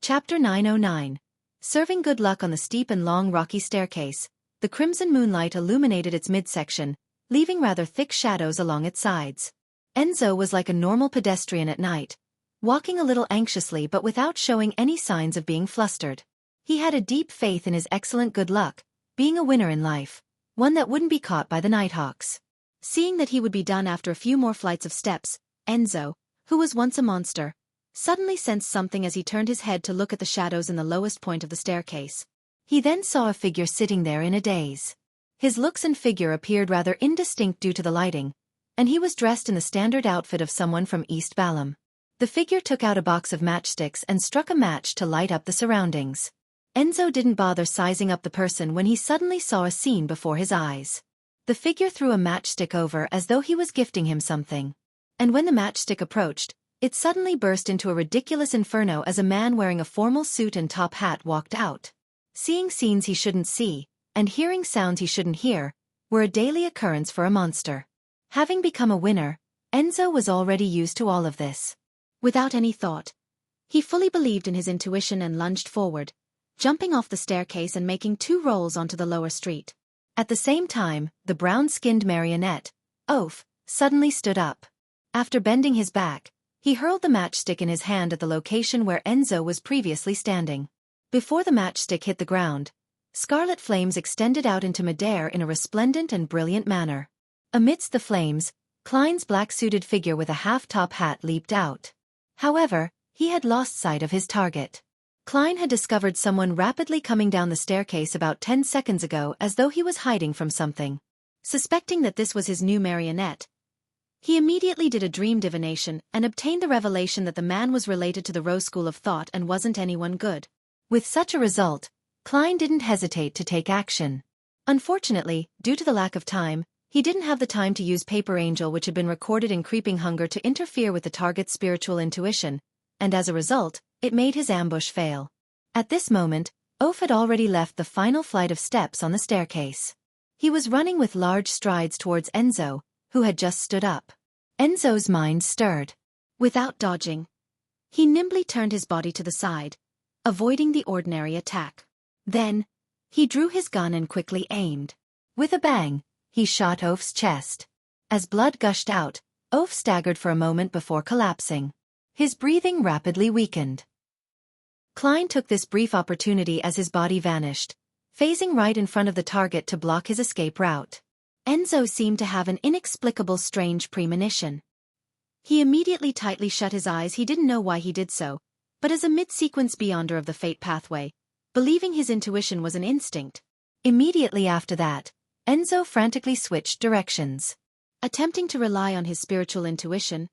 Chapter 909. Serving good luck on the steep and long rocky staircase, the crimson moonlight illuminated its midsection, leaving rather thick shadows along its sides. Enzo was like a normal pedestrian at night, walking a little anxiously but without showing any signs of being flustered. He had a deep faith in his excellent good luck, being a winner in life, one that wouldn't be caught by the Nighthawks. Seeing that he would be done after a few more flights of steps, Enzo, who was once a monster, suddenly sensed something as he turned his head to look at the shadows in the lowest point of the staircase. He then saw a figure sitting there in a daze. His looks and figure appeared rather indistinct due to the lighting, and he was dressed in the standard outfit of someone from East Balam. The figure took out a box of matchsticks and struck a match to light up the surroundings. Enzo didn't bother sizing up the person when he suddenly saw a scene before his eyes. The figure threw a matchstick over as though he was gifting him something. And when the matchstick approached, it suddenly burst into a ridiculous inferno as a man wearing a formal suit and top hat walked out. Seeing scenes he shouldn't see, and hearing sounds he shouldn't hear, were a daily occurrence for a monster. Having become a winner, Enzo was already used to all of this. Without any thought, he fully believed in his intuition and lunged forward, jumping off the staircase and making 2 rolls onto the lower street. At the same time, the brown-skinned marionette, Oaf, suddenly stood up. After bending his back, he hurled the matchstick in his hand at the location where Enzo was previously standing. Before the matchstick hit the ground, scarlet flames extended out into midair in a resplendent and brilliant manner. Amidst the flames, Klein's black-suited figure with a half-top hat leaped out. However, he had lost sight of his target. Klein had discovered someone rapidly coming down the staircase about 10 seconds ago as though he was hiding from something. Suspecting that this was his new marionette, he immediately did a dream divination and obtained the revelation that the man was related to the Rose School of Thought and wasn't anyone good. With such a result, Klein didn't hesitate to take action. Unfortunately, due to the lack of time, he didn't have the time to use Paper Angel, which had been recorded in Creeping Hunger, to interfere with the target's spiritual intuition, and as a result, it made his ambush fail. At this moment, Oaf had already left the final flight of steps on the staircase. He was running with large strides towards Enzo, who had just stood up. Enzo's mind stirred. Without dodging, he nimbly turned his body to the side, avoiding the ordinary attack. Then, he drew his gun and quickly aimed. With a bang, he shot Oaf's chest. As blood gushed out, Oaf staggered for a moment before collapsing. His breathing rapidly weakened. Klein took this brief opportunity as his body vanished, phasing right in front of the target to block his escape route. Enzo seemed to have an inexplicable strange premonition. He immediately tightly shut his eyes. He didn't know why he did so, but as a mid-sequence beyonder of the fate pathway, believing his intuition was an instinct. Immediately after that, Enzo frantically switched directions. Attempting to rely on his spiritual intuition,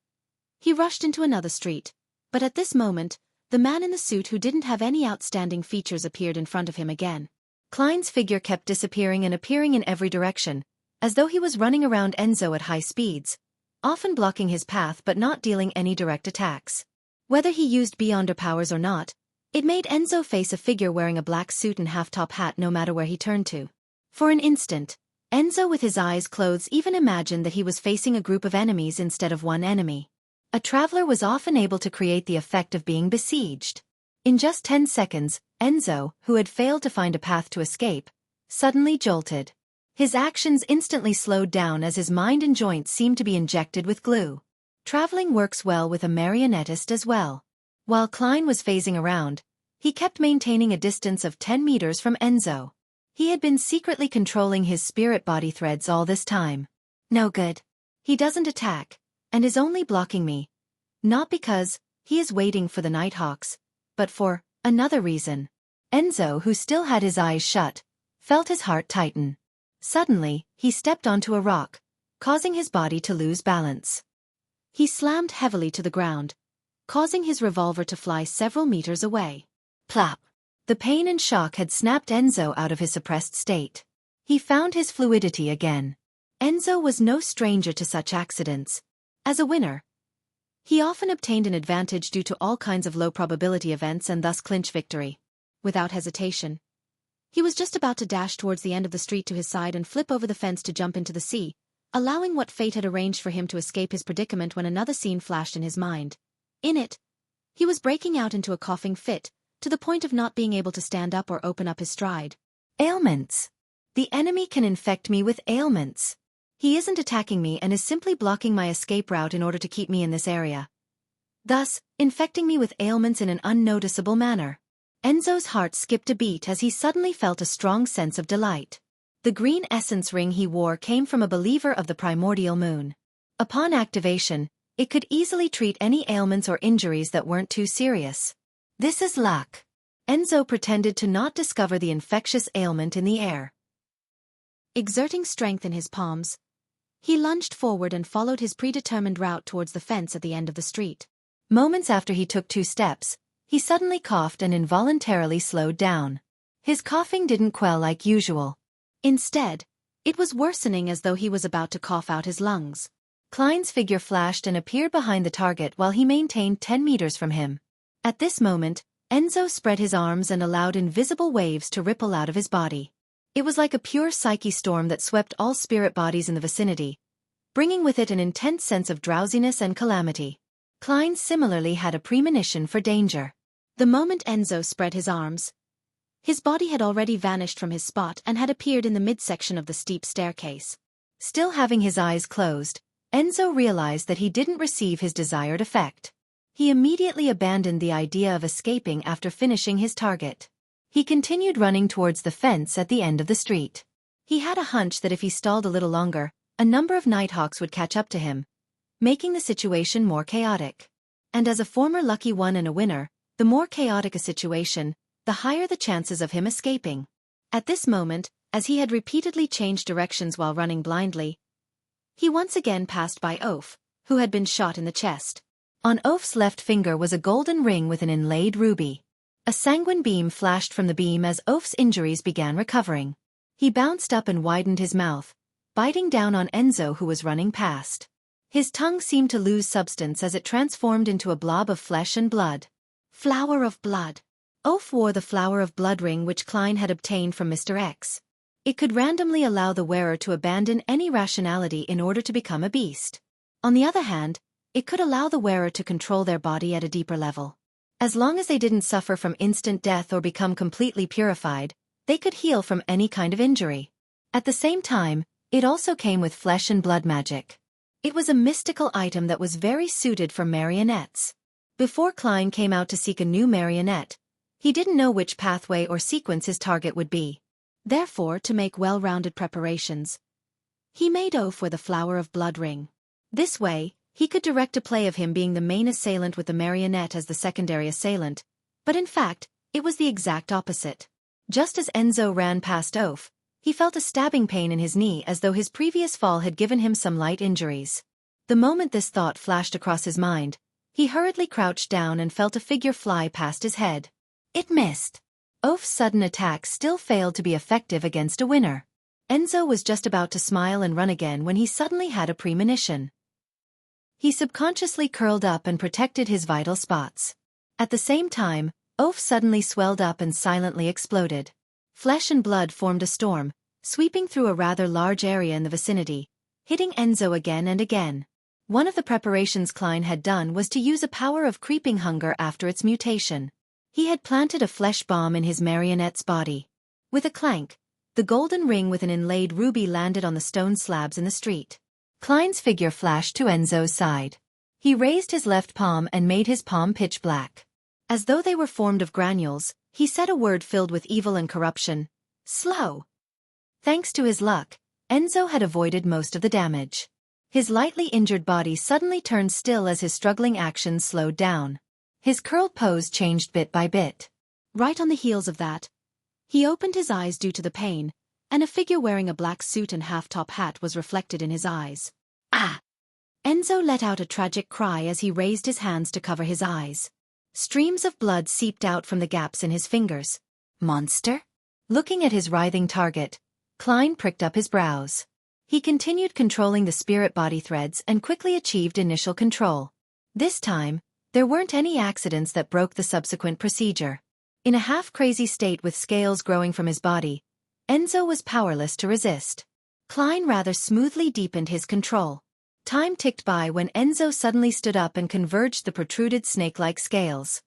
he rushed into another street, but at this moment, the man in the suit who didn't have any outstanding features appeared in front of him again. Klein's figure kept disappearing and appearing in every direction, as though he was running around Enzo at high speeds, often blocking his path but not dealing any direct attacks. Whether he used Beyonder powers or not, it made Enzo face a figure wearing a black suit and half-top hat no matter where he turned to. For an instant, Enzo with his eyes closed even imagined that he was facing a group of enemies instead of one enemy. A traveler was often able to create the effect of being besieged. In just 10 seconds, Enzo, who had failed to find a path to escape, suddenly jolted. His actions instantly slowed down as his mind and joints seemed to be injected with glue. Traveling works well with a marionettist as well. While Klein was phasing around, he kept maintaining a distance of 10 meters from Enzo. He had been secretly controlling his spirit body threads all this time. No good. He doesn't attack, and is only blocking me. Not because he is waiting for the Nighthawks, but for another reason. Enzo, who still had his eyes shut, felt his heart tighten. Suddenly, he stepped onto a rock, causing his body to lose balance. He slammed heavily to the ground, causing his revolver to fly several meters away. Plop! The pain and shock had snapped Enzo out of his suppressed state. He found his fluidity again. Enzo was no stranger to such accidents. As a winner, he often obtained an advantage due to all kinds of low-probability events and thus clinch victory. Without hesitation, he was just about to dash towards the end of the street to his side and flip over the fence to jump into the sea, allowing what fate had arranged for him to escape his predicament when another scene flashed in his mind. In it, he was breaking out into a coughing fit, to the point of not being able to stand up or open up his stride. Ailments. The enemy can infect me with ailments. He isn't attacking me and is simply blocking my escape route in order to keep me in this area, thus infecting me with ailments in an unnoticeable manner. Enzo's heart skipped a beat as he suddenly felt a strong sense of delight. The green essence ring he wore came from a believer of the primordial moon. Upon activation, it could easily treat any ailments or injuries that weren't too serious. This is luck. Enzo pretended to not discover the infectious ailment in the air. Exerting strength in his palms, he lunged forward and followed his predetermined route towards the fence at the end of the street. Moments after he took 2 steps, he suddenly coughed and involuntarily slowed down. His coughing didn't quell like usual. Instead, it was worsening as though he was about to cough out his lungs. Klein's figure flashed and appeared behind the target while he maintained 10 meters from him. At this moment, Enzo spread his arms and allowed invisible waves to ripple out of his body. It was like a pure psyche storm that swept all spirit bodies in the vicinity, bringing with it an intense sense of drowsiness and calamity. Klein similarly had a premonition for danger. The moment Enzo spread his arms, his body had already vanished from his spot and had appeared in the midsection of the steep staircase. Still having his eyes closed, Enzo realized that he didn't receive his desired effect. He immediately abandoned the idea of escaping after finishing his target. He continued running towards the fence at the end of the street. He had a hunch that if he stalled a little longer, a number of Nighthawks would catch up to him, making the situation more chaotic. And as a former lucky one and a winner, the more chaotic a situation, the higher the chances of him escaping. At this moment, as he had repeatedly changed directions while running blindly, he once again passed by Oph, who had been shot in the chest. On Oph's left finger was a golden ring with an inlaid ruby. A sanguine beam flashed from the beam as Oph's injuries began recovering. He bounced up and widened his mouth, biting down on Enzo who was running past. His tongue seemed to lose substance as it transformed into a blob of flesh and blood. Flower of blood. Oph wore the Flower of Blood ring which Klein had obtained from Mr. X. It could randomly allow the wearer to abandon any rationality in order to become a beast. On the other hand, it could allow the wearer to control their body at a deeper level. As long as they didn't suffer from instant death or become completely purified, they could heal from any kind of injury. At the same time, it also came with flesh and blood magic. It was a mystical item that was very suited for marionettes. Before Klein came out to seek a new marionette, he didn't know which pathway or sequence his target would be. Therefore, to make well-rounded preparations, he made Oph wear the Flower of Blood ring. This way, he could direct a play of him being the main assailant with the marionette as the secondary assailant, but in fact, it was the exact opposite. Just as Enzo ran past Oph, he felt a stabbing pain in his knee as though his previous fall had given him some light injuries. The moment this thought flashed across his mind, he hurriedly crouched down and felt a figure fly past his head. It missed. Oph's sudden attack still failed to be effective against a winner. Enzo was just about to smile and run again when he suddenly had a premonition. He subconsciously curled up and protected his vital spots. At the same time, Oph suddenly swelled up and silently exploded. Flesh and blood formed a storm, sweeping through a rather large area in the vicinity, hitting Enzo again and again. One of the preparations Klein had done was to use a power of creeping hunger after its mutation. He had planted a flesh bomb in his marionette's body. With a clank, the golden ring with an inlaid ruby landed on the stone slabs in the street. Klein's figure flashed to Enzo's side. He raised his left palm and made his palm pitch black. As though they were formed of granules, he said a word filled with evil and corruption. Slow. Thanks to his luck, Enzo had avoided most of the damage. His lightly injured body suddenly turned still as his struggling actions slowed down. His curled pose changed bit by bit. Right on the heels of that, he opened his eyes due to the pain, and a figure wearing a black suit and half-top hat was reflected in his eyes. Ah! Enzo let out a tragic cry as he raised his hands to cover his eyes. Streams of blood seeped out from the gaps in his fingers. Monster? Looking at his writhing target, Klein pricked up his brows. He continued controlling the spirit body threads and quickly achieved initial control. This time, there weren't any accidents that broke the subsequent procedure. In a half-crazy state with scales growing from his body, Enzo was powerless to resist. Klein rather smoothly deepened his control. Time ticked by when Enzo suddenly stood up and converged the protruded snake-like scales.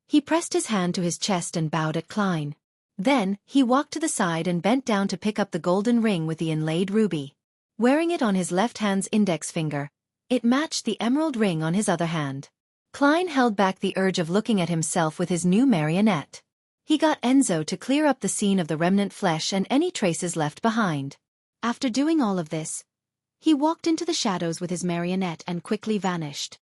He pressed his hand to his chest and bowed at Klein. Then, he walked to the side and bent down to pick up the golden ring with the inlaid ruby. Wearing it on his left hand's index finger, it matched the emerald ring on his other hand. Klein held back the urge of looking at himself with his new marionette. He got Enzo to clear up the scene of the remnant flesh and any traces left behind. After doing all of this, he walked into the shadows with his marionette and quickly vanished.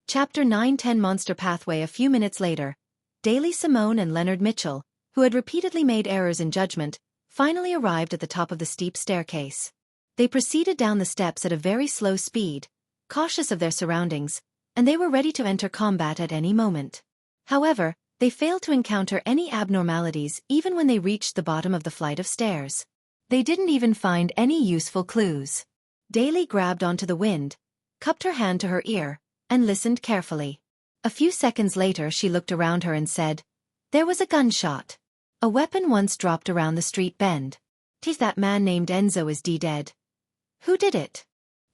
Chapter 9-10 Monster Pathway. A few minutes later, Daly Simone and Leonard Mitchell, who had repeatedly made errors in judgment, finally arrived at the top of the steep staircase. They proceeded down the steps at a very slow speed, cautious of their surroundings, and they were ready to enter combat at any moment. However, they failed to encounter any abnormalities even when they reached the bottom of the flight of stairs. They didn't even find any useful clues. Daly grabbed onto the wind, cupped her hand to her ear, and listened carefully. A few seconds later she looked around her and said, "There was a gunshot. A weapon once dropped around the street bend. Tis that man named Enzo is dead." "Who did it?"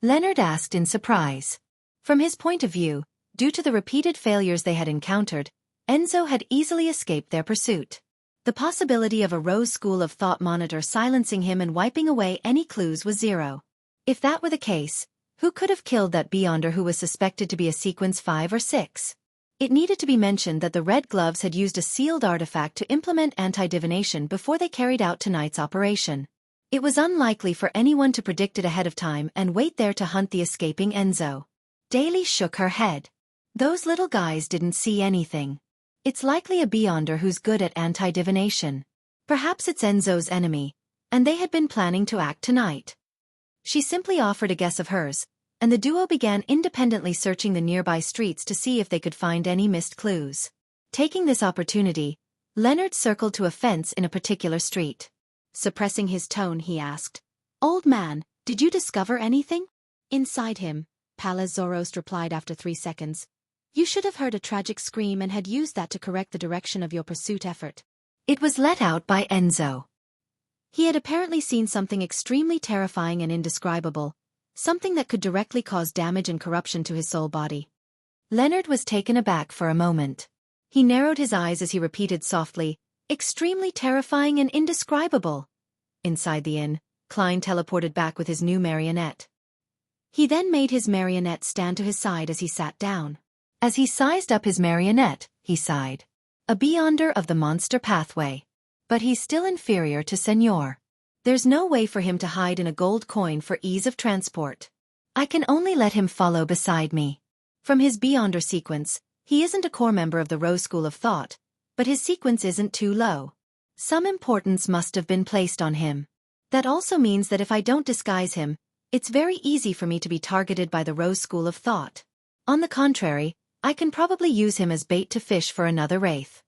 Leonard asked in surprise. From his point of view, due to the repeated failures they had encountered, Enzo had easily escaped their pursuit. The possibility of a Rose School of Thought monitor silencing him and wiping away any clues was zero. If that were the case, who could have killed that Beyonder who was suspected to be a Sequence 5 or 6? It needed to be mentioned that the Red Gloves had used a sealed artifact to implement anti-divination before they carried out tonight's operation. It was unlikely for anyone to predict it ahead of time and wait there to hunt the escaping Enzo. Daly shook her head. Those little guys didn't see anything. It's likely a Beyonder who's good at anti-divination. Perhaps it's Enzo's enemy, and they had been planning to act tonight. She simply offered a guess of hers, and the duo began independently searching the nearby streets to see if they could find any missed clues. Taking this opportunity, Leonard circled to a fence in a particular street. Suppressing his tone, he asked, "Old man, did you discover anything?" Inside him, Pallas Zoroast replied after 3 seconds, "You should have heard a tragic scream and had used that to correct the direction of your pursuit effort." It was let out by Enzo. He had apparently seen something extremely terrifying and indescribable, something that could directly cause damage and corruption to his soul body. Leonard was taken aback for a moment. He narrowed his eyes as he repeated softly, "Extremely terrifying and indescribable." Inside the inn, Klein teleported back with his new marionette. He then made his marionette stand to his side as he sat down. As he sized up his marionette, he sighed. A Beyonder of the Monster Pathway. But he's still inferior to Senor. There's no way for him to hide in a gold coin for ease of transport. I can only let him follow beside me. From his Beyonder sequence, he isn't a core member of the Rose School of Thought, but his sequence isn't too low. Some importance must have been placed on him. That also means that if I don't disguise him, it's very easy for me to be targeted by the Rose School of Thought. On the contrary, I can probably use him as bait to fish for another wraith.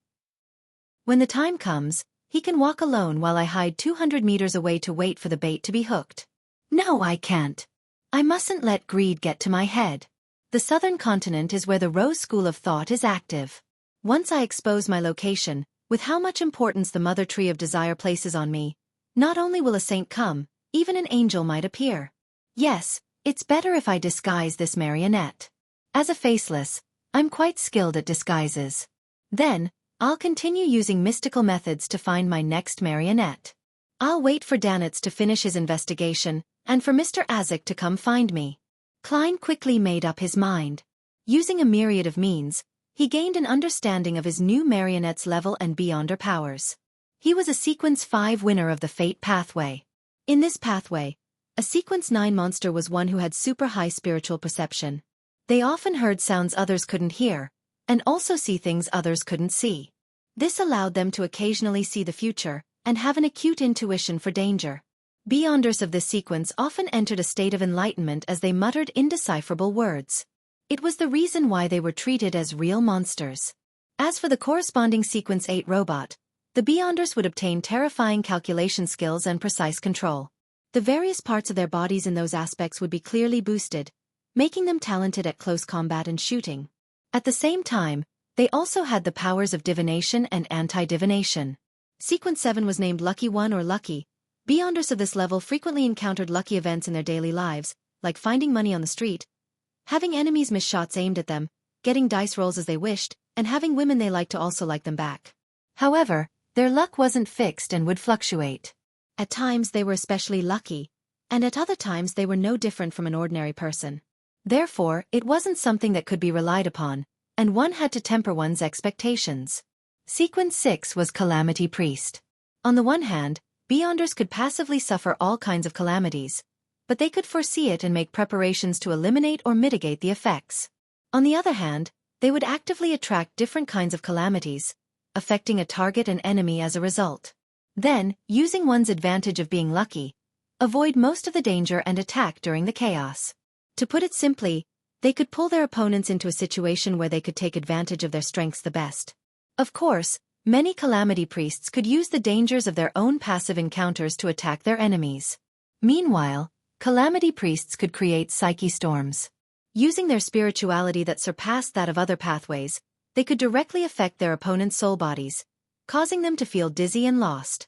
When the time comes, he can walk alone while I hide 200 meters away to wait for the bait to be hooked. No, I can't. I mustn't let greed get to my head. The southern continent is where the Rose School of Thought is active. Once I expose my location, with how much importance the Mother Tree of Desire places on me, not only will a saint come, even an angel might appear. Yes, it's better if I disguise this marionette. As a faceless, I'm quite skilled at disguises. Then, I'll continue using mystical methods to find my next marionette. I'll wait for Danitz to finish his investigation, and for Mr. Azek to come find me. Klein quickly made up his mind. Using a myriad of means, he gained an understanding of his new marionette's level and Beyonder powers. He was a Sequence 5 winner of the Fate Pathway. In this pathway, a Sequence 9 monster was one who had super high spiritual perception. They often heard sounds others couldn't hear, and also see things others couldn't see. This allowed them to occasionally see the future, and have an acute intuition for danger. Beyonders of this sequence often entered a state of enlightenment as they muttered indecipherable words. It was the reason why they were treated as real monsters. As for the corresponding Sequence 8 robot, the Beyonders would obtain terrifying calculation skills and precise control. The various parts of their bodies in those aspects would be clearly boosted, making them talented at close combat and shooting. At the same time, they also had the powers of divination and anti-divination. Sequence 7 was named Lucky 1 or Lucky. Beyonders of this level frequently encountered lucky events in their daily lives, like finding money on the street, having enemies miss shots aimed at them, getting dice rolls as they wished, and having women they liked to also like them back. However, their luck wasn't fixed and would fluctuate. At times they were especially lucky, and at other times they were no different from an ordinary person. Therefore, it wasn't something that could be relied upon, and one had to temper one's expectations. Sequence 6 was Calamity Priest. On the one hand, Beyonders could passively suffer all kinds of calamities, but they could foresee it and make preparations to eliminate or mitigate the effects. On the other hand, they would actively attract different kinds of calamities, affecting a target and enemy as a result. Then, using one's advantage of being lucky, avoid most of the danger and attack during the chaos. To put it simply, they could pull their opponents into a situation where they could take advantage of their strengths the best. Of course, many Calamity Priests could use the dangers of their own passive encounters to attack their enemies. Meanwhile, Calamity Priests could create psyche storms. Using their spirituality that surpassed that of other pathways, they could directly affect their opponent's soul bodies, causing them to feel dizzy and lost.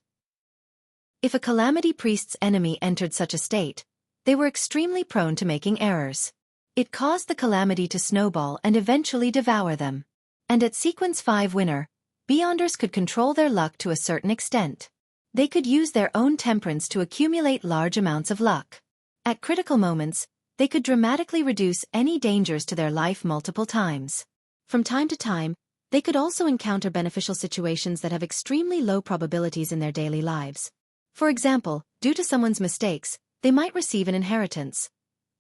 If a Calamity Priest's enemy entered such a state, they were extremely prone to making errors. It caused the calamity to snowball and eventually devour them. And at Sequence 5 winner, Beyonders could control their luck to a certain extent. They could use their own temperance to accumulate large amounts of luck. At critical moments, they could dramatically reduce any dangers to their life multiple times. From time to time, they could also encounter beneficial situations that have extremely low probabilities in their daily lives. For example, due to someone's mistakes, they might receive an inheritance.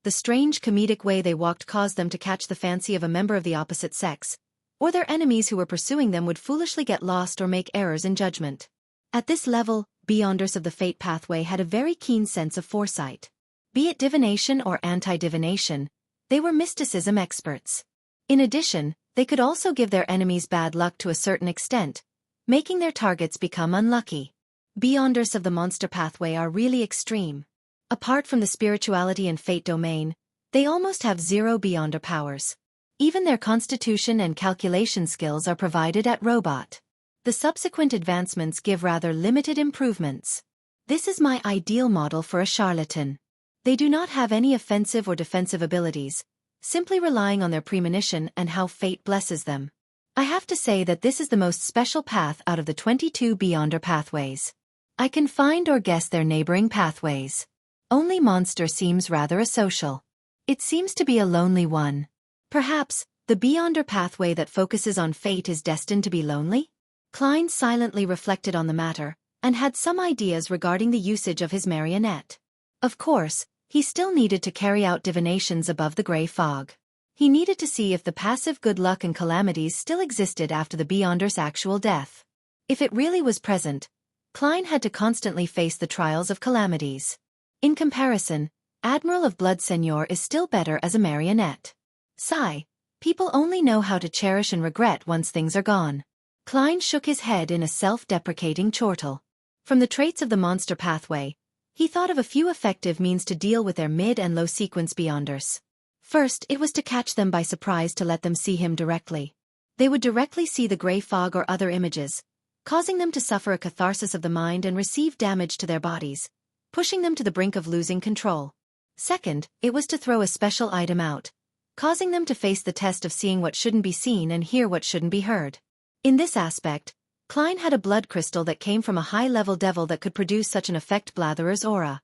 The strange comedic way they walked caused them to catch the fancy of a member of the opposite sex, or their enemies who were pursuing them would foolishly get lost or make errors in judgment. At this level, Beyonders of the Fate pathway had a very keen sense of foresight. Be it divination or anti-divination, they were mysticism experts. In addition, they could also give their enemies bad luck to a certain extent, making their targets become unlucky. Beyonders of the monster pathway are really extreme. Apart from the spirituality and fate domain, they almost have zero Beyonder powers. Even their constitution and calculation skills are provided at robot. The subsequent advancements give rather limited improvements. This is my ideal model for a charlatan. They do not have any offensive or defensive abilities, simply relying on their premonition and how fate blesses them. I have to say that this is the most special path out of the 22 Beyonder pathways. I can find or guess their neighboring pathways. Only Monster seems rather asocial. It seems to be a lonely one. Perhaps, the Beyonder pathway that focuses on fate is destined to be lonely? Klein silently reflected on the matter, and had some ideas regarding the usage of his marionette. Of course, he still needed to carry out divinations above the gray fog. He needed to see if the passive good luck and calamities still existed after the Beyonder's actual death. If it really was present, Klein had to constantly face the trials of calamities. In comparison, Admiral of Blood Seigneur is still better as a marionette. Sigh. People only know how to cherish and regret once things are gone. Klein shook his head in a self-deprecating chortle. From the traits of the monster pathway, he thought of a few effective means to deal with their mid- and low-sequence Beyonders. First, it was to catch them by surprise to let them see him directly. They would directly see the gray fog or other images, causing them to suffer a catharsis of the mind and receive damage to their bodies, pushing them to the brink of losing control. Second, it was to throw a special item out, causing them to face the test of seeing what shouldn't be seen and hear what shouldn't be heard. In this aspect, Klein had a blood crystal that came from a high-level devil that could produce such an effect. Blatherer's aura.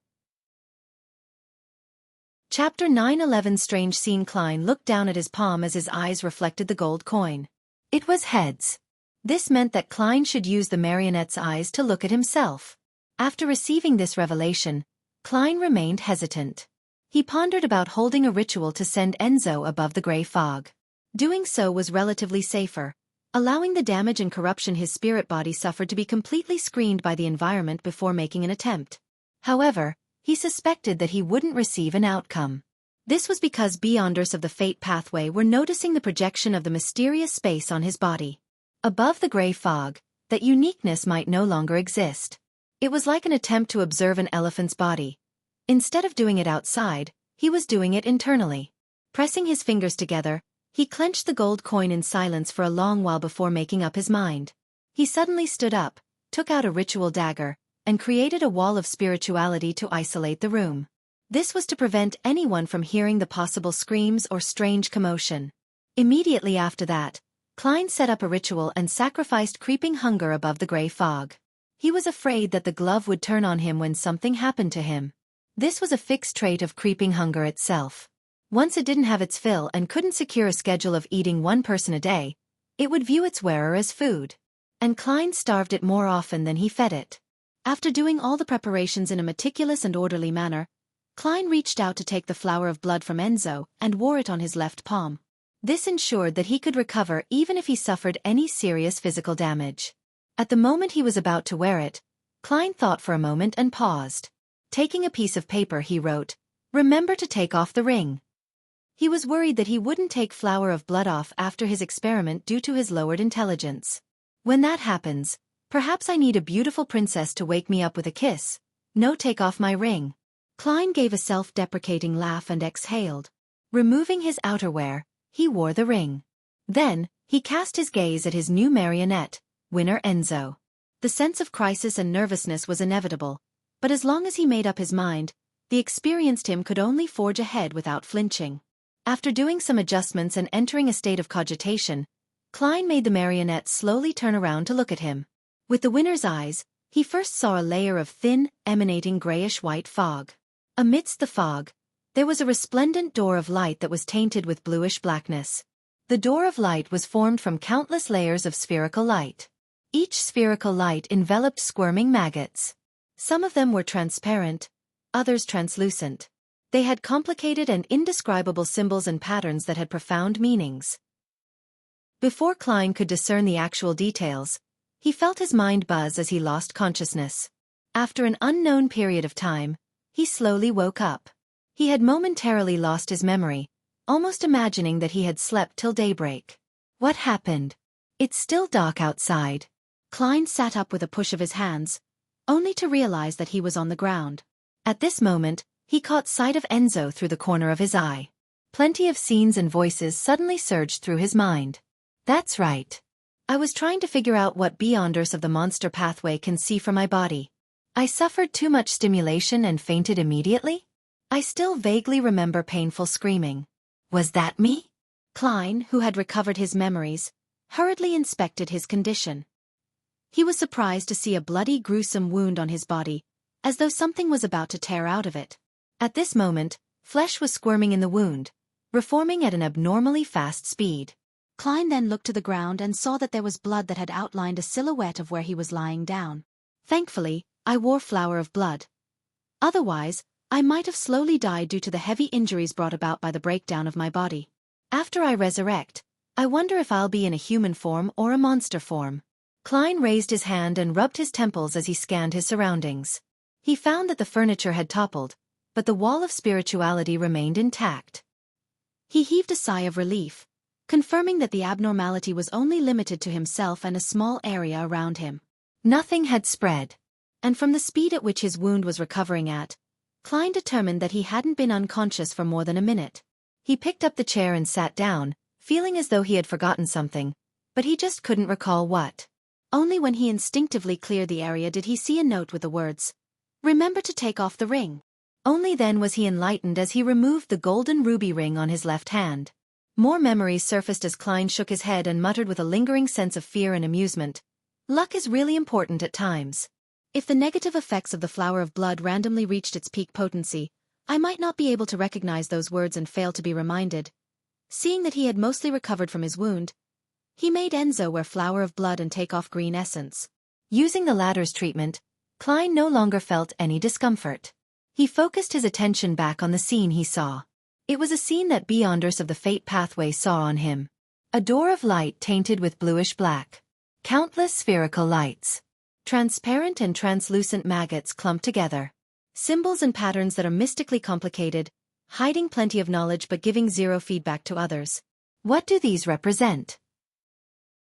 Chapter 9:11 Strange scene. Klein looked down at his palm as his eyes reflected the gold coin. It was heads. This meant that Klein should use the marionette's eyes to look at himself. After receiving this revelation, Klein remained hesitant. He pondered about holding a ritual to send Enzo above the gray fog. Doing so was relatively safer, allowing the damage and corruption his spirit body suffered to be completely screened by the environment before making an attempt. However, he suspected that he wouldn't receive an outcome. This was because Beyonders of the Fate pathway were noticing the projection of the mysterious space on his body. Above the gray fog, that uniqueness might no longer exist. It was like an attempt to observe an elephant's body. Instead of doing it outside, he was doing it internally. Pressing his fingers together, he clenched the gold coin in silence for a long while before making up his mind. He suddenly stood up, took out a ritual dagger, and created a wall of spirituality to isolate the room. This was to prevent anyone from hearing the possible screams or strange commotion. Immediately after that, Klein set up a ritual and sacrificed creeping hunger above the gray fog. He was afraid that the glove would turn on him when something happened to him. This was a fixed trait of creeping hunger itself. Once it didn't have its fill and couldn't secure a schedule of eating one person a day, it would view its wearer as food. And Klein starved it more often than he fed it. After doing all the preparations in a meticulous and orderly manner, Klein reached out to take the flower of blood from Enzo and wore it on his left palm. This ensured that he could recover even if he suffered any serious physical damage. At the moment he was about to wear it, Klein thought for a moment and paused. Taking a piece of paper he wrote, "Remember to take off the ring." He was worried that he wouldn't take flower of blood off after his experiment due to his lowered intelligence. When that happens, perhaps I need a beautiful princess to wake me up with a kiss. No, take off my ring. Klein gave a self-deprecating laugh and exhaled. Removing his outerwear, he wore the ring. Then, he cast his gaze at his new marionette, winner Enzo. The sense of crisis and nervousness was inevitable, but as long as he made up his mind, the experienced him could only forge ahead without flinching. After doing some adjustments and entering a state of cogitation, Klein made the marionette slowly turn around to look at him. With the winner's eyes, he first saw a layer of thin, emanating grayish-white fog. Amidst the fog, there was a resplendent door of light that was tainted with bluish blackness. The door of light was formed from countless layers of spherical light. Each spherical light enveloped squirming maggots. Some of them were transparent, others translucent. They had complicated and indescribable symbols and patterns that had profound meanings. Before Klein could discern the actual details, he felt his mind buzz as he lost consciousness. After an unknown period of time, he slowly woke up. He had momentarily lost his memory, almost imagining that he had slept till daybreak. What happened? It's still dark outside. Klein sat up with a push of his hands, only to realize that he was on the ground. At this moment, he caught sight of Enzo through the corner of his eye. Plenty of scenes and voices suddenly surged through his mind. That's right. I was trying to figure out what beyonders of the monster pathway can see from my body. I suffered too much stimulation and fainted immediately? I still vaguely remember painful screaming. Was that me? Klein, who had recovered his memories, hurriedly inspected his condition. He was surprised to see a bloody, gruesome wound on his body, as though something was about to tear out of it. At this moment, flesh was squirming in the wound, reforming at an abnormally fast speed. Klein then looked to the ground and saw that there was blood that had outlined a silhouette of where he was lying down. Thankfully, I wore flower of blood. Otherwise, I might have slowly died due to the heavy injuries brought about by the breakdown of my body. After I resurrect, I wonder if I'll be in a human form or a monster form. Klein raised his hand and rubbed his temples as he scanned his surroundings. He found that the furniture had toppled, but the wall of spirituality remained intact. He heaved a sigh of relief, confirming that the abnormality was only limited to himself and a small area around him. Nothing had spread. And from the speed at which his wound was recovering at, Klein determined that he hadn't been unconscious for more than a minute. He picked up the chair and sat down, feeling as though he had forgotten something, but he just couldn't recall what. Only when he instinctively cleared the area did he see a note with the words, "Remember to take off the ring." Only then was he enlightened as he removed the golden ruby ring on his left hand. More memories surfaced as Klein shook his head and muttered with a lingering sense of fear and amusement. Luck is really important at times. If the negative effects of the flower of blood randomly reached its peak potency, I might not be able to recognize those words and fail to be reminded. Seeing that he had mostly recovered from his wound, he made Enzo wear flower of blood and take off green essence. Using the latter's treatment, Klein no longer felt any discomfort. He focused his attention back on the scene he saw. It was a scene that beyonders of the fate pathway saw on him. A door of light tainted with bluish black. Countless spherical lights. Transparent and translucent maggots clumped together. Symbols and patterns that are mystically complicated, hiding plenty of knowledge but giving zero feedback to others. What do these represent?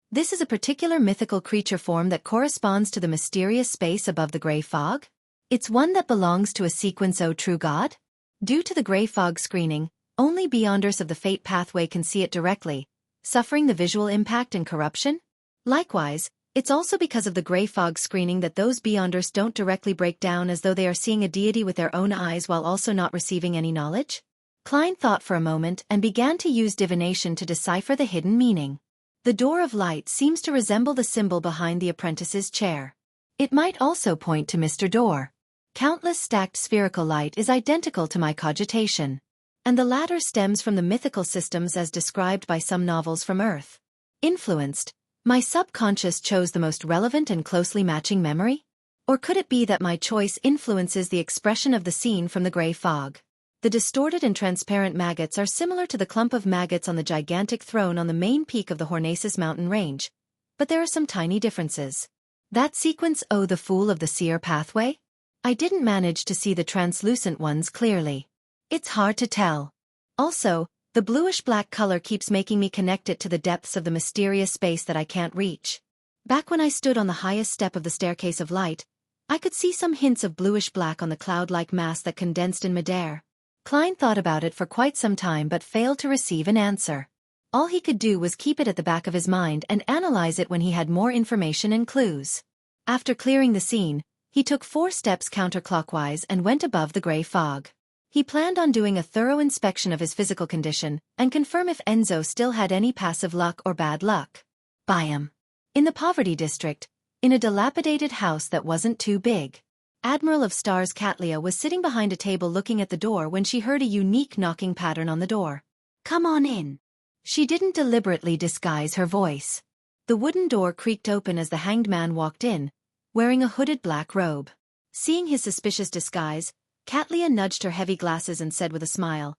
This is a particular mythical creature form that corresponds to the mysterious space above the gray fog? It's one that belongs to a sequence, O true God? Due to the gray fog screening, only beyonders of the fate pathway can see it directly, suffering the visual impact and corruption? Likewise, it's also because of the gray fog screening that those beyonders don't directly break down as though they are seeing a deity with their own eyes while also not receiving any knowledge? Klein thought for a moment and began to use divination to decipher the hidden meaning. The door of light seems to resemble the symbol behind the apprentice's chair. It might also point to Mr. Door. Countless stacked spherical light is identical to my cogitation. And the latter stems from the mythical systems as described by some novels from Earth. Influenced, my subconscious chose the most relevant and closely matching memory? Or could it be that my choice influences the expression of the scene from the gray fog? The distorted and transparent maggots are similar to the clump of maggots on the gigantic throne on the main peak of the Hornaces mountain range. But there are some tiny differences. That sequence, oh, the fool of the seer pathway? I didn't manage to see the translucent ones clearly. It's hard to tell. Also, the bluish-black color keeps making me connect it to the depths of the mysterious space that I can't reach. Back when I stood on the highest step of the staircase of light, I could see some hints of bluish-black on the cloud-like mass that condensed in midair. Klein thought about it for quite some time but failed to receive an answer. All he could do was keep it at the back of his mind and analyze it when he had more information and clues. After clearing the scene, he took 4 steps counterclockwise and went above the gray fog. He planned on doing a thorough inspection of his physical condition and confirm if Enzo still had any passive luck or bad luck. Biome. In the poverty district, in a dilapidated house that wasn't too big. Admiral of Stars Katlia was sitting behind a table looking at the door when she heard a unique knocking pattern on the door. "Come on in." She didn't deliberately disguise her voice. The wooden door creaked open as the hanged man walked in, wearing a hooded black robe. Seeing his suspicious disguise, Katlia nudged her heavy glasses and said with a smile,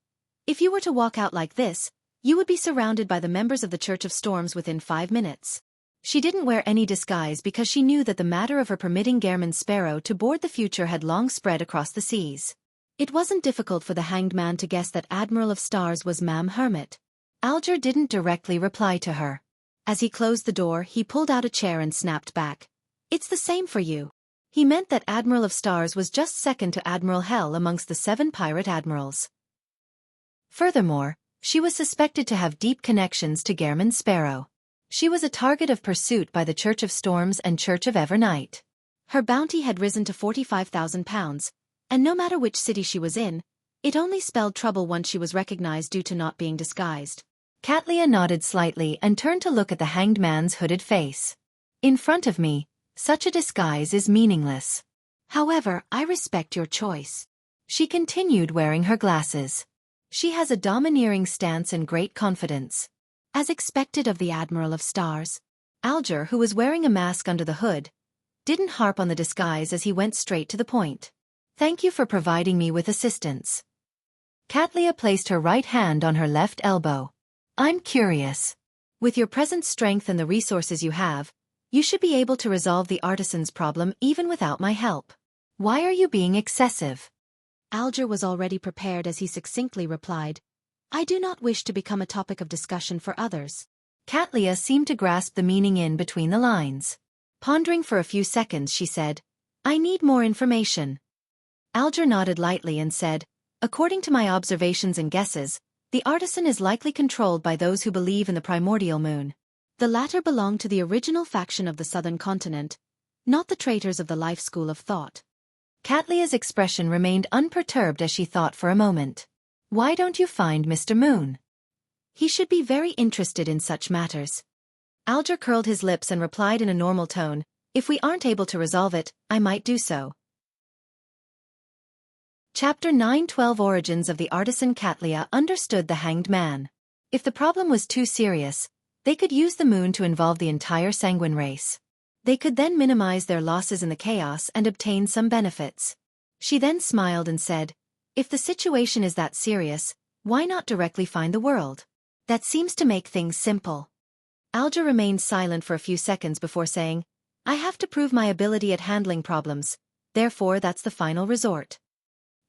"If you were to walk out like this, you would be surrounded by the members of the Church of Storms within 5 minutes." She didn't wear any disguise because she knew that the matter of her permitting Gehrman Sparrow to board the future had long spread across the seas. It wasn't difficult for the hanged man to guess that Admiral of Stars was Ma'am Hermit. Alger didn't directly reply to her. As he closed the door, he pulled out a chair and snapped back. "It's the same for you." He meant that Admiral of Stars was just second to Admiral Hell amongst the 7 pirate admirals. Furthermore, she was suspected to have deep connections to Gehrman Sparrow. She was a target of pursuit by the Church of Storms and Church of Evernight. Her bounty had risen to £45,000, and no matter which city she was in, it only spelled trouble once she was recognized due to not being disguised. Katlia nodded slightly and turned to look at the hanged man's hooded face. "In front of me, such a disguise is meaningless. However, I respect your choice." She continued wearing her glasses. She has a domineering stance and great confidence. As expected of the Admiral of Stars, Alger, who was wearing a mask under the hood, didn't harp on the disguise as he went straight to the point. "Thank you for providing me with assistance." Katlia placed her right hand on her left elbow. "I'm curious. With your present strength and the resources you have, you should be able to resolve the artisan's problem even without my help. Why are you being excessive?" Alger was already prepared as he succinctly replied, "I do not wish to become a topic of discussion for others." Katlia seemed to grasp the meaning in between the lines. Pondering for a few seconds, she said, "I need more information." Alger nodded lightly and said, "According to my observations and guesses, the artisan is likely controlled by those who believe in the primordial moon. The latter belong to the original faction of the southern continent, not the traitors of the life school of thought." Katlia's expression remained unperturbed as she thought for a moment. "Why don't you find Mr. Moon? He should be very interested in such matters." Alger curled his lips and replied in a normal tone, "If we aren't able to resolve it, I might do so." Chapter 9:12 Origins of the Artisan. Katlia understood the hanged man. If the problem was too serious, they could use the moon to involve the entire Sanguine race. They could then minimize their losses in the chaos and obtain some benefits. She then smiled and said, "If the situation is that serious, why not directly find the world? That seems to make things simple." Alger remained silent for a few seconds before saying, "I have to prove my ability at handling problems, therefore that's the final resort."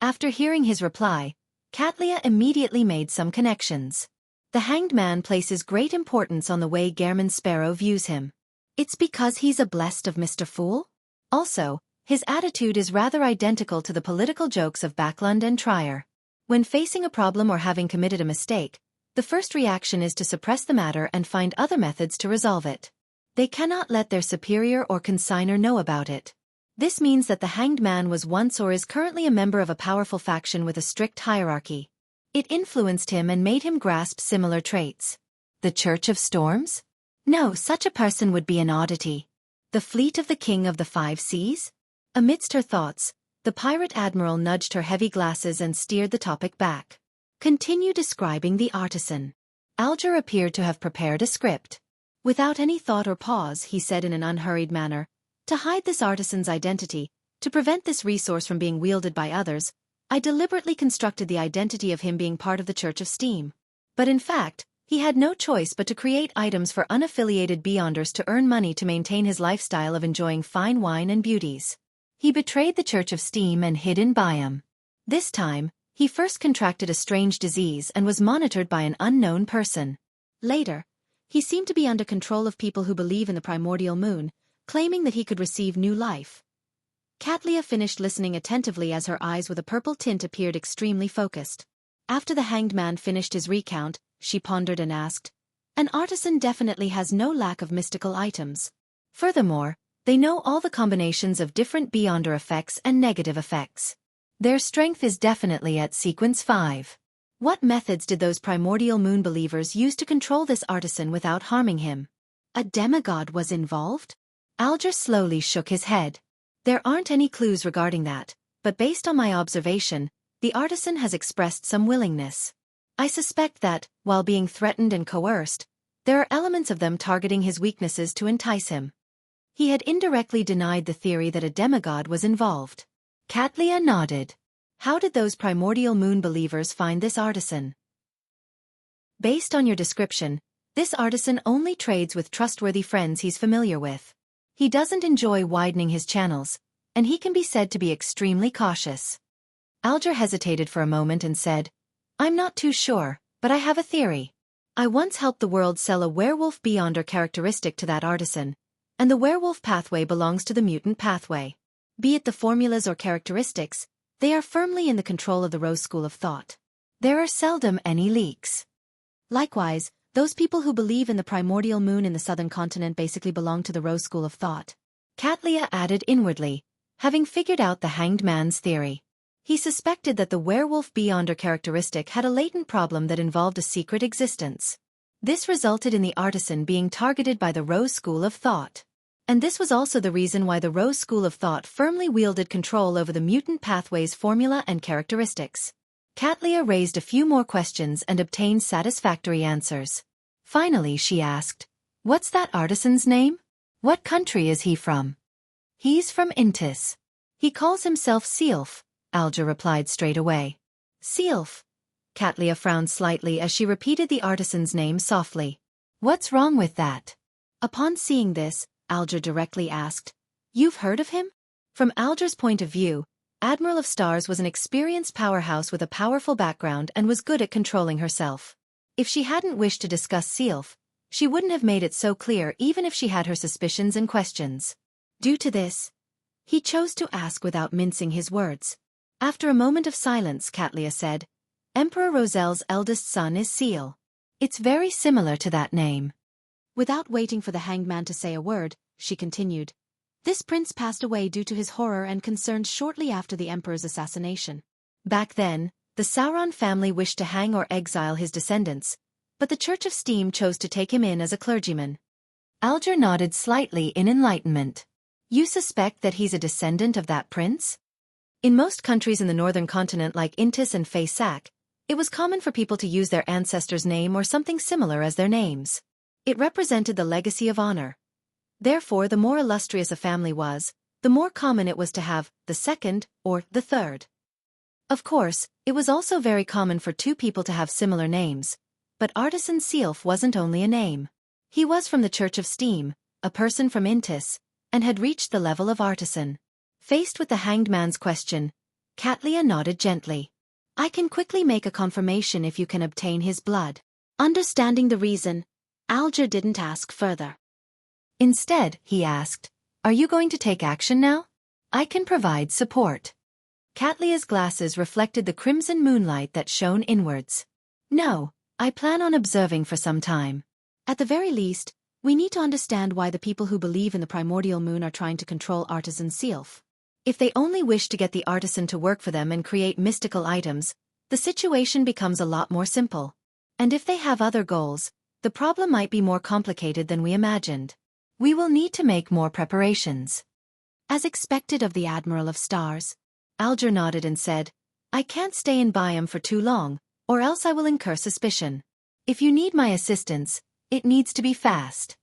After hearing his reply, Katlia immediately made some connections. The hanged man places great importance on the way Gehrman Sparrow views him. It's because he's a blessed of Mr. Fool? Also, his attitude is rather identical to the political jokes of Backlund and Trier. When facing a problem or having committed a mistake, the first reaction is to suppress the matter and find other methods to resolve it. They cannot let their superior or consignor know about it. This means that the hanged man was once or is currently a member of a powerful faction with a strict hierarchy. It influenced him and made him grasp similar traits. The Church of Storms? No, such a person would be an oddity. The fleet of the King of the Five Seas? Amidst her thoughts, the pirate admiral nudged her heavy glasses and steered the topic back. Continue describing the artisan. Alger appeared to have prepared a script. Without any thought or pause, he said in an unhurried manner, to hide this artisan's identity, to prevent this resource from being wielded by others, I deliberately constructed the identity of him being part of the Church of Steam. But in fact, he had no choice but to create items for unaffiliated Beyonders to earn money to maintain his lifestyle of enjoying fine wine and beauties. He betrayed the Church of Steam and hid in Byam. This time, he first contracted a strange disease and was monitored by an unknown person. Later, he seemed to be under control of people who believe in the primordial moon, claiming that he could receive new life. Katlia finished listening attentively as her eyes with a purple tint appeared extremely focused. After the hanged man finished his recount, she pondered and asked, an artisan definitely has no lack of mystical items. Furthermore, they know all the combinations of different Beyonder effects and negative effects. Their strength is definitely at sequence 5. What methods did those primordial moon believers use to control this artisan without harming him? A demigod was involved? Alger slowly shook his head. There aren't any clues regarding that, but based on my observation, the artisan has expressed some willingness. I suspect that, while being threatened and coerced, there are elements of them targeting his weaknesses to entice him. He had indirectly denied the theory that a demigod was involved. Katlia nodded. How did those primordial moon believers find this artisan? Based on your description, this artisan only trades with trustworthy friends he's familiar with. He doesn't enjoy widening his channels, and he can be said to be extremely cautious. Alger hesitated for a moment and said, I'm not too sure, but I have a theory. I once helped the world sell a werewolf Beyonder characteristic to that artisan, and the werewolf pathway belongs to the mutant pathway. Be it the formulas or characteristics, they are firmly in the control of the Rose School of Thought. There are seldom any leaks. Likewise, those people who believe in the primordial moon in the southern continent basically belong to the Rose School of Thought. Katlia added inwardly, having figured out the hanged man's theory. He suspected that the werewolf Beyonder characteristic had a latent problem that involved a secret existence. This resulted in the artisan being targeted by the Rose School of Thought. And this was also the reason why the Rose School of Thought firmly wielded control over the mutant pathway's formula and characteristics. Katlia raised a few more questions and obtained satisfactory answers. Finally she asked, what's that artisan's name? What country is he from? He's from Intis. He calls himself Xiaofan, Alger replied straight away. Xiaofan. Katlia frowned slightly as she repeated the artisan's name softly. What's wrong with that? Upon seeing this, Alger directly asked, you've heard of him? From Alger's point of view, Admiral of Stars was an experienced powerhouse with a powerful background and was good at controlling herself. If she hadn't wished to discuss Xiaofan, she wouldn't have made it so clear even if she had her suspicions and questions. Due to this, he chose to ask without mincing his words. After a moment of silence, Katlia said, Emperor Rosel's eldest son is Seal. It's very similar to that name. Without waiting for the hanged man to say a word, she continued. This prince passed away due to his horror and concerns shortly after the emperor's assassination. Back then, the Sauron family wished to hang or exile his descendants, but the Church of Steam chose to take him in as a clergyman. Alger nodded slightly in enlightenment. You suspect that he's a descendant of that prince? In most countries in the northern continent like Intis and Feysak, it was common for people to use their ancestor's name or something similar as their names. It represented the legacy of honor. Therefore, the more illustrious a family was, the more common it was to have the second or the third. Of course, it was also very common for two people to have similar names, but Artisan Xiaofan wasn't only a name. He was from the Church of Steam, a person from Intis, and had reached the level of artisan. Faced with the hanged man's question, Katlia nodded gently. I can quickly make a confirmation if you can obtain his blood. Understanding the reason, Alger didn't ask further. Instead, he asked, are you going to take action now? I can provide support. Katlia's glasses reflected the crimson moonlight that shone inwards. No, I plan on observing for some time. At the very least, we need to understand why the people who believe in the primordial moon are trying to control Artisan Xiaofan. If they only wish to get the artisan to work for them and create mystical items, the situation becomes a lot more simple. And if they have other goals, The problem might be more complicated than we imagined. We will need to make more preparations. As expected of the Admiral of Stars, Alger nodded and said, I can't stay in Biome for too long, or else I will incur suspicion. If you need my assistance, it needs to be fast.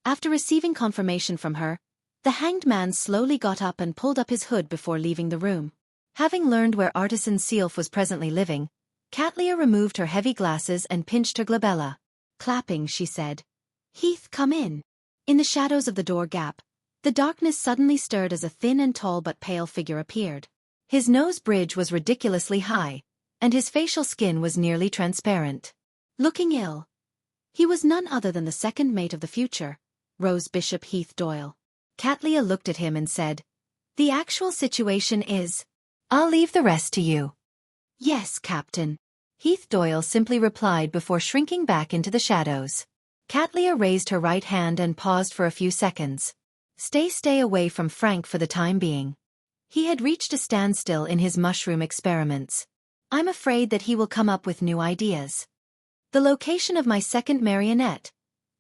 After receiving confirmation from her, the hanged man slowly got up and pulled up his hood before leaving the room. Having learned where Artisan Sealf was presently living, Catlia removed her heavy glasses and pinched her glabella. Clapping, she said, Heath, come in. In the shadows of the door gap, the darkness suddenly stirred as a thin and tall but pale figure appeared. His nose bridge was ridiculously high, and his facial skin was nearly transparent. Looking ill. He was none other than the second mate of the future, Rose Bishop Heath Doyle. Catlia looked at him and said, The actual situation is... I'll leave the rest to you. Yes, Captain. Heath Doyle simply replied before shrinking back into the shadows. Catlia raised her right hand and paused for a few seconds. Stay away from Frank for the time being. He had reached a standstill in his mushroom experiments. I'm afraid that he will come up with new ideas. The location of my second marionette.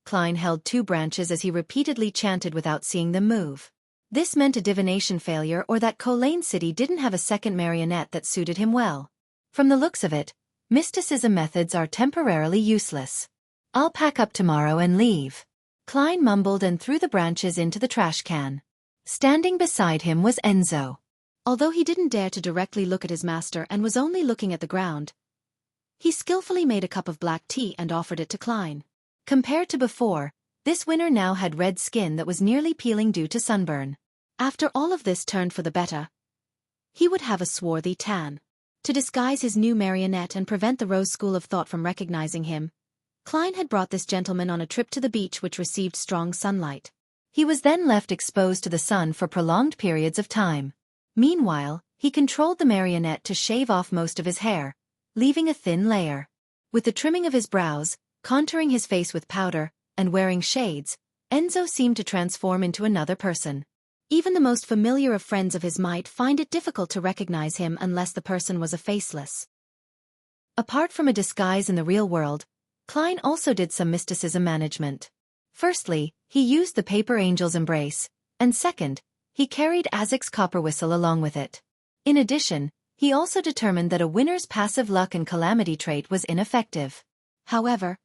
Klein held 2 branches as he repeatedly chanted without seeing them move. This meant a divination failure or that Colane City didn't have a second marionette that suited him well. From the looks of it, mysticism methods are temporarily useless. I'll pack up tomorrow and leave. Klein mumbled and threw the branches into the trash can. Standing beside him was Enzo. Although he didn't dare to directly look at his master and was only looking at the ground, he skillfully made a cup of black tea and offered it to Klein. Compared to before, this winner now had red skin that was nearly peeling due to sunburn. After all of this turned for the better, he would have a swarthy tan. To disguise his new marionette and prevent the Rose School of Thought from recognizing him, Klein had brought this gentleman on a trip to the beach which received strong sunlight. He was then left exposed to the sun for prolonged periods of time. Meanwhile, he controlled the marionette to shave off most of his hair, leaving a thin layer. With the trimming of his brows, contouring his face with powder, and wearing shades, Enzo seemed to transform into another person. Even the most familiar of friends of his might find it difficult to recognize him unless the person was a faceless. Apart from a disguise in the real world, Klein also did some mysticism management. Firstly, he used the paper angel's embrace, and second, he carried Azek's copper whistle along with it. In addition, he also determined that a winner's passive luck and calamity trait was ineffective. However,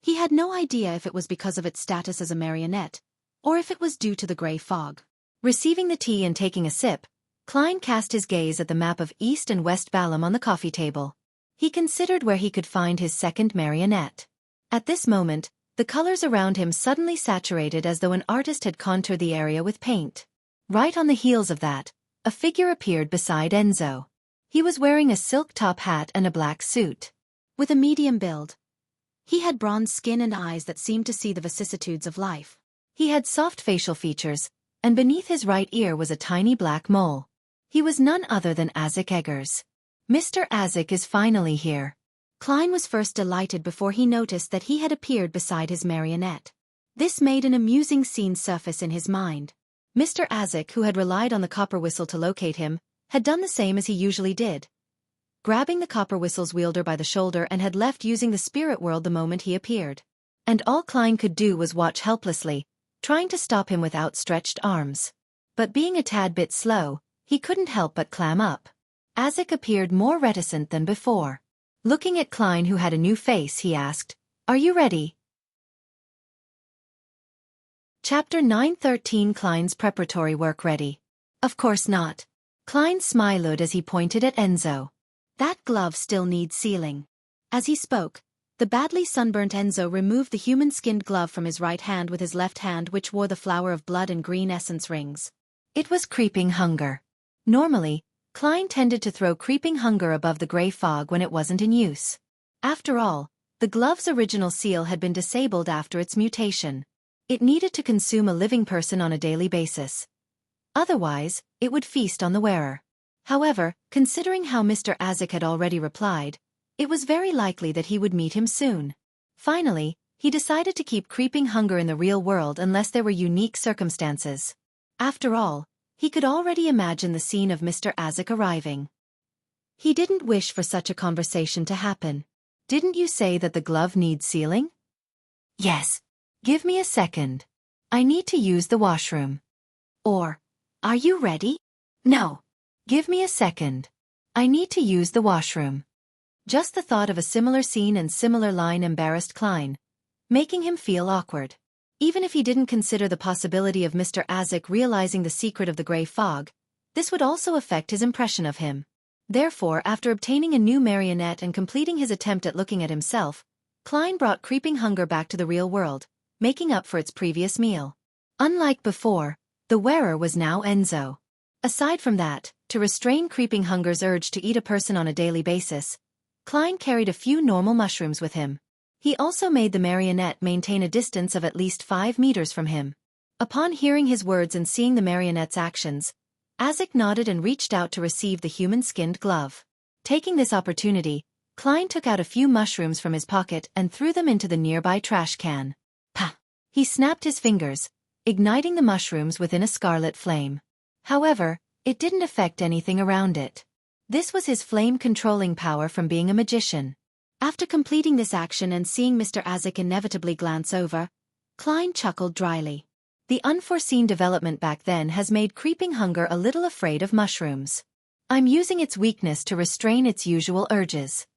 he had no idea if it was because of its status as a marionette, or if it was due to the gray fog. Receiving the tea and taking a sip, Klein cast his gaze at the map of East and West Balam on the coffee table. He considered where he could find his second marionette. At this moment, the colors around him suddenly saturated as though an artist had contoured the area with paint. Right on the heels of that, a figure appeared beside Enzo. He was wearing a silk top hat and a black suit. With a medium build, he had bronze skin and eyes that seemed to see the vicissitudes of life. He had soft facial features, and beneath his right ear was a tiny black mole. He was none other than Azek Eggers. Mr. Azek is finally here. Klein was first delighted before he noticed that he had appeared beside his marionette. This made an amusing scene surface in his mind. Mr. Azek, who had relied on the copper whistle to locate him, had done the same as he usually did, grabbing the copper whistle's wielder by the shoulder, and had left using the spirit world the moment he appeared. And all Klein could do was watch helplessly, trying to stop him with outstretched arms. But being a tad bit slow, he couldn't help but clam up. Azek appeared more reticent than before. Looking at Klein, who had a new face, he asked, "Are you ready?" Chapter 9:13 Klein's preparatory work ready. Of course not. Klein smiled as he pointed at Enzo. That glove still needs sealing. As he spoke, the badly sunburnt Enzo removed the human-skinned glove from his right hand with his left hand, which wore the flower of blood and green essence rings. It was Creeping Hunger. Normally, Klein tended to throw Creeping Hunger above the gray fog when it wasn't in use. After all, the glove's original seal had been disabled after its mutation. It needed to consume a living person on a daily basis. Otherwise, it would feast on the wearer. However, considering how Mr. Azek had already replied, it was very likely that he would meet him soon. Finally, he decided to keep Creeping Hunger in the real world unless there were unique circumstances. After all, he could already imagine the scene of Mr. Azek arriving. He didn't wish for such a conversation to happen. "Didn't you say that the glove needs sealing?" Yes. Give me a second. I need to use the washroom. Or, are you ready? No. Give me a second. I need to use the washroom. Just the thought of a similar scene and similar line embarrassed Klein, making him feel awkward. Even if he didn't consider the possibility of Mr. Azik realizing the secret of the gray fog, this would also affect his impression of him. Therefore, after obtaining a new marionette and completing his attempt at looking at himself, Klein brought creeping hunger back to the real world, making up for its previous meal. Unlike before, the wearer was now Enzo. Aside from that, to restrain creeping hunger's urge to eat a person on a daily basis, Klein carried a few normal mushrooms with him. He also made the marionette maintain a distance of at least 5 meters from him. Upon hearing his words and seeing the marionette's actions, Azik nodded and reached out to receive the human-skinned glove. Taking this opportunity, Klein took out a few mushrooms from his pocket and threw them into the nearby trash can. Pah! He snapped his fingers, igniting the mushrooms within a scarlet flame. However, it didn't affect anything around it. This was his flame-controlling power from being a magician. After completing this action and seeing Mr. Azik inevitably glance over, Klein chuckled dryly. The unforeseen development back then has made creeping hunger a little afraid of mushrooms. I'm using its weakness to restrain its usual urges.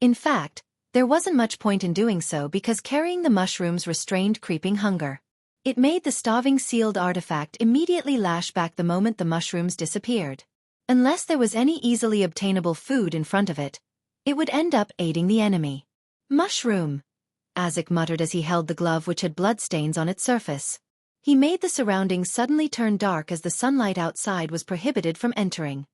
In fact, there wasn't much point in doing so because carrying the mushrooms restrained creeping hunger. It made the starving sealed artifact immediately lash back the moment the mushrooms disappeared. Unless there was any easily obtainable food in front of it, it would end up aiding the enemy. Mushroom! Azik muttered as he held the glove which had bloodstains on its surface. He made the surroundings suddenly turn dark as the sunlight outside was prohibited from entering.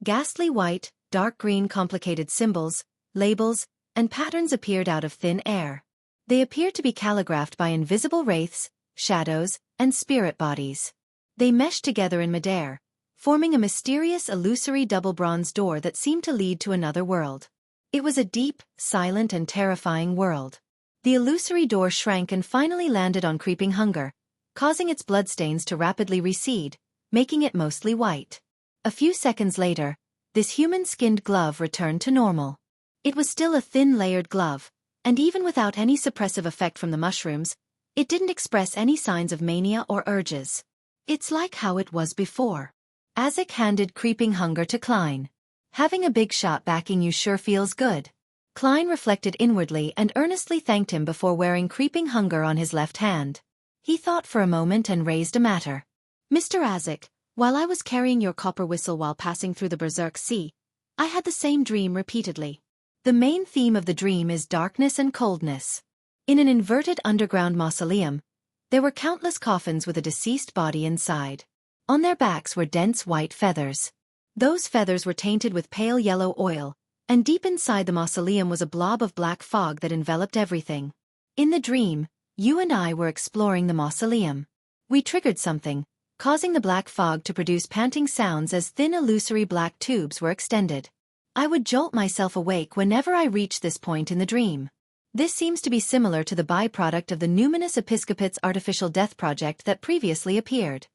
Ghastly white, dark green complicated symbols, labels, and patterns appeared out of thin air. They appeared to be calligraphed by invisible wraiths, shadows, and spirit bodies. They meshed together in midair, forming a mysterious illusory double bronze door that seemed to lead to another world. It was a deep, silent and terrifying world. The illusory door shrank and finally landed on creeping hunger, causing its bloodstains to rapidly recede, making it mostly white. A few seconds later, this human-skinned glove returned to normal. It was still a thin layered glove, and even without any suppressive effect from the mushrooms, it didn't express any signs of mania or urges. It's like how it was before. Azik handed creeping hunger to Klein. Having a big shot backing you sure feels good. Klein reflected inwardly and earnestly thanked him before wearing creeping hunger on his left hand. He thought for a moment and raised a matter. Mr. Azik, while I was carrying your copper whistle while passing through the Berserk Sea, I had the same dream repeatedly. The main theme of the dream is darkness and coldness. In an inverted underground mausoleum, there were countless coffins with a deceased body inside. On their backs were dense white feathers. Those feathers were tainted with pale yellow oil, and deep inside the mausoleum was a blob of black fog that enveloped everything. In the dream, you and I were exploring the mausoleum. We triggered something, causing the black fog to produce panting sounds as thin illusory black tubes were extended. I would jolt myself awake whenever I reached this point in the dream. This seems to be similar to the byproduct of the Numinous Episcopat's artificial death project that previously appeared.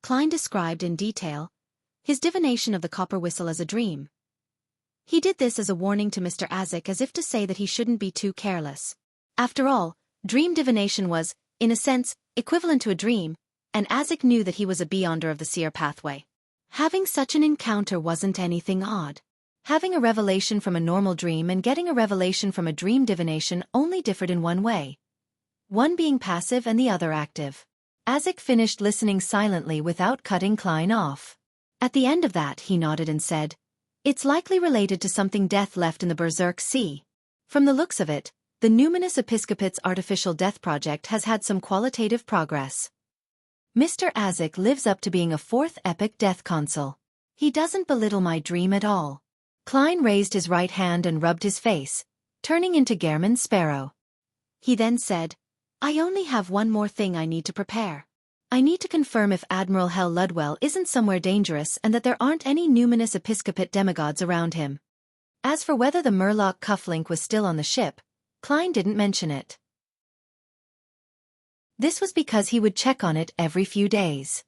Klein described in detail his divination of the copper whistle as a dream. He did this as a warning to Mr. Azik, as if to say that he shouldn't be too careless. After all, dream divination was, in a sense, equivalent to a dream, and Azik knew that he was a beyonder of the seer pathway. Having such an encounter wasn't anything odd. Having a revelation from a normal dream and getting a revelation from a dream divination only differed in one way. One being passive and the other active. Azik finished listening silently without cutting Klein off. At the end of that he nodded and said, "It's likely related to something death left in the Berserk Sea. From the looks of it, the Numinous Episcopat's artificial death project has had some qualitative progress. Mr. Azik lives up to being a fourth epic death consul. He doesn't belittle my dream at all." Klein raised his right hand and rubbed his face, turning into Gehrman Sparrow. He then said, "I only have one more thing I need to prepare. I need to confirm if Admiral Hell Ludwell isn't somewhere dangerous and that there aren't any Numinous Episcopate demigods around him." As for whether the Murloc cufflink was still on the ship, Klein didn't mention it. This was because he would check on it every few days.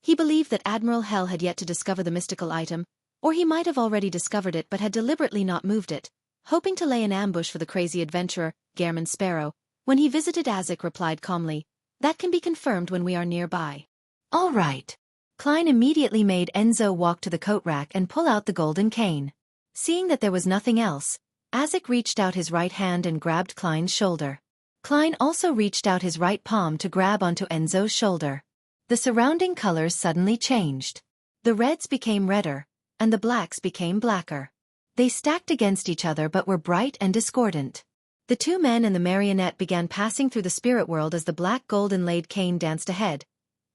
He believed that Admiral Hell had yet to discover the mystical item, or he might have already discovered it but had deliberately not moved it, hoping to lay an ambush for the crazy adventurer, Gehrman Sparrow. When he visited, Azek replied calmly, "That can be confirmed when we are nearby." "All right." Klein immediately made Enzo walk to the coat rack and pull out the golden cane. Seeing that there was nothing else, Azek reached out his right hand and grabbed Klein's shoulder. Klein also reached out his right palm to grab onto Enzo's shoulder. The surrounding colors suddenly changed. The reds became redder, and the blacks became blacker. They stacked against each other but were bright and discordant. The two men and the marionette began passing through the spirit world as the black gold inlaid cane danced ahead,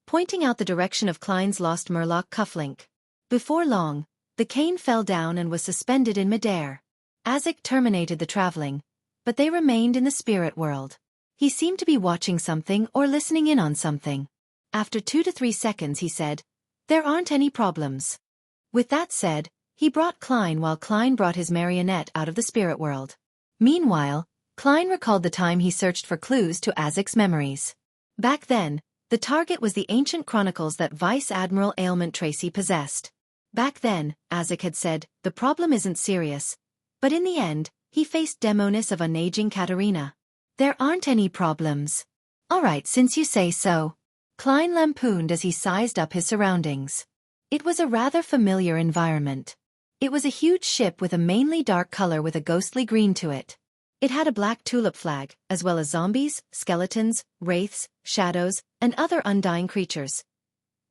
pointing out the direction of Klein's lost Murloc cufflink. Before long, the cane fell down and was suspended in midair. Azek terminated the traveling, but they remained in the spirit world. He seemed to be watching something or listening in on something. After 2 to 3 seconds he said, "There aren't any problems." With that said, he brought Klein while Klein brought his marionette out of the spirit world. Meanwhile, Klein recalled the time he searched for clues to Azek's memories. Back then, the target was the ancient chronicles that Vice Admiral Ailment Tracy possessed. Back then, Azek had said, the problem isn't serious. But in the end, he faced Demonis of Unaging Katerina. "There aren't any problems." "All right, since you say so." Klein lampooned as he sized up his surroundings. It was a rather familiar environment. It was a huge ship with a mainly dark color with a ghostly green to it. It had a black tulip flag, as well as zombies, skeletons, wraiths, shadows, and other undying creatures.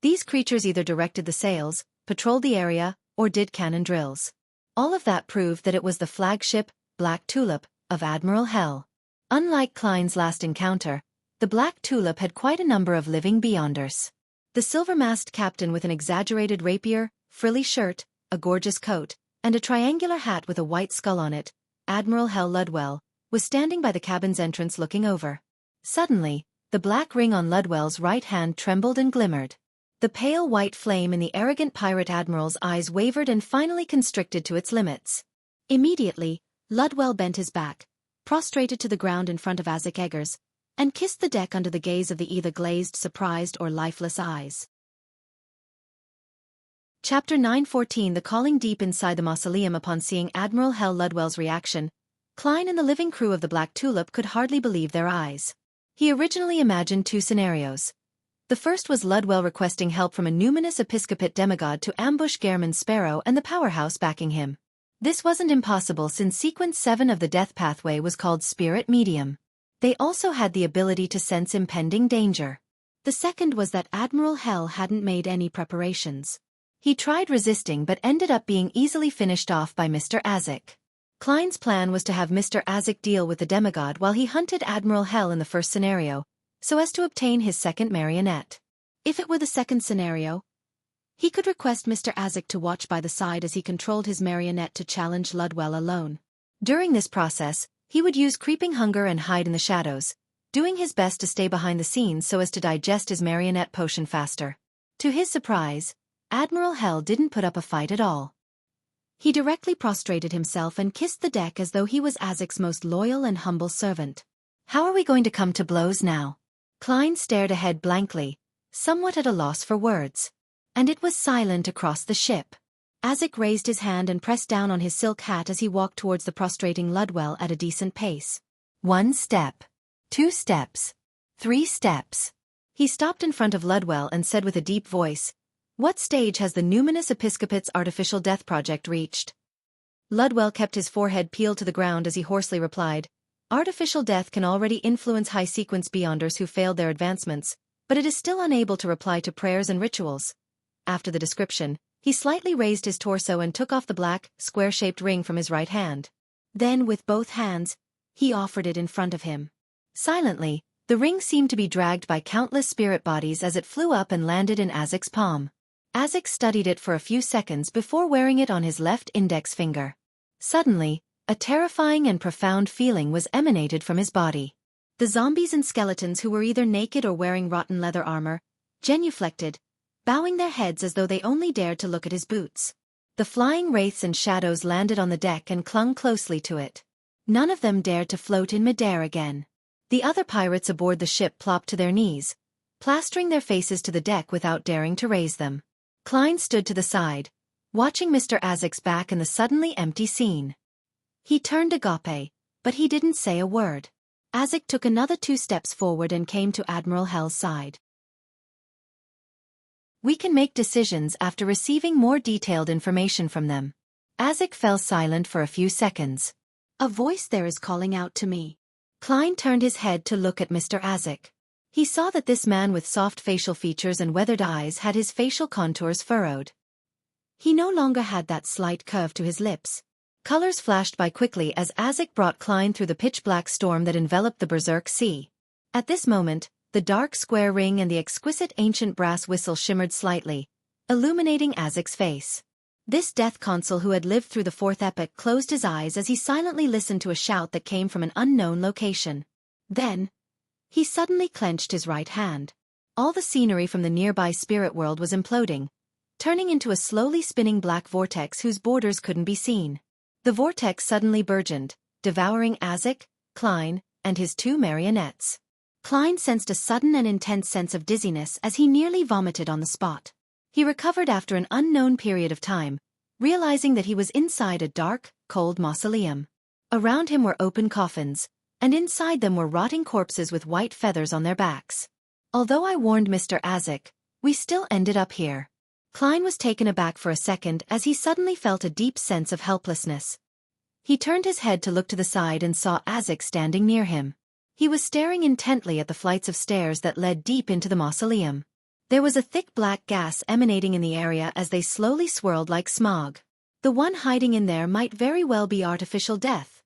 These creatures either directed the sails, patrolled the area, or did cannon drills. All of that proved that it was the flagship, Black Tulip, of Admiral Hell. Unlike Klein's last encounter, the Black Tulip had quite a number of living beyonders. The silver-masked captain with an exaggerated rapier, frilly shirt, a gorgeous coat, and a triangular hat with a white skull on it, Admiral Hell Ludwell, was standing by the cabin's entrance looking over. Suddenly, the black ring on Ludwell's right hand trembled and glimmered. The pale white flame in the arrogant pirate admiral's eyes wavered and finally constricted to its limits. Immediately, Ludwell bent his back, prostrated to the ground in front of Azek Eggers, and kissed the deck under the gaze of the either glazed, surprised, or lifeless eyes. Chapter 9:14 The calling. Deep inside the mausoleum upon seeing Admiral Hell Ludwell's reaction, Klein and the living crew of the Black Tulip could hardly believe their eyes. He originally imagined 2 scenarios. The first was Ludwell requesting help from a numinous episcopate demigod to ambush Gehrman Sparrow and the powerhouse backing him. This wasn't impossible since Sequence 7 of the Death Pathway was called Spirit Medium. They also had the ability to sense impending danger. The second was that Admiral Hell hadn't made any preparations. He tried resisting but ended up being easily finished off by Mr. Azek. Klein's plan was to have Mr. Azek deal with the demigod while he hunted Admiral Hell in the first scenario, so as to obtain his second marionette. If it were the second scenario, he could request Mr. Azek to watch by the side as he controlled his marionette to challenge Ludwell alone. During this process, he would use creeping hunger and hide in the shadows, doing his best to stay behind the scenes so as to digest his marionette potion faster. To his surprise, Admiral Hell didn't put up a fight at all. He directly prostrated himself and kissed the deck as though he was Azek's most loyal and humble servant. "How are we going to come to blows now?" Klein stared ahead blankly, somewhat at a loss for words. And it was silent across the ship. Azek raised his hand and pressed down on his silk hat as he walked towards the prostrating Ludwell at a decent pace. 1 step. 2 steps. 3 steps. He stopped in front of Ludwell and said with a deep voice, "What stage has the numinous episcopate's artificial death project reached?" Ludwell kept his forehead peeled to the ground as he hoarsely replied, "Artificial death can already influence high-sequence beyonders who failed their advancements, but it is still unable to reply to prayers and rituals." After the description, he slightly raised his torso and took off the black, square-shaped ring from his right hand. Then, with both hands, he offered it in front of him. Silently, the ring seemed to be dragged by countless spirit bodies as it flew up and landed in Azek's palm. Azek studied it for a few seconds before wearing it on his left index finger. Suddenly, a terrifying and profound feeling was emanated from his body. The zombies and skeletons who were either naked or wearing rotten leather armor, genuflected, bowing their heads as though they only dared to look at his boots. The flying wraiths and shadows landed on the deck and clung closely to it. None of them dared to float in midair again. The other pirates aboard the ship plopped to their knees, plastering their faces to the deck without daring to raise them. Klein stood to the side, watching Mr. Azek's back and the suddenly empty scene. He turned agape, but he didn't say a word. Azek took another 2 steps forward and came to Admiral Hell's side. We can make decisions after receiving more detailed information from them. Azek fell silent for a few seconds. A voice there is calling out to me. Klein turned his head to look at Mr. Azek. He saw that this man with soft facial features and weathered eyes had his facial contours furrowed. He no longer had that slight curve to his lips. Colors flashed by quickly as Azek brought Klein through the pitch-black storm that enveloped the Berserk Sea. At this moment, the dark square ring and the exquisite ancient brass whistle shimmered slightly, illuminating Azek's face. This death consul who had lived through the 4th epoch closed his eyes as he silently listened to a shout that came from an unknown location. Then, he suddenly clenched his right hand. All the scenery from the nearby spirit world was imploding, turning into a slowly spinning black vortex whose borders couldn't be seen. The vortex suddenly burgeoned, devouring Azek, Klein, and his 2 marionettes. Klein sensed a sudden and intense sense of dizziness as he nearly vomited on the spot. He recovered after an unknown period of time, realizing that he was inside a dark, cold mausoleum. Around him were open coffins, and inside them were rotting corpses with white feathers on their backs. Although I warned Mr. Azek, we still ended up here. Klein was taken aback for a second as he suddenly felt a deep sense of helplessness. He turned his head to look to the side and saw Azek standing near him. He was staring intently at the flights of stairs that led deep into the mausoleum. There was a thick black gas emanating in the area as they slowly swirled like smog. The one hiding in there might very well be artificial death,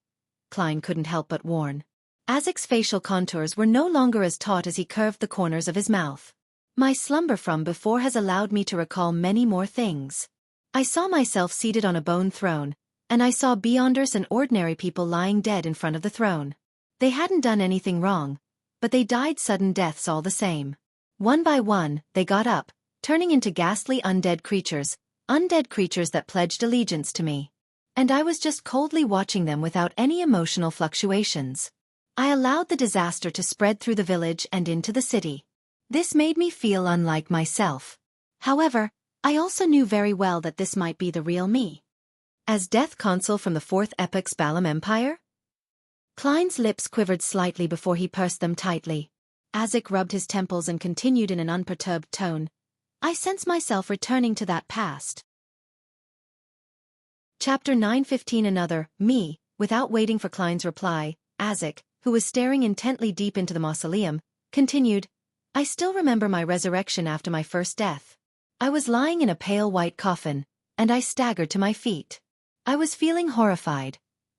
Klein couldn't help but warn. Azek's facial contours were no longer as taut as he curved the corners of his mouth. My slumber from before has allowed me to recall many more things. I saw myself seated on a bone throne, and I saw Beyonders and ordinary people lying dead in front of the throne. They hadn't done anything wrong, but they died sudden deaths all the same. One by one, they got up, turning into ghastly undead creatures that pledged allegiance to me. And I was just coldly watching them without any emotional fluctuations. I allowed the disaster to spread through the village and into the city. This made me feel unlike myself. However, I also knew very well that this might be the real me. As Death Consul from the 4th Epoch's Balam Empire? Klein's lips quivered slightly before he pursed them tightly. Azek rubbed his temples and continued in an unperturbed tone. I sense myself returning to that past. Chapter 9:15 Another, me. Without waiting for Klein's reply, Azek, who was staring intently deep into the mausoleum, continued, I still remember my resurrection after my first death. I was lying in a pale white coffin, and I staggered to my feet. I was feeling horrified,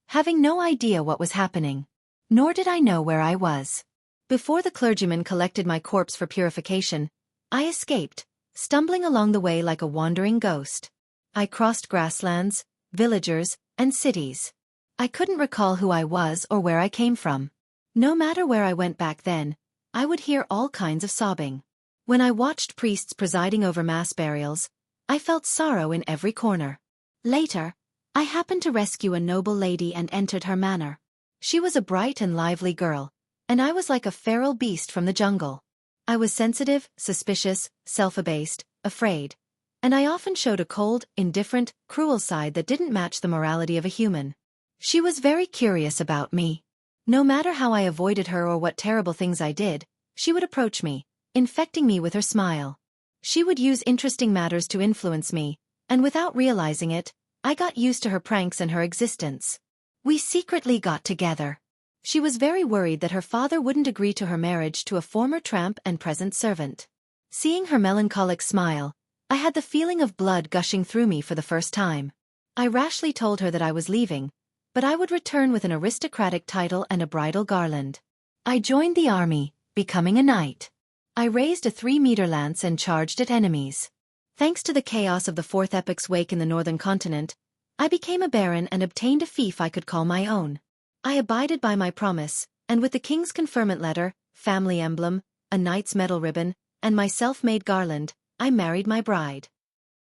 having no idea what was happening. Nor did I know where I was. Before the clergyman collected my corpse for purification, I escaped, stumbling along the way like a wandering ghost. I crossed grasslands, villagers, and cities. I couldn't recall who I was or where I came from. No matter where I went back then, I would hear all kinds of sobbing. When I watched priests presiding over mass burials, I felt sorrow in every corner. Later, I happened to rescue a noble lady and entered her manor. She was a bright and lively girl, and I was like a feral beast from the jungle. I was sensitive, suspicious, self-abased, afraid, and I often showed a cold, indifferent, cruel side that didn't match the morality of a human. She was very curious about me. No matter how I avoided her or what terrible things I did, she would approach me, infecting me with her smile. She would use interesting matters to influence me, and without realizing it, I got used to her pranks and her existence. We secretly got together. She was very worried that her father wouldn't agree to her marriage to a former tramp and present servant. Seeing her melancholic smile, I had the feeling of blood gushing through me for the first time. I rashly told her that I was leaving, but I would return with an aristocratic title and a bridal garland. I joined the army, becoming a knight. I raised a 3-meter lance and charged at enemies. Thanks to the chaos of the 4th Epoch's wake in the northern continent, I became a baron and obtained a fief I could call my own. I abided by my promise, and with the king's conferment letter, family emblem, a knight's medal ribbon, and my self-made garland, I married my bride.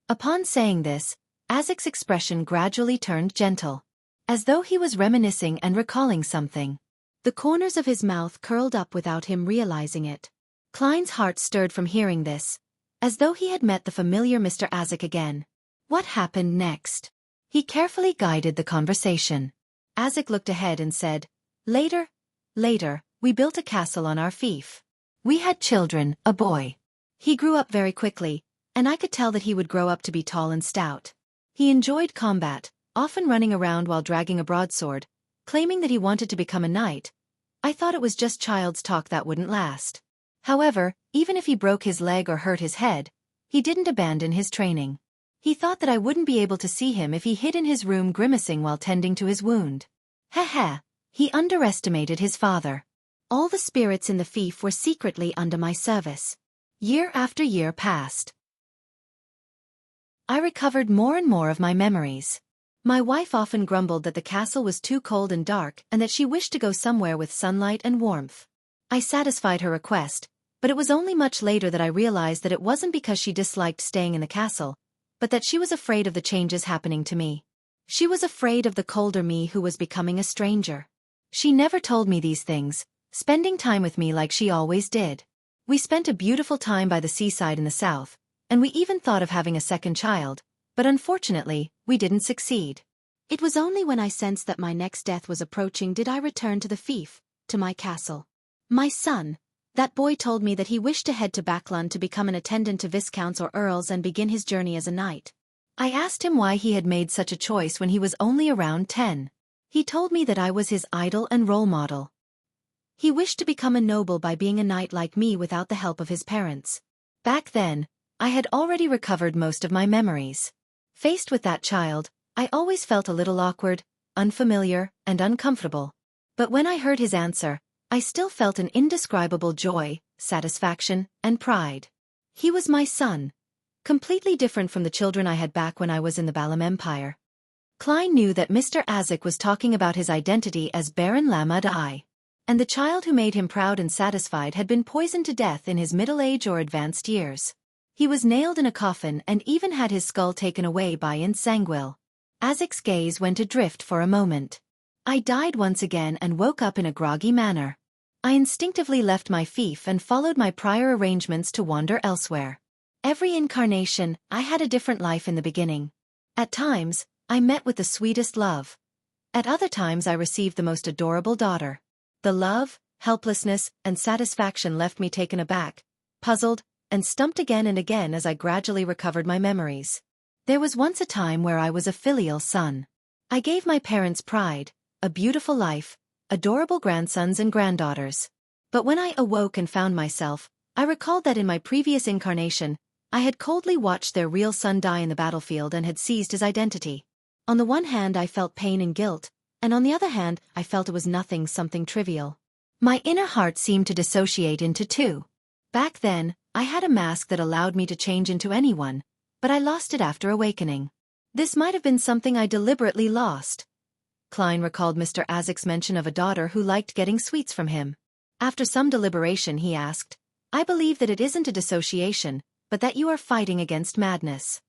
Upon saying this, Azek's expression gradually turned gentle, as though he was reminiscing and recalling something. The corners of his mouth curled up without him realizing it. Klein's heart stirred from hearing this, as though he had met the familiar Mr. Azek again. What happened next? He carefully guided the conversation. Azik looked ahead and said, Later, we built a castle on our fief. We had children, a boy. He grew up very quickly, and I could tell that he would grow up to be tall and stout. He enjoyed combat, often running around while dragging a broadsword, claiming that he wanted to become a knight. I thought it was just child's talk that wouldn't last. However, even if he broke his leg or hurt his head, he didn't abandon his training. He thought that I wouldn't be able to see him if he hid in his room grimacing while tending to his wound. He underestimated his father. All the spirits in the fief were secretly under my service. Year after year passed. I recovered more and more of my memories. My wife often grumbled that the castle was too cold and dark and that she wished to go somewhere with sunlight and warmth. I satisfied her request, but it was only much later that I realized that it wasn't because she disliked staying in the castle, but that she was afraid of the changes happening to me. She was afraid of the colder me who was becoming a stranger. She never told me these things, spending time with me like she always did. We spent a beautiful time by the seaside in the south, and we even thought of having a second child, but unfortunately, we didn't succeed. It was only when I sensed that my next death was approaching did I return to the fief, to my castle. My son, that boy told me that he wished to head to Backlund to become an attendant to viscounts or earls and begin his journey as a knight. I asked him why he had made such a choice when he was only around 10. He told me that I was his idol and role model. He wished to become a noble by being a knight like me without the help of his parents. Back then, I had already recovered most of my memories. Faced with that child, I always felt a little awkward, unfamiliar, and uncomfortable. But when I heard his answer, I still felt an indescribable joy, satisfaction, and pride. He was my son, completely different from the children I had back when I was in the Balam Empire. Klein knew that Mr. Azik was talking about his identity as Baron Lamud I, and the child who made him proud and satisfied had been poisoned to death in his middle age or advanced years. He was nailed in a coffin and even had his skull taken away by Insangwil. Azik's gaze went adrift for a moment. I died once again and woke up in a groggy manner. I instinctively left my fief and followed my prior arrangements to wander elsewhere. Every incarnation, I had a different life in the beginning. At times, I met with the sweetest love. At other times I received the most adorable daughter. The love, helplessness, and satisfaction left me taken aback, puzzled, and stumped again and again as I gradually recovered my memories. There was once a time where I was a filial son. I gave my parents pride, a beautiful life, adorable grandsons and granddaughters. But when I awoke and found myself, I recalled that in my previous incarnation, I had coldly watched their real son die in the battlefield and had seized his identity. On the one hand I felt pain and guilt, and on the other hand I felt it was something trivial. My inner heart seemed to dissociate into two. Back then, I had a mask that allowed me to change into anyone, but I lost it after awakening. This might have been something I deliberately lost. Klein recalled Mr. Azik's mention of a daughter who liked getting sweets from him. After some deliberation he asked, I believe that it isn't a dissociation, but that you are fighting against madness.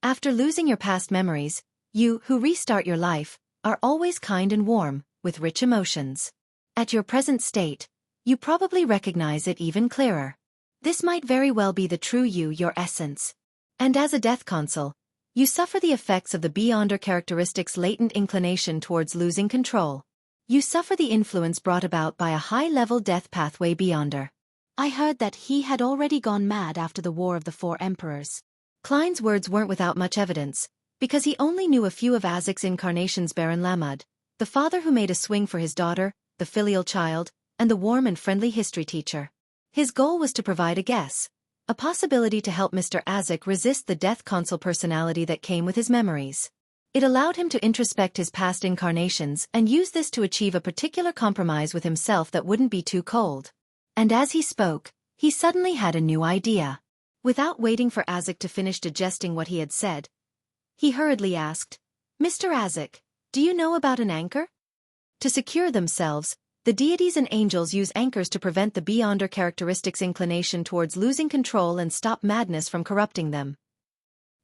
After losing your past memories, you, who restart your life, are always kind and warm, with rich emotions. At your present state, you probably recognize it even clearer. This might very well be the true you, your essence. And as a death consul, you suffer the effects of the Beyonder characteristics' latent inclination towards losing control. You suffer the influence brought about by a high-level death pathway Beyonder. I heard that he had already gone mad after the War of the Four Emperors. Klein's words weren't without much evidence, because he only knew a few of Azik's incarnations: Baron Lamud, the father who made a swing for his daughter, the filial child, and the warm and friendly history teacher. His goal was to provide a guess, a possibility to help Mr. Azik resist the death consul personality that came with his memories. It allowed him to introspect his past incarnations and use this to achieve a particular compromise with himself that wouldn't be too cold. And as he spoke, he suddenly had a new idea. Without waiting for Azik to finish digesting what he had said, he hurriedly asked, Mr. Azik, do you know about an anchor? To secure themselves, the deities and angels use anchors to prevent the Beyonder characteristics' inclination towards losing control and stop madness from corrupting them.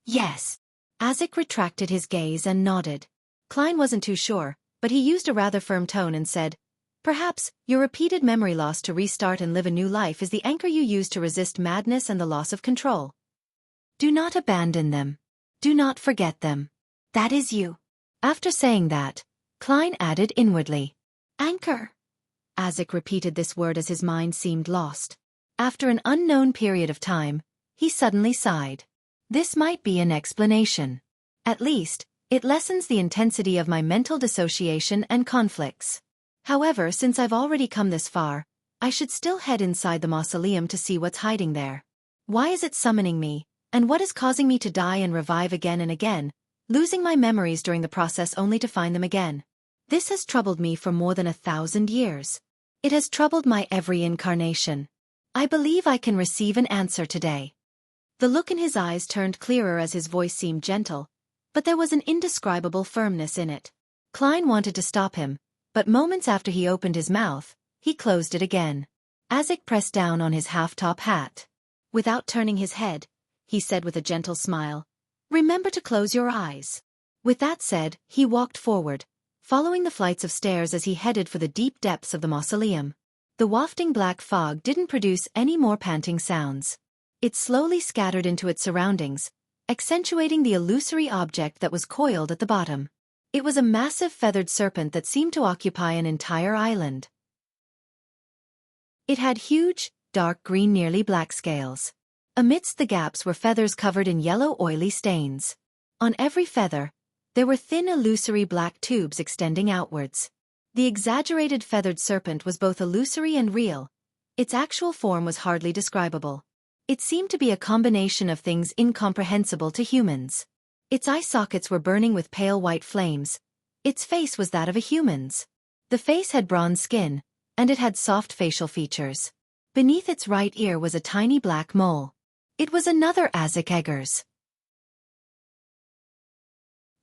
Yes. Azik retracted his gaze and nodded. Klein wasn't too sure, but he used a rather firm tone and said, Perhaps, your repeated memory loss to restart and live a new life is the anchor you use to resist madness and the loss of control. Do not abandon them. Do not forget them. That is you. After saying that, Klein added inwardly, "Anchor." Azek repeated this word as his mind seemed lost. After an unknown period of time, he suddenly sighed. This might be an explanation. At least, it lessens the intensity of my mental dissociation and conflicts. However, since I've already come this far, I should still head inside the mausoleum to see what's hiding there. Why is it summoning me, and what is causing me to die and revive again and again, losing my memories during the process only to find them again? This has troubled me for more than 1,000 years. It has troubled my every incarnation. I believe I can receive an answer today. The look in his eyes turned clearer as his voice seemed gentle, but there was an indescribable firmness in it. Klein wanted to stop him, but moments after he opened his mouth, he closed it again. Azek pressed down on his half-top hat. Without turning his head, he said with a gentle smile, "Remember to close your eyes." With that said, he walked forward, following the flights of stairs as he headed for the deep depths of the mausoleum. The wafting black fog didn't produce any more panting sounds. It slowly scattered into its surroundings, accentuating the illusory object that was coiled at the bottom. It was a massive feathered serpent that seemed to occupy an entire island. It had huge, dark green nearly black scales. Amidst the gaps were feathers covered in yellow oily stains. On every feather, there were thin illusory black tubes extending outwards. The exaggerated feathered serpent was both illusory and real. Its actual form was hardly describable. It seemed to be a combination of things incomprehensible to humans. Its eye sockets were burning with pale white flames. Its face was that of a human's. The face had bronze skin, and it had soft facial features. Beneath its right ear was a tiny black mole. It was another Azek Eggers.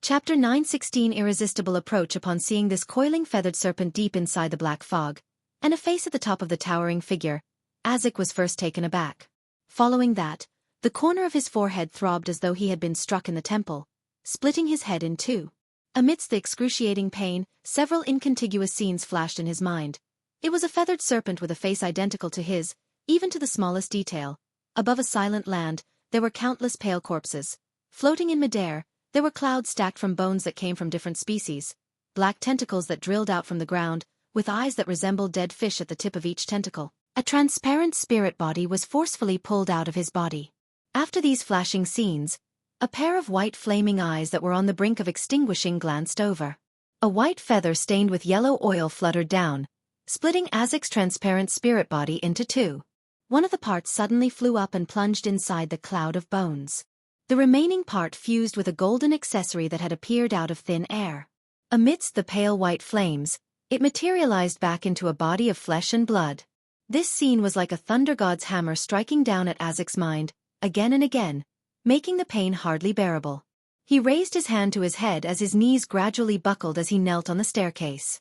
Chapter 9:16 Irresistible approach. Upon seeing this coiling feathered serpent deep inside the black fog, and a face at the top of the towering figure, Azek was first taken aback. Following that, the corner of his forehead throbbed as though he had been struck in the temple, splitting his head in two. Amidst the excruciating pain, several incontiguous scenes flashed in his mind. It was a feathered serpent with a face identical to his, even to the smallest detail. Above a silent land, there were countless pale corpses. Floating in midair, there were clouds stacked from bones that came from different species. Black tentacles that drilled out from the ground, with eyes that resembled dead fish at the tip of each tentacle. A transparent spirit body was forcefully pulled out of his body. After these flashing scenes, a pair of white flaming eyes that were on the brink of extinguishing glanced over. A white feather stained with yellow oil fluttered down, splitting Azek's transparent spirit body into two. One of the parts suddenly flew up and plunged inside the cloud of bones. The remaining part fused with a golden accessory that had appeared out of thin air. Amidst the pale white flames, it materialized back into a body of flesh and blood. This scene was like a thunder god's hammer striking down at Azek's mind, again and again, making the pain hardly bearable. He raised his hand to his head as his knees gradually buckled as he knelt on the staircase.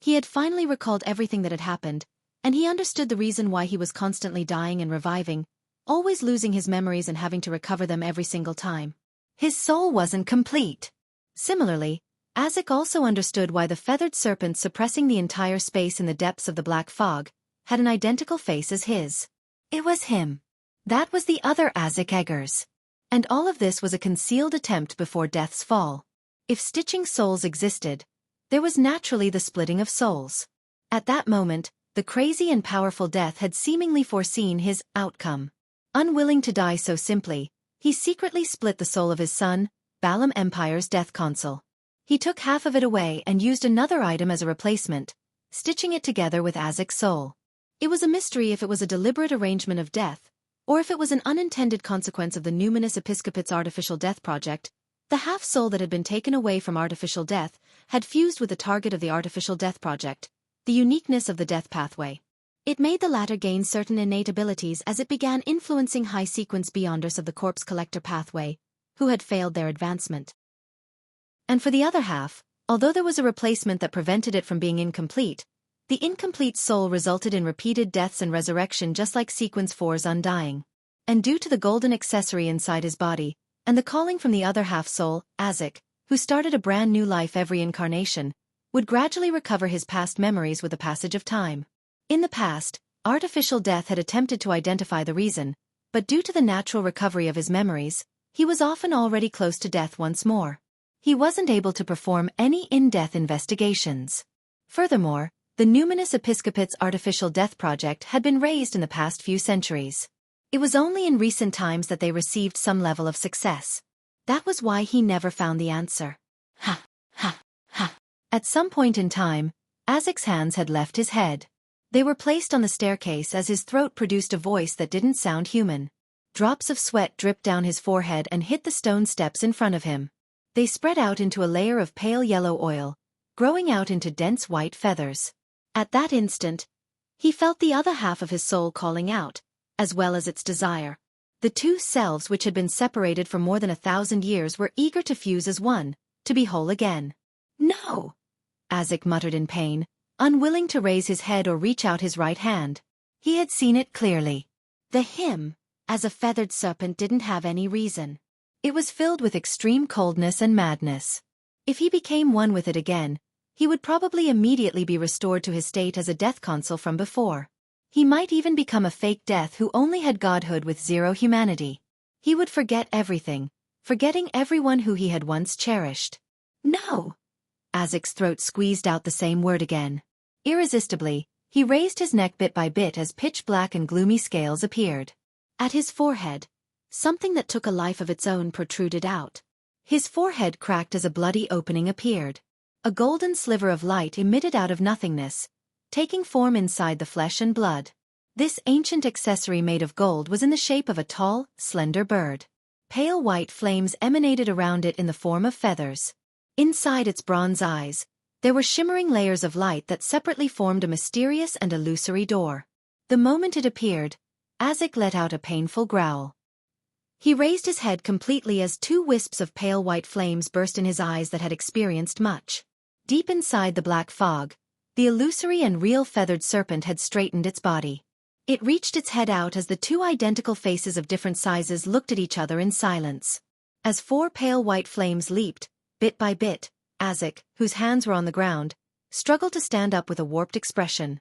He had finally recalled everything that had happened, and he understood the reason why he was constantly dying and reviving, always losing his memories and having to recover them every single time. His soul wasn't complete. Similarly, Azek also understood why the feathered serpent suppressing the entire space in the depths of the black fog had an identical face as his. It was him. That was the other Azek Eggers. And all of this was a concealed attempt before death's fall. If stitching souls existed, there was naturally the splitting of souls. At that moment, the crazy and powerful death had seemingly foreseen his outcome. Unwilling to die so simply, he secretly split the soul of his son, Balam Empire's death console. He took half of it away and used another item as a replacement, stitching it together with Azek's soul. It was a mystery if it was a deliberate arrangement of death, or if it was an unintended consequence of the Numinous Episcopate's artificial death project. The half-soul that had been taken away from artificial death had fused with the target of the artificial death project, the uniqueness of the death pathway. It made the latter gain certain innate abilities as it began influencing high-sequence beyonders of the corpse collector pathway, who had failed their advancement. And for the other half, although there was a replacement that prevented it from being incomplete, the incomplete soul resulted in repeated deaths and resurrection just like Sequence 4's undying. And due to the golden accessory inside his body, and the calling from the other half-soul, Azek, who started a brand new life every incarnation, would gradually recover his past memories with the passage of time. In the past, artificial death had attempted to identify the reason, but due to the natural recovery of his memories, he was often already close to death once more. he wasn't able to perform any in-depth investigations. Furthermore, the numinous Episcopate's artificial death project had been raised in the past few centuries. It was only in recent times that they received some level of success. That was why he never found the answer. Ha, ha, ha. At some point in time, Azek's hands had left his head. They were placed on the staircase as his throat produced a voice that didn't sound human. Drops of sweat dripped down his forehead and hit the stone steps in front of him. They spread out into a layer of pale yellow oil, growing out into dense white feathers. At that instant, he felt the other half of his soul calling out, as well as its desire. The two selves which had been separated for more than 1,000 years were eager to fuse as one, to be whole again. No! Azek muttered in pain, unwilling to raise his head or reach out his right hand. He had seen it clearly. The him, as a feathered serpent, didn't have any reason. It was filled with extreme coldness and madness. If he became one with it again, he would probably immediately be restored to his state as a death consul from before. He might even become a fake death who only had godhood with zero humanity. He would forget everything, forgetting everyone who he had once cherished. No! Azek's throat squeezed out the same word again. Irresistibly, he raised his neck bit by bit as pitch-black and gloomy scales appeared. At his forehead, something that took a life of its own protruded out. His forehead cracked as a bloody opening appeared. A golden sliver of light emitted out of nothingness, taking form inside the flesh and blood. This ancient accessory made of gold was in the shape of a tall, slender bird. Pale white flames emanated around it in the form of feathers. Inside its bronze eyes, there were shimmering layers of light that separately formed a mysterious and illusory door. The moment it appeared, Azek let out a painful growl. He raised his head completely as two wisps of pale white flames burst in his eyes that had experienced much. Deep inside the black fog, the illusory and real feathered serpent had straightened its body. It reached its head out as the two identical faces of different sizes looked at each other in silence. As four pale white flames leaped, bit by bit, Azek, whose hands were on the ground, struggled to stand up with a warped expression.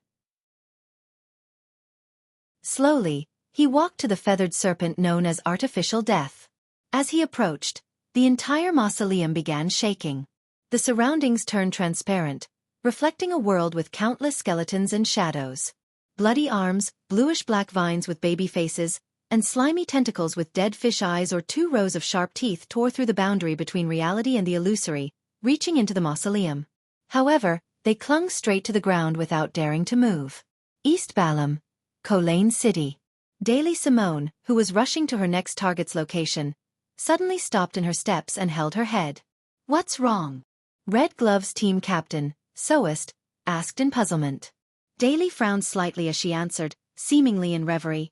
Slowly, he walked to the feathered serpent known as Artificial Death. As he approached, the entire mausoleum began shaking. The surroundings turned transparent, reflecting a world with countless skeletons and shadows. Bloody arms, bluish-black vines with baby faces, and slimy tentacles with dead fish eyes or two rows of sharp teeth tore through the boundary between reality and the illusory, reaching into the mausoleum. However, they clung straight to the ground without daring to move. East Balam, Colane City. Daily Simone, who was rushing to her next target's location, suddenly stopped in her steps and held her head. "What's wrong?" Red Glove's team captain, Soest, asked in puzzlement. Daily frowned slightly as she answered, seemingly in reverie.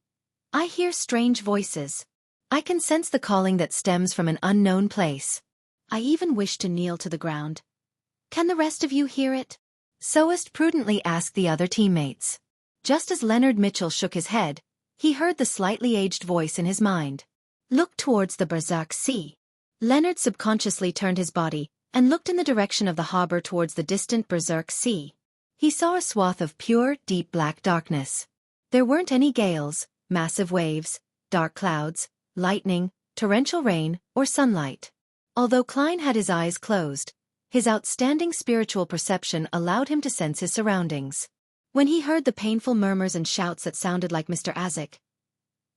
"I hear strange voices. I can sense the calling that stems from an unknown place. I even wish to kneel to the ground. Can the rest of you hear it?" Soest prudently asked the other teammates. Just as Leonard Mitchell shook his head, he heard the slightly aged voice in his mind. "Look towards the Berserk Sea." Leonard subconsciously turned his body and looked in the direction of the harbor towards the distant Berserk Sea. He saw a swath of pure, deep black darkness. There weren't any gales, massive waves, dark clouds, lightning, torrential rain, or sunlight. Although Klein had his eyes closed, his outstanding spiritual perception allowed him to sense his surroundings. When he heard the painful murmurs and shouts that sounded like Mr. Azek,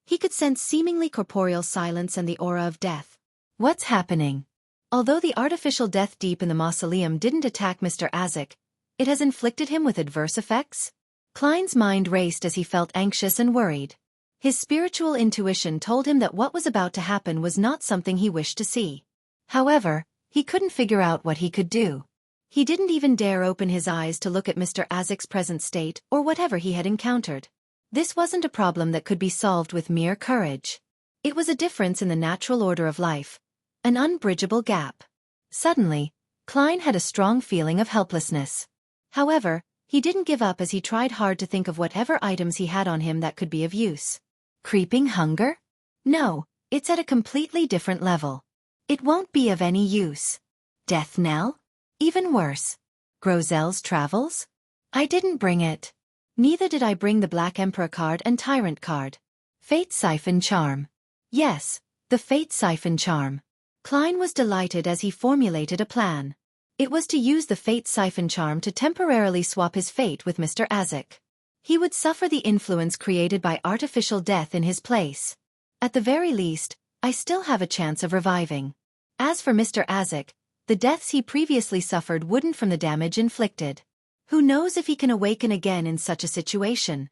he could sense seemingly corporeal silence and the aura of death. What's happening? Although the artificial death deep in the mausoleum didn't attack Mr. Azek, it has inflicted him with adverse effects? Klein's mind raced as he felt anxious and worried. His spiritual intuition told him that what was about to happen was not something he wished to see. However, he couldn't figure out what he could do. He didn't even dare open his eyes to look at Mr. Azek's present state or whatever he had encountered. This wasn't a problem that could be solved with mere courage. It was a difference in the natural order of life, an unbridgeable gap. Suddenly, Klein had a strong feeling of helplessness. However, he didn't give up as he tried hard to think of whatever items he had on him that could be of use. Creeping hunger? No, it's at a completely different level. It won't be of any use. Death knell? Even worse. Grozel's travels? I didn't bring it. Neither did I bring the Black Emperor card and Tyrant card. Fate Siphon Charm. Yes, the Fate Siphon Charm. Klein was delighted as he formulated a plan. It was to use the fate siphon charm to temporarily swap his fate with Mr. Azek. He would suffer the influence created by artificial death in his place. At the very least, I still have a chance of reviving. As for Mr. Azek, the deaths he previously suffered wouldn't from the damage inflicted. Who knows if he can awaken again in such a situation?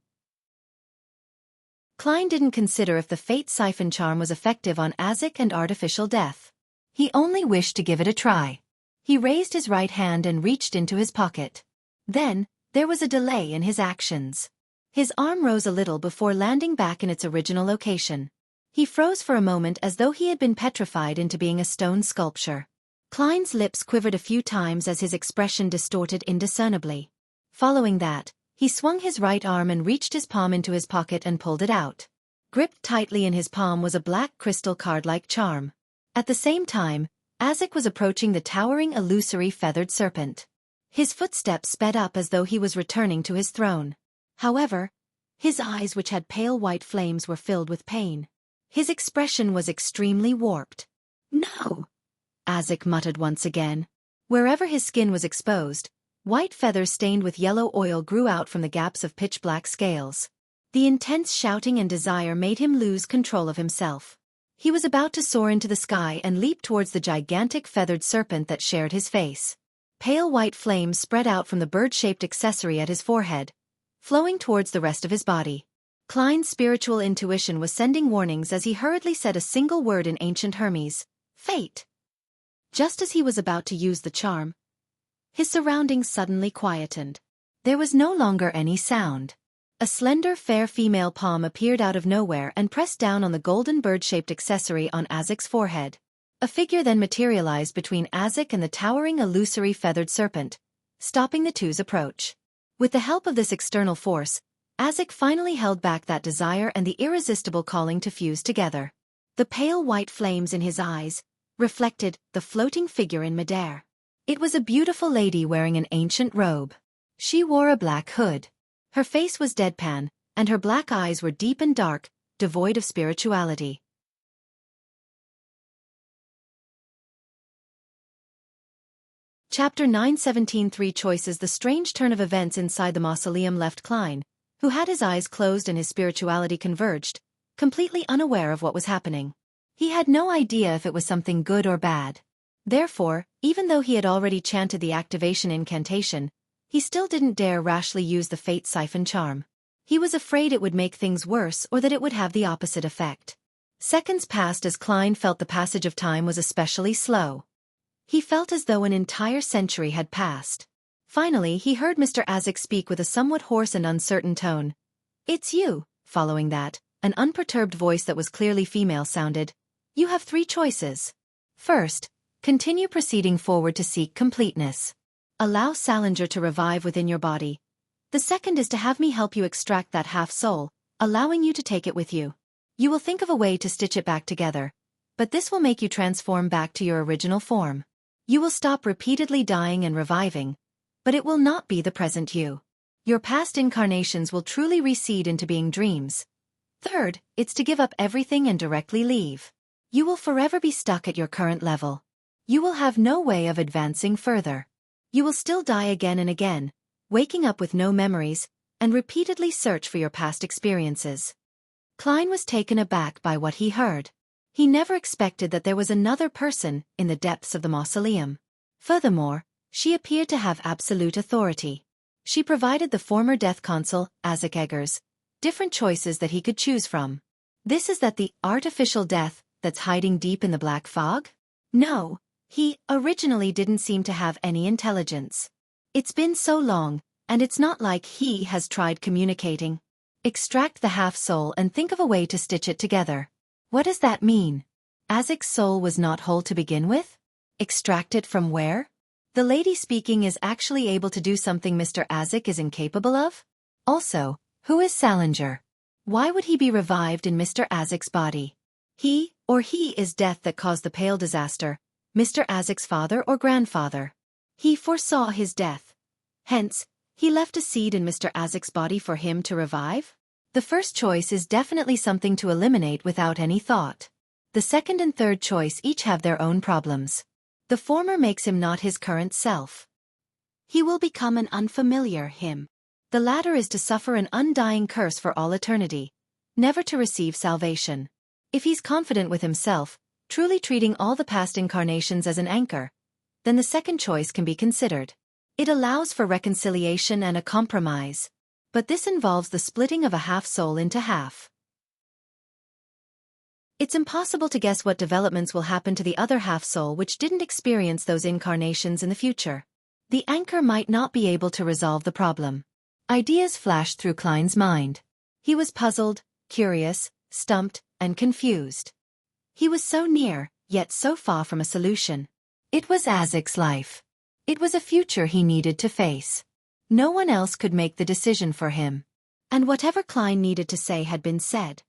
Klein didn't consider if the fate siphon charm was effective on Azek and artificial death. He only wished to give it a try. He raised his right hand and reached into his pocket. Then, there was a delay in his actions. His arm rose a little before landing back in its original location. He froze for a moment as though he had been petrified into being a stone sculpture. Klein's lips quivered a few times as his expression distorted indiscernibly. Following that, he swung his right arm and reached his palm into his pocket and pulled it out. Gripped tightly in his palm was a black crystal card-like charm. At the same time, Azek was approaching the towering illusory feathered serpent. His footsteps sped up as though he was returning to his throne. However, his eyes, which had pale white flames, were filled with pain. His expression was extremely warped. "No!" Azek muttered once again. Wherever his skin was exposed, white feathers stained with yellow oil grew out from the gaps of pitch-black scales. The intense shouting and desire made him lose control of himself. He was about to soar into the sky and leap towards the gigantic feathered serpent that shared his face. Pale white flames spread out from the bird-shaped accessory at his forehead, flowing towards the rest of his body. Klein's spiritual intuition was sending warnings as he hurriedly said a single word in ancient Hermes: "Fate." Just as he was about to use the charm, his surroundings suddenly quietened. There was no longer any sound. A slender, fair female palm appeared out of nowhere and pressed down on the golden bird-shaped accessory on Azek's forehead. A figure then materialized between Azek and the towering illusory feathered serpent, stopping the two's approach. With the help of this external force, Azek finally held back that desire and the irresistible calling to fuse together. The pale white flames in his eyes reflected the floating figure in midair. It was a beautiful lady wearing an ancient robe. She wore a black hood. Her face was deadpan, and her black eyes were deep and dark, devoid of spirituality. Chapter 917 Three Choices. The strange turn of events inside the mausoleum left Klein, who had his eyes closed and his spirituality converged, completely unaware of what was happening. He had no idea if it was something good or bad. Therefore, even though he had already chanted the activation incantation, he still didn't dare rashly use the fate siphon charm. He was afraid it would make things worse or that it would have the opposite effect. Seconds passed as Klein felt the passage of time was especially slow. He felt as though an entire century had passed. Finally, he heard Mr. Azek speak with a somewhat hoarse and uncertain tone. "It's you." Following that, an unperturbed voice that was clearly female sounded. "You have three choices. First, continue proceeding forward to seek completeness. Allow Salinger to revive within your body. The second is to have me help you extract that half-soul, allowing you to take it with you. You will think of a way to stitch it back together, but this will make you transform back to your original form. You will stop repeatedly dying and reviving, but it will not be the present you. Your past incarnations will truly recede into being dreams. Third, it's to give up everything and directly leave. You will forever be stuck at your current level. You will have no way of advancing further. You will still die again and again, waking up with no memories, and repeatedly search for your past experiences." Klein was taken aback by what he heard. He never expected that there was another person in the depths of the mausoleum. Furthermore, she appeared to have absolute authority. She provided the former death consul, Azek Eggers, different choices that he could choose from. This is that the artificial death that's hiding deep in the black fog? No, he originally didn't seem to have any intelligence. It's been so long, and it's not like he has tried communicating. Extract the half-soul and think of a way to stitch it together. What does that mean? Azek's soul was not whole to begin with? Extract it from where? The lady speaking is actually able to do something Mr. Azek is incapable of? Also, who is Salinger? Why would he be revived in Mr. Azek's body? He is death that caused the Pale disaster, Mr. Azek's father or grandfather. He foresaw his death. Hence, he left a seed in Mr. Azek's body for him to revive? The first choice is definitely something to eliminate without any thought. The second and third choice each have their own problems. The former makes him not his current self. He will become an unfamiliar him. The latter is to suffer an undying curse for all eternity, never to receive salvation. If he's confident with himself, truly treating all the past incarnations as an anchor, then the second choice can be considered. It allows for reconciliation and a compromise. But this involves the splitting of a half-soul into half. It's impossible to guess what developments will happen to the other half-soul which didn't experience those incarnations in the future. The anchor might not be able to resolve the problem. Ideas flashed through Klein's mind. He was puzzled, curious, stumped, and confused. He was so near, yet so far from a solution. It was Isaac's life. It was a future he needed to face. No one else could make the decision for him. And whatever Klein needed to say had been said.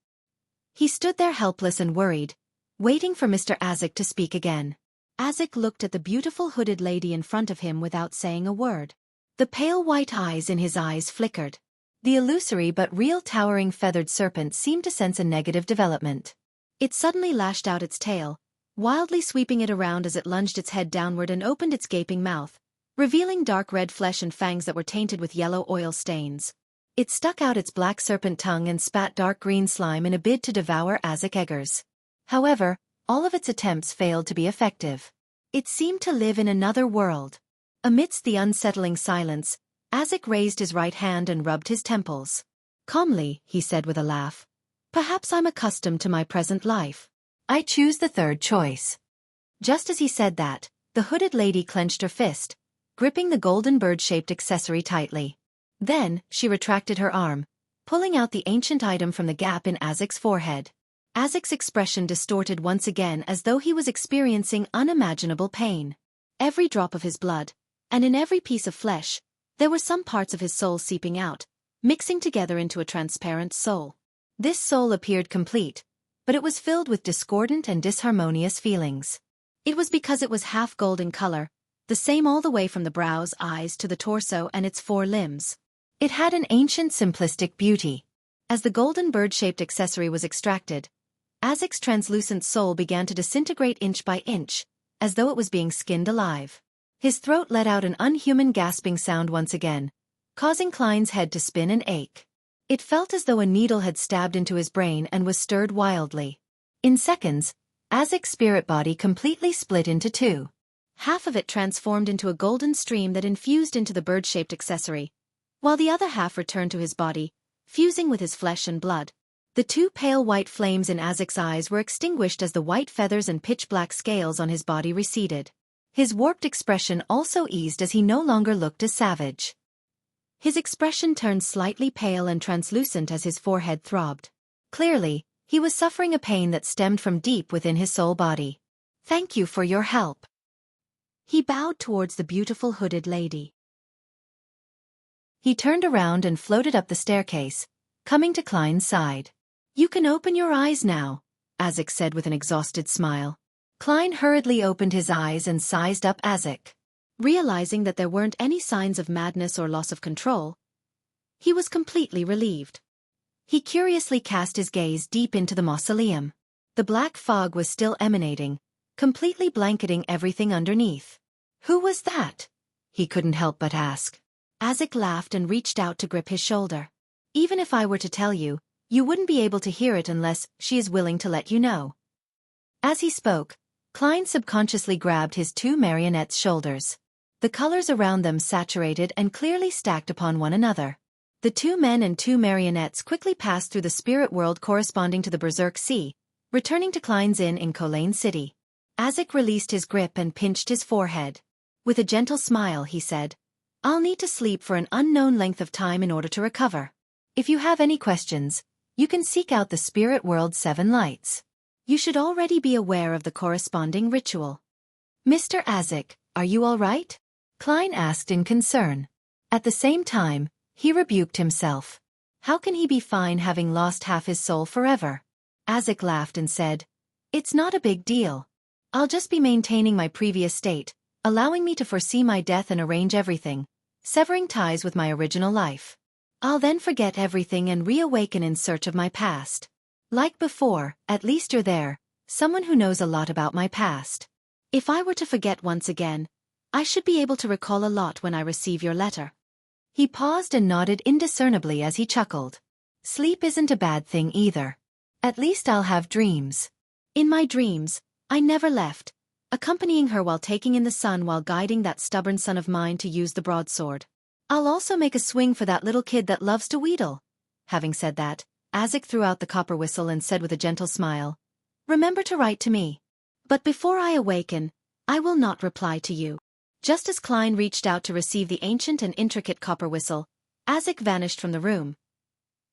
He stood there helpless and worried, waiting for Mr. Isaac to speak again. Isaac looked at the beautiful hooded lady in front of him without saying a word. The pale white eyes in his eyes flickered. The illusory but real towering feathered serpent seemed to sense a negative development. It suddenly lashed out its tail, wildly sweeping it around as it lunged its head downward and opened its gaping mouth, revealing dark red flesh and fangs that were tainted with yellow oil stains. It stuck out its black serpent tongue and spat dark green slime in a bid to devour Isaac Eggers. However, all of its attempts failed to be effective. It seemed to live in another world. Amidst the unsettling silence, Isaac raised his right hand and rubbed his temples. Calmly, he said with a laugh, "Perhaps I'm accustomed to my present life. I choose the third choice." Just as he said that, the hooded lady clenched her fist, gripping the golden bird-shaped accessory tightly. Then, she retracted her arm, pulling out the ancient item from the gap in Isaac's forehead. Isaac's expression distorted once again as though he was experiencing unimaginable pain. Every drop of his blood, and in every piece of flesh, there were some parts of his soul seeping out, mixing together into a transparent soul. This soul appeared complete, but it was filled with discordant and disharmonious feelings. It was because it was half gold in color, the same all the way from the brows, eyes to the torso and its 4 limbs. It had an ancient simplistic beauty. As the golden bird-shaped accessory was extracted, Isaac's translucent soul began to disintegrate inch by inch, as though it was being skinned alive. His throat let out an unhuman gasping sound once again, causing Klein's head to spin and ache. It felt as though a needle had stabbed into his brain and was stirred wildly. In seconds, Isaac's spirit body completely split into 2. Half of it transformed into a golden stream that infused into the bird-shaped accessory, while the other half returned to his body, fusing with his flesh and blood. The 2 pale white flames in Isaac's eyes were extinguished as the white feathers and pitch-black scales on his body receded. His warped expression also eased as he no longer looked as savage. His expression turned slightly pale and translucent as his forehead throbbed. Clearly, he was suffering a pain that stemmed from deep within his soul body. "Thank you for your help." He bowed towards the beautiful hooded lady. He turned around and floated up the staircase, coming to Klein's side. "You can open your eyes now," Isaac said with an exhausted smile. Klein hurriedly opened his eyes and sized up Isaac. Realizing that there weren't any signs of madness or loss of control, he was completely relieved. He curiously cast his gaze deep into the mausoleum. The black fog was still emanating, completely blanketing everything underneath. "Who was that?" he couldn't help but ask. Isaac laughed and reached out to grip his shoulder. "Even if I were to tell you, you wouldn't be able to hear it unless she is willing to let you know." As he spoke, Klein subconsciously grabbed his 2 marionettes' shoulders. The colors around them saturated and clearly stacked upon one another. The 2 men and 2 marionettes quickly passed through the spirit world corresponding to the Berserk Sea, returning to Klein's inn in Colaine City. Isaac released his grip and pinched his forehead. With a gentle smile, he said, "I'll need to sleep for an unknown length of time in order to recover. If you have any questions, you can seek out the Spirit World 7 Lights. You should already be aware of the corresponding ritual." "Mr. Isaac, are you all right?" Klein asked in concern. At the same time, he rebuked himself. How can he be fine having lost half his soul forever? Isaac laughed and said, "It's not a big deal. I'll just be maintaining my previous state, allowing me to foresee my death and arrange everything, severing ties with my original life. I'll then forget everything and reawaken in search of my past. Like before, at least you're there, someone who knows a lot about my past. If I were to forget once again, I should be able to recall a lot when I receive your letter." He paused and nodded indiscernibly as he chuckled. "Sleep isn't a bad thing either. At least I'll have dreams." In my dreams, I never left, accompanying her while taking in the sun while guiding that stubborn son of mine to use the broadsword. I'll also make a swing for that little kid that loves to wheedle. Having said that, Azek threw out the copper whistle and said with a gentle smile, "Remember to write to me. But before I awaken, I will not reply to you." Just as Klein reached out to receive the ancient and intricate copper whistle, Azek vanished from the room.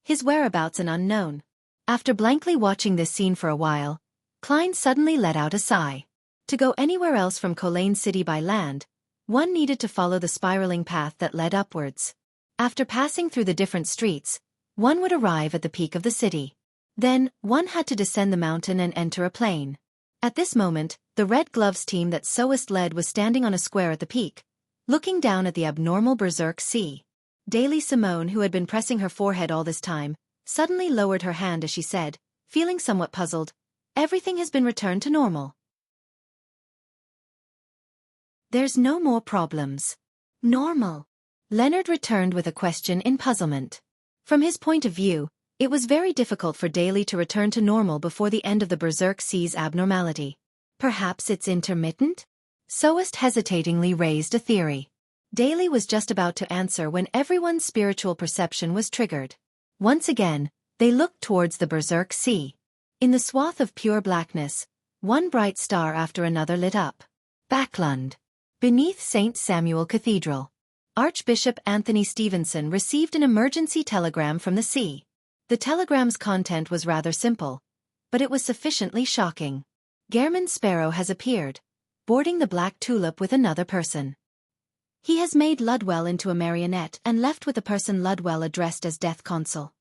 His whereabouts an unknown. After blankly watching this scene for a while, Klein suddenly let out a sigh. To go anywhere else from Colaine City by land, one needed to follow the spiraling path that led upwards. After passing through the different streets, one would arrive at the peak of the city. Then, one had to descend the mountain and enter a plain. At this moment, the Red Gloves team that Soest led was standing on a square at the peak, looking down at the abnormal berserk sea. Daily Simone, who had been pressing her forehead all this time, suddenly lowered her hand as she said, feeling somewhat puzzled, "Everything has been returned to normal. There's no more problems." "Normal?" Leonard returned with a question in puzzlement. From his point of view, it was very difficult for Daly to return to normal before the end of the berserk sea's abnormality. "Perhaps it's intermittent?" Soest hesitatingly raised a theory. Daly was just about to answer when everyone's spiritual perception was triggered. Once again, they looked towards the berserk sea. In the swath of pure blackness, one bright star after another lit up. Backlund. Beneath St. Samuel Cathedral. Archbishop Anthony Stevenson received an emergency telegram from the sea. The telegram's content was rather simple, but it was sufficiently shocking. "Gehrman Sparrow has appeared, boarding the Black Tulip with another person. He has made Ludwell into a marionette and left with a person Ludwell addressed as Death Consul."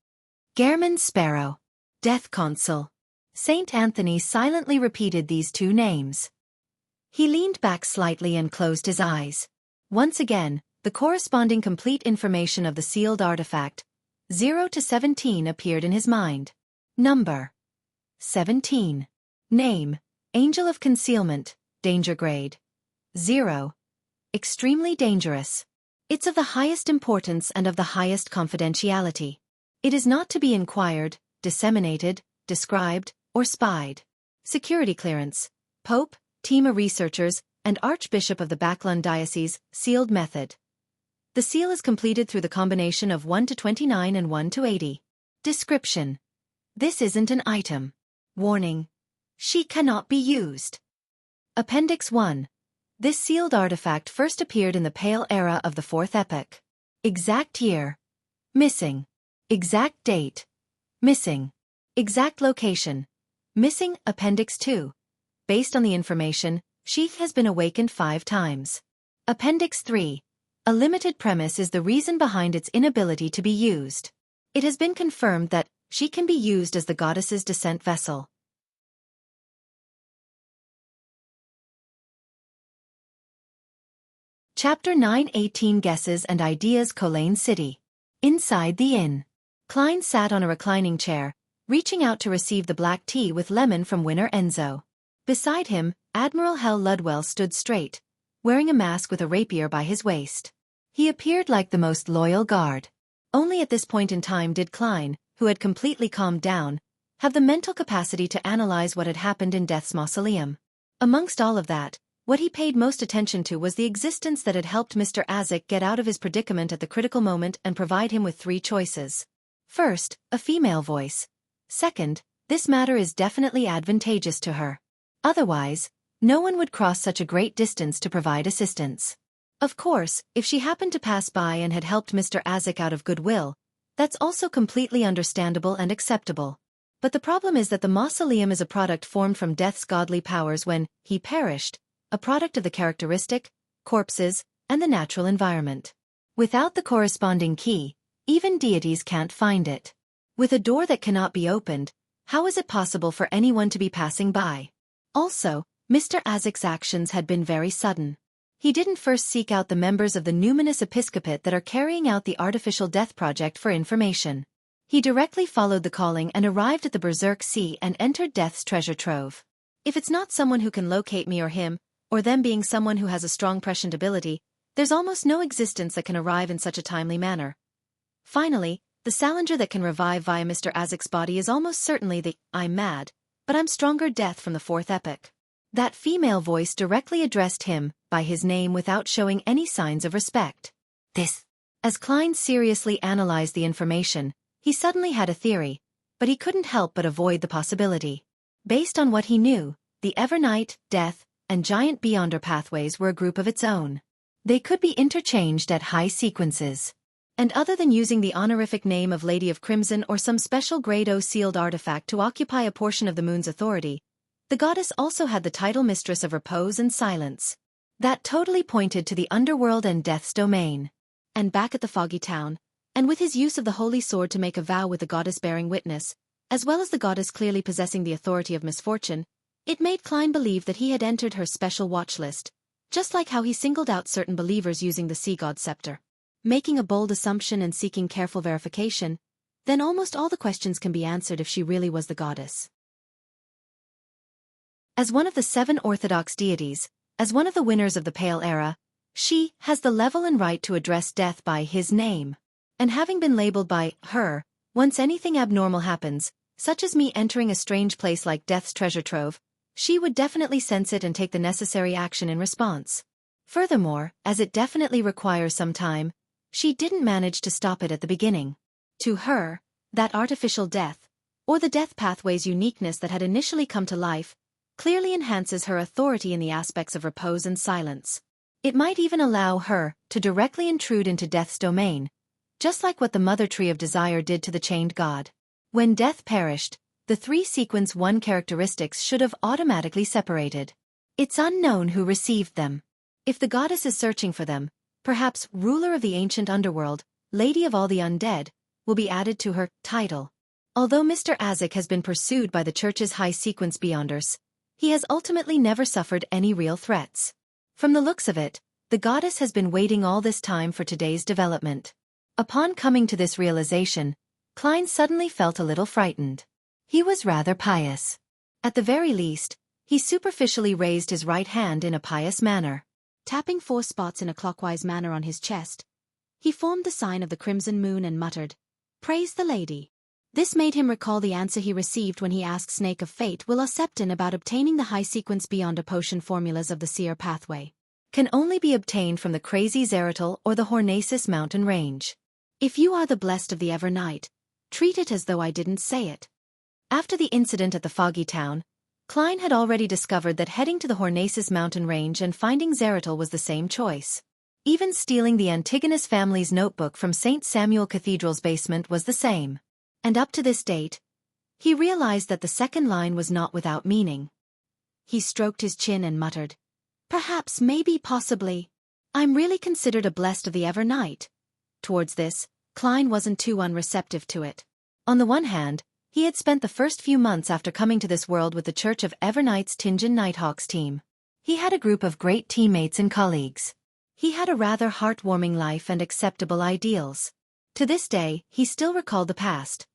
Gehrman Sparrow. Death Consul. St. Anthony silently repeated these two names. He leaned back slightly and closed his eyes. Once again, the corresponding complete information of the sealed artifact, 0 to 17, appeared in his mind. Number 17. Name, Angel of Concealment, Danger Grade 0. Extremely dangerous. It's of the highest importance and of the highest confidentiality. It is not to be inquired, disseminated, described, or spied. Security clearance. Pope, team of researchers, and Archbishop of the Backlund Diocese, sealed method. The seal is completed through the combination of 1 to 29 and 1 to 80. Description. This isn't an item. Warning. She cannot be used. Appendix 1. This sealed artifact first appeared in the Pale Era of the Fourth Epoch. Exact year. Missing. Exact date. Missing. Exact location. Missing. Appendix 2. Based on the information, Sheikh has been awakened 5 times. Appendix 3. A limited premise is the reason behind its inability to be used. It has been confirmed that she can be used as the goddess's descent vessel. Chapter 9. 18 Guesses and Ideas. Colaine City. Inside the inn. Klein sat on a reclining chair, reaching out to receive the black tea with lemon from Winner Enzo. Beside him, Admiral Hell Ludwell stood straight, wearing a mask with a rapier by his waist. He appeared like the most loyal guard. Only at this point in time did Klein, who had completely calmed down, have the mental capacity to analyze what had happened in Death's mausoleum. Amongst all of that, what he paid most attention to was the existence that had helped Mr. Azek get out of his predicament at the critical moment and provide him with 3 choices. First, a female voice. Second, this matter is definitely advantageous to her. Otherwise, no one would cross such a great distance to provide assistance. Of course, if she happened to pass by and had helped Mr. Azek out of goodwill, that's also completely understandable and acceptable. But the problem is that the mausoleum is a product formed from Death's godly powers when he perished, a product of the characteristic, corpses, and the natural environment. Without the corresponding key, even deities can't find it. With a door that cannot be opened, how is it possible for anyone to be passing by? Also, Mr. Azek's actions had been very sudden. He didn't first seek out the members of the numinous episcopate that are carrying out the artificial death project for information. He directly followed the calling and arrived at the Berserk Sea and entered Death's treasure trove. If it's not someone who can locate me or him, or them being someone who has a strong prescient ability, there's almost no existence that can arrive in such a timely manner. Finally, the Salinger that can revive via Mr. Azek's body is almost certainly the I'm mad, but I'm stronger death from the fourth epoch. That female voice directly addressed him by his name without showing any signs of respect. This. As Klein seriously analyzed the information, he suddenly had a theory, but he couldn't help but avoid the possibility. Based on what he knew, the Evernight, Death, and Giant Beyonder pathways were a group of its own. They could be interchanged at high sequences. And other than using the honorific name of Lady of Crimson or some special Grade O sealed artifact to occupy a portion of the moon's authority, the goddess also had the title Mistress of Repose and Silence. That totally pointed to the underworld and Death's domain. And back at the foggy town, and with his use of the holy sword to make a vow with the goddess bearing witness, as well as the goddess clearly possessing the authority of misfortune, it made Klein believe that he had entered her special watch list, just like how he singled out certain believers using the sea god scepter. Making a bold assumption and seeking careful verification, then almost all the questions can be answered if she really was the goddess. As one of the 7 orthodox deities, as one of the winners of the Pale Era, she has the level and right to address death by his name. And having been labeled by her, once anything abnormal happens, such as me entering a strange place like Death's treasure trove, she would definitely sense it and take the necessary action in response. Furthermore, as it definitely requires some time, she didn't manage to stop it at the beginning. To her, that artificial death, or the death pathway's uniqueness that had initially come to life, clearly enhances her authority in the aspects of repose and silence. It might even allow her to directly intrude into Death's domain, just like what the Mother Tree of Desire did to the chained god. When Death perished, the 3 sequence 1 characteristics should have automatically separated. It's unknown who received them. If the goddess is searching for them, perhaps ruler of the ancient underworld, lady of all the undead, will be added to her title. Although Mr. Azek has been pursued by the church's high sequence beyonders, he has ultimately never suffered any real threats. From the looks of it, the goddess has been waiting all this time for today's development. Upon coming to this realization, Klein suddenly felt a little frightened. He was rather pious. At the very least, he superficially raised his right hand in a pious manner. Tapping 4 spots in a clockwise manner on his chest, he formed the sign of the crimson moon and muttered, "Praise the Lady." This made him recall the answer he received when he asked Snake of Fate Will Septon about obtaining the high sequence beyond a potion formulas of the seer pathway. Can only be obtained from the crazy Zeratul or the Hornacis mountain range. If you are the blessed of the Evernight, treat it as though I didn't say it. After the incident at the foggy town, Klein had already discovered that heading to the Hornacis mountain range and finding Zeratul was the same choice. Even stealing the Antigonus family's notebook from St. Samuel Cathedral's basement was the same. And up to this date, he realized that the second line was not without meaning. He stroked his chin and muttered, "Perhaps, maybe, possibly. I'm really considered a blessed of the Evernight." Towards this, Klein wasn't too unreceptive to it. On the one hand, he had spent the first few months after coming to this world with the Church of Evernight's Tinjin Nighthawks team. He had a group of great teammates and colleagues. He had a rather heartwarming life and acceptable ideals. To this day, he still recalled the past.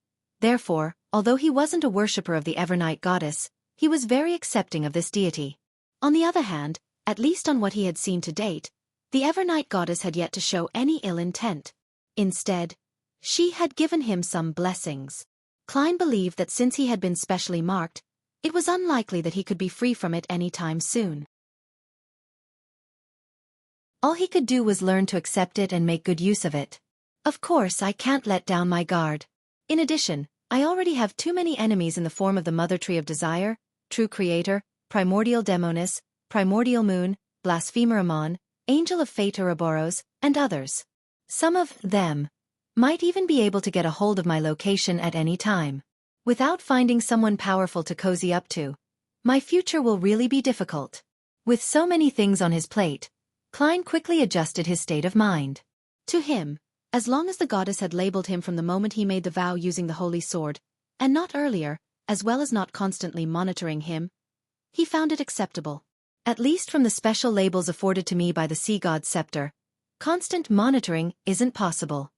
Therefore, although he wasn't a worshipper of the Evernight goddess, he was very accepting of this deity. On the other hand, at least on what he had seen to date, the Evernight goddess had yet to show any ill intent. Instead, she had given him some blessings. Klein believed that since he had been specially marked, it was unlikely that he could be free from it any time soon. All he could do was learn to accept it and make good use of it. Of course, I can't let down my guard. In addition, I already have too many enemies in the form of the Mother Tree of Desire, True Creator, Primordial Demonis, Primordial Moon, Blasphemer Amon, Angel of Fate Ouroboros, and others. Some of them might even be able to get a hold of my location at any time. Without finding someone powerful to cozy up to, my future will really be difficult. With so many things on his plate, Klein quickly adjusted his state of mind. To him, as long as the goddess had labeled him from the moment he made the vow using the holy sword, and not earlier, as well as not constantly monitoring him, he found it acceptable. At least from the special labels afforded to me by the sea god's scepter, constant monitoring isn't possible.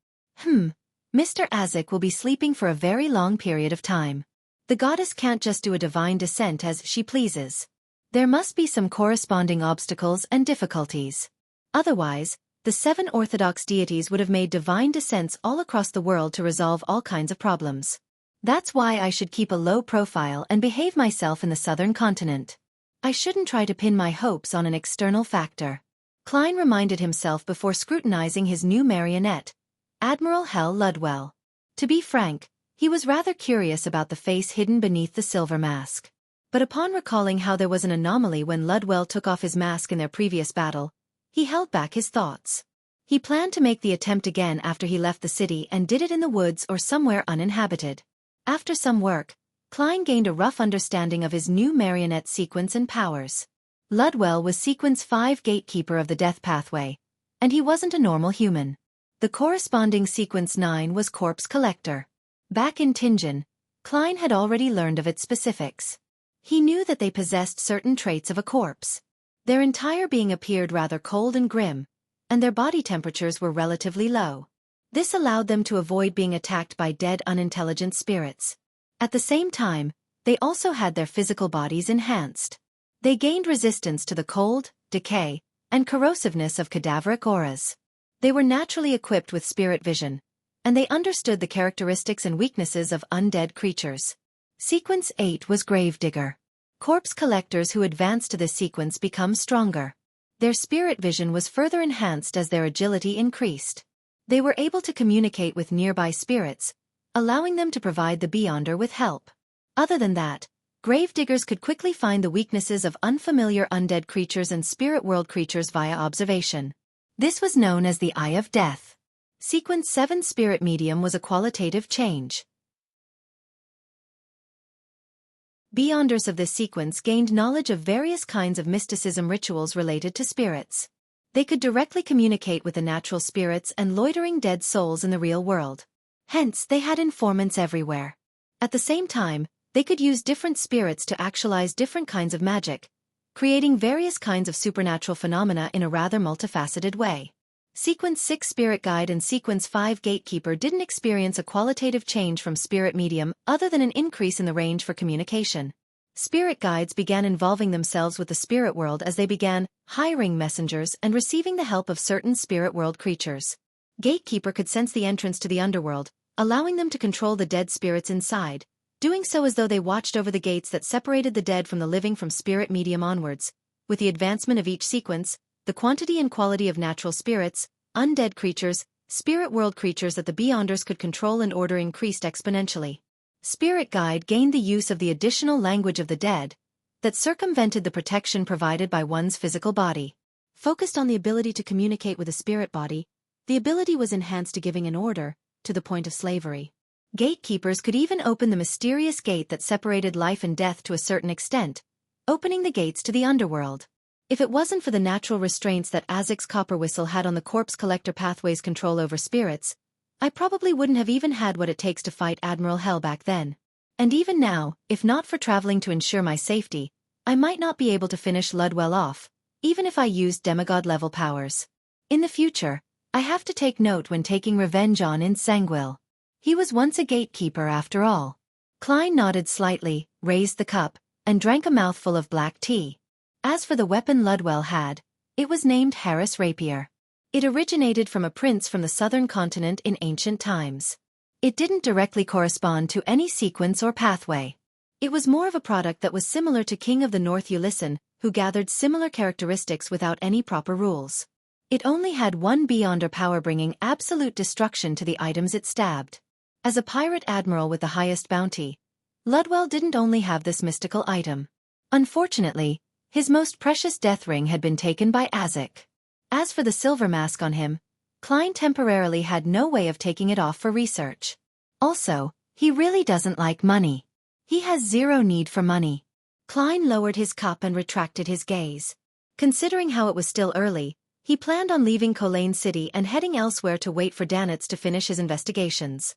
Mr. Azek will be sleeping for a very long period of time. The goddess can't just do a divine descent as she pleases. There must be some corresponding obstacles and difficulties. Otherwise, the 7 orthodox deities would have made divine descents all across the world to resolve all kinds of problems. That's why I should keep a low profile and behave myself in the southern continent. I shouldn't try to pin my hopes on an external factor. Klein reminded himself before scrutinizing his new marionette, Admiral Hell Ludwell. To be frank, he was rather curious about the face hidden beneath the silver mask. But upon recalling how there was an anomaly when Ludwell took off his mask in their previous battle, he held back his thoughts. He planned to make the attempt again after he left the city and did it in the woods or somewhere uninhabited. After some work, Klein gained a rough understanding of his new marionette sequence and powers. Ludwell was Sequence 5 gatekeeper of the death pathway, and he wasn't a normal human. The corresponding Sequence 9 was corpse collector. Back in Tingen, Klein had already learned of its specifics. He knew that they possessed certain traits of a corpse. Their entire being appeared rather cold and grim, and their body temperatures were relatively low. This allowed them to avoid being attacked by dead unintelligent spirits. At the same time, they also had their physical bodies enhanced. They gained resistance to the cold, decay, and corrosiveness of cadaveric auras. They were naturally equipped with spirit vision, and they understood the characteristics and weaknesses of undead creatures. Sequence 8 was Gravedigger. Corpse collectors who advanced to this sequence become stronger. Their spirit vision was further enhanced as their agility increased. They were able to communicate with nearby spirits, allowing them to provide the Beyonder with help. Other than that, Gravediggers could quickly find the weaknesses of unfamiliar undead creatures and spirit world creatures via observation. This was known as the Eye of Death. Sequence 7 Spirit Medium was a qualitative change. Beyonders of this sequence gained knowledge of various kinds of mysticism rituals related to spirits. They could directly communicate with the natural spirits and loitering dead souls in the real world. Hence, they had informants everywhere. At the same time, they could use different spirits to actualize different kinds of magic, creating various kinds of supernatural phenomena in a rather multifaceted way. Sequence 6 Spirit Guide and Sequence 5 Gatekeeper didn't experience a qualitative change from Spirit Medium other than an increase in the range for communication. Spirit Guides began involving themselves with the spirit world as they began hiring messengers and receiving the help of certain spirit world creatures. Gatekeeper could sense the entrance to the underworld, allowing them to control the dead spirits inside, doing so as though they watched over the gates that separated the dead from the living from Spirit Medium onwards. With the advancement of each sequence, the quantity and quality of natural spirits, undead creatures, spirit world creatures that the Beyonders could control and order increased exponentially. Spirit Guide gained the use of the additional language of the dead that circumvented the protection provided by one's physical body. Focused on the ability to communicate with a spirit body, the ability was enhanced to giving an order, to the point of slavery. Gatekeepers could even open the mysterious gate that separated life and death to a certain extent, opening the gates to the underworld. If it wasn't for the natural restraints that Azek's copper whistle had on the corpse collector pathway's control over spirits, I probably wouldn't have even had what it takes to fight Admiral Hell back then. And even now, if not for traveling to ensure my safety, I might not be able to finish Ludwell off, even if I used demigod-level powers. In the future, I have to take note when taking revenge on Insangwil. He was once a gatekeeper after all. Klein nodded slightly, raised the cup, and drank a mouthful of black tea. As for the weapon Ludwell had, it was named Harris Rapier. It originated from a prince from the southern continent in ancient times. It didn't directly correspond to any sequence or pathway. It was more of a product that was similar to King of the North Ulyssen, who gathered similar characteristics without any proper rules. It only had one Beyonder power, bringing absolute destruction to the items it stabbed. As a pirate admiral with the highest bounty, Ludwell didn't only have this mystical item. Unfortunately, his most precious death ring had been taken by Azek. As for the silver mask on him, Klein temporarily had no way of taking it off for research. Also, he really doesn't like money. He has zero need for money. Klein lowered his cup and retracted his gaze. Considering how it was still early, he planned on leaving Colaine City and heading elsewhere to wait for Danitz to finish his investigations.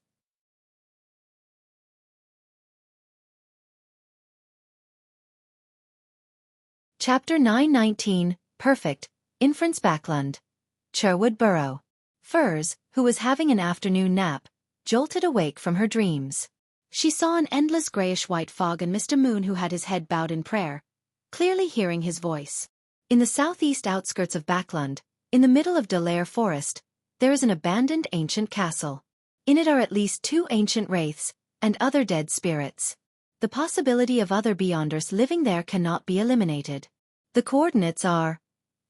Chapter 919, Perfect, Inference Backlund. Cherwood Burrow. Furs, who was having an afternoon nap, jolted awake from her dreams. She saw an endless grayish-white fog and Mr. Moon who had his head bowed in prayer, clearly hearing his voice. In the southeast outskirts of Backland, in the middle of Delaire Forest, there is an abandoned ancient castle. In it are at least 2 ancient wraiths, and other dead spirits. The possibility of other Beyonders living there cannot be eliminated. The coordinates are...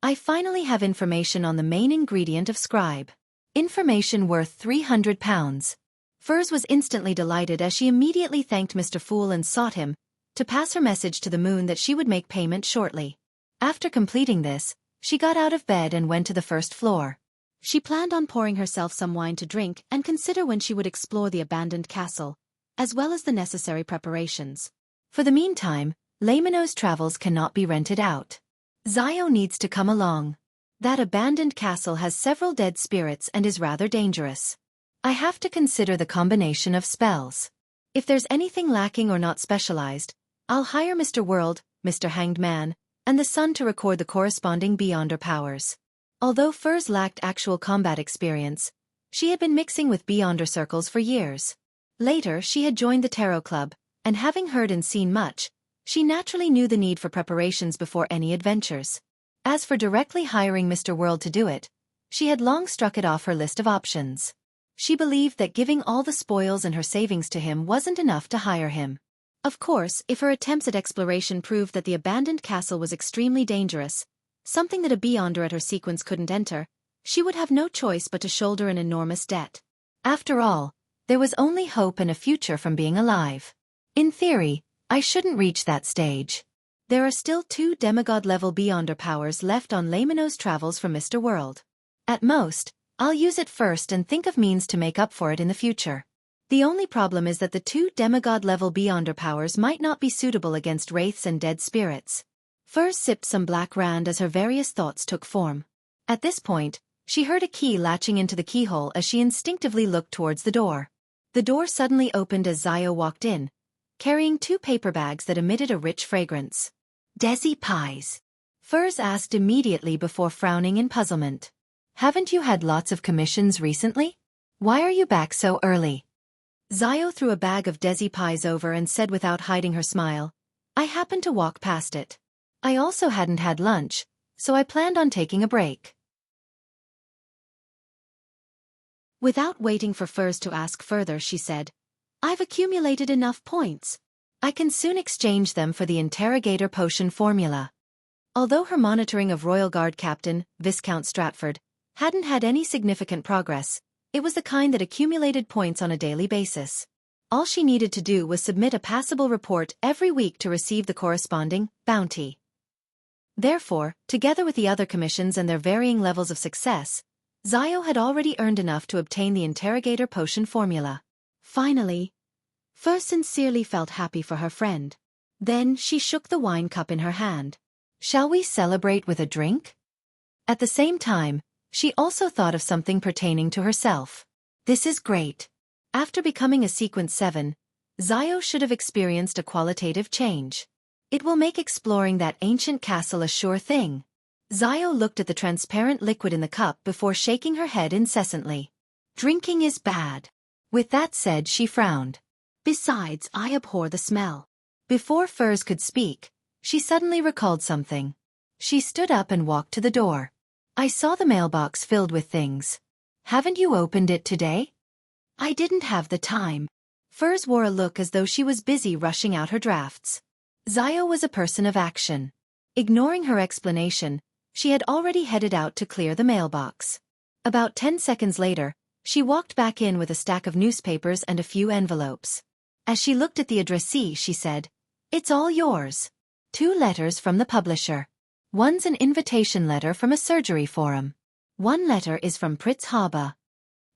I finally have information on the main ingredient of scribe. Information worth £300. Furs was instantly delighted as she immediately thanked Mr. Fool and sought him to pass her message to the moon that she would make payment shortly. After completing this, she got out of bed and went to the first floor. She planned on pouring herself some wine to drink and consider when she would explore the abandoned castle, as well as the necessary preparations. For the meantime, Lemino's travels cannot be rented out. Xiao needs to come along. That abandoned castle has several dead spirits and is rather dangerous. I have to consider the combination of spells. If there's anything lacking or not specialized, I'll hire Mr. World, Mr. Hanged Man, and the Sun to record the corresponding Beyonder powers. Although Furs lacked actual combat experience, she had been mixing with Beyonder circles for years. Later she had joined the Tarot Club, and having heard and seen much, she naturally knew the need for preparations before any adventures. As for directly hiring Mr. World to do it, she had long struck it off her list of options. She believed that giving all the spoils and her savings to him wasn't enough to hire him. Of course, if her attempts at exploration proved that the abandoned castle was extremely dangerous, something that a Beyonder at her sequence couldn't enter, she would have no choice but to shoulder an enormous debt. After all, there was only hope and a future from being alive. In theory, I shouldn't reach that stage. There are still 2 demigod-level Beyonder powers left on Lemino's travels from Mr. World. At most, I'll use it first and think of means to make up for it in the future. The only problem is that the 2 demigod-level Beyonder powers might not be suitable against wraiths and dead spirits. Furs sipped some black rand as her various thoughts took form. At this point, she heard a key latching into the keyhole as she instinctively looked towards the door. The door suddenly opened as Xiao walked in, carrying 2 paper bags that emitted a rich fragrance. Desi pies? Furs asked immediately before frowning in puzzlement. Haven't you had lots of commissions recently? Why are you back so early? Xiao threw a bag of Desi pies over and said without hiding her smile, I happened to walk past it. I also hadn't had lunch, so I planned on taking a break. Without waiting for Furs to ask further, she said, I've accumulated enough points. I can soon exchange them for the interrogator potion formula. Although her monitoring of Royal Guard Captain, Viscount Stratford, hadn't had any significant progress, it was the kind that accumulated points on a daily basis. All she needed to do was submit a passable report every week to receive the corresponding bounty. Therefore, together with the other commissions and their varying levels of success, Xiao had already earned enough to obtain the interrogator potion formula. Finally, Furs sincerely felt happy for her friend. Then she shook the wine cup in her hand. Shall we celebrate with a drink? At the same time, she also thought of something pertaining to herself. This is great. After becoming a Sequence 7, Xiao should have experienced a qualitative change. It will make exploring that ancient castle a sure thing. Xiao looked at the transparent liquid in the cup before shaking her head incessantly. Drinking is bad. With that said, she frowned. Besides, I abhor the smell. Before Furs could speak, she suddenly recalled something. She stood up and walked to the door. I saw the mailbox filled with things. Haven't you opened it today? I didn't have the time. Furs wore a look as though she was busy rushing out her drafts. Xiao was a person of action. Ignoring her explanation, she had already headed out to clear the mailbox. About 10 seconds later, she walked back in with a stack of newspapers and a few envelopes. As she looked at the addressee, she said, It's all yours. 2 letters from the publisher. One's an invitation letter from a surgery forum. 1 letter is from Pritz Haba.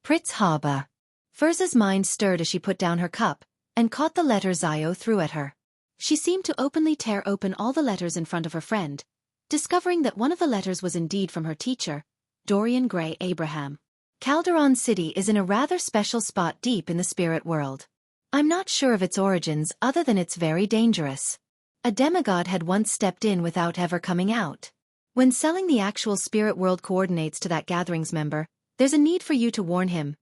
Pritz Haba. Furz's mind stirred as she put down her cup and caught the letter Xiao threw at her. She seemed to openly tear open all the letters in front of her friend, discovering that one of the letters was indeed from her teacher, Dorian Gray Abraham. Calderon City is in a rather special spot deep in the spirit world. I'm not sure of its origins other than it's very dangerous. A demigod had once stepped in without ever coming out. When selling the actual spirit world coordinates to that gathering's member, there's a need for you to warn him.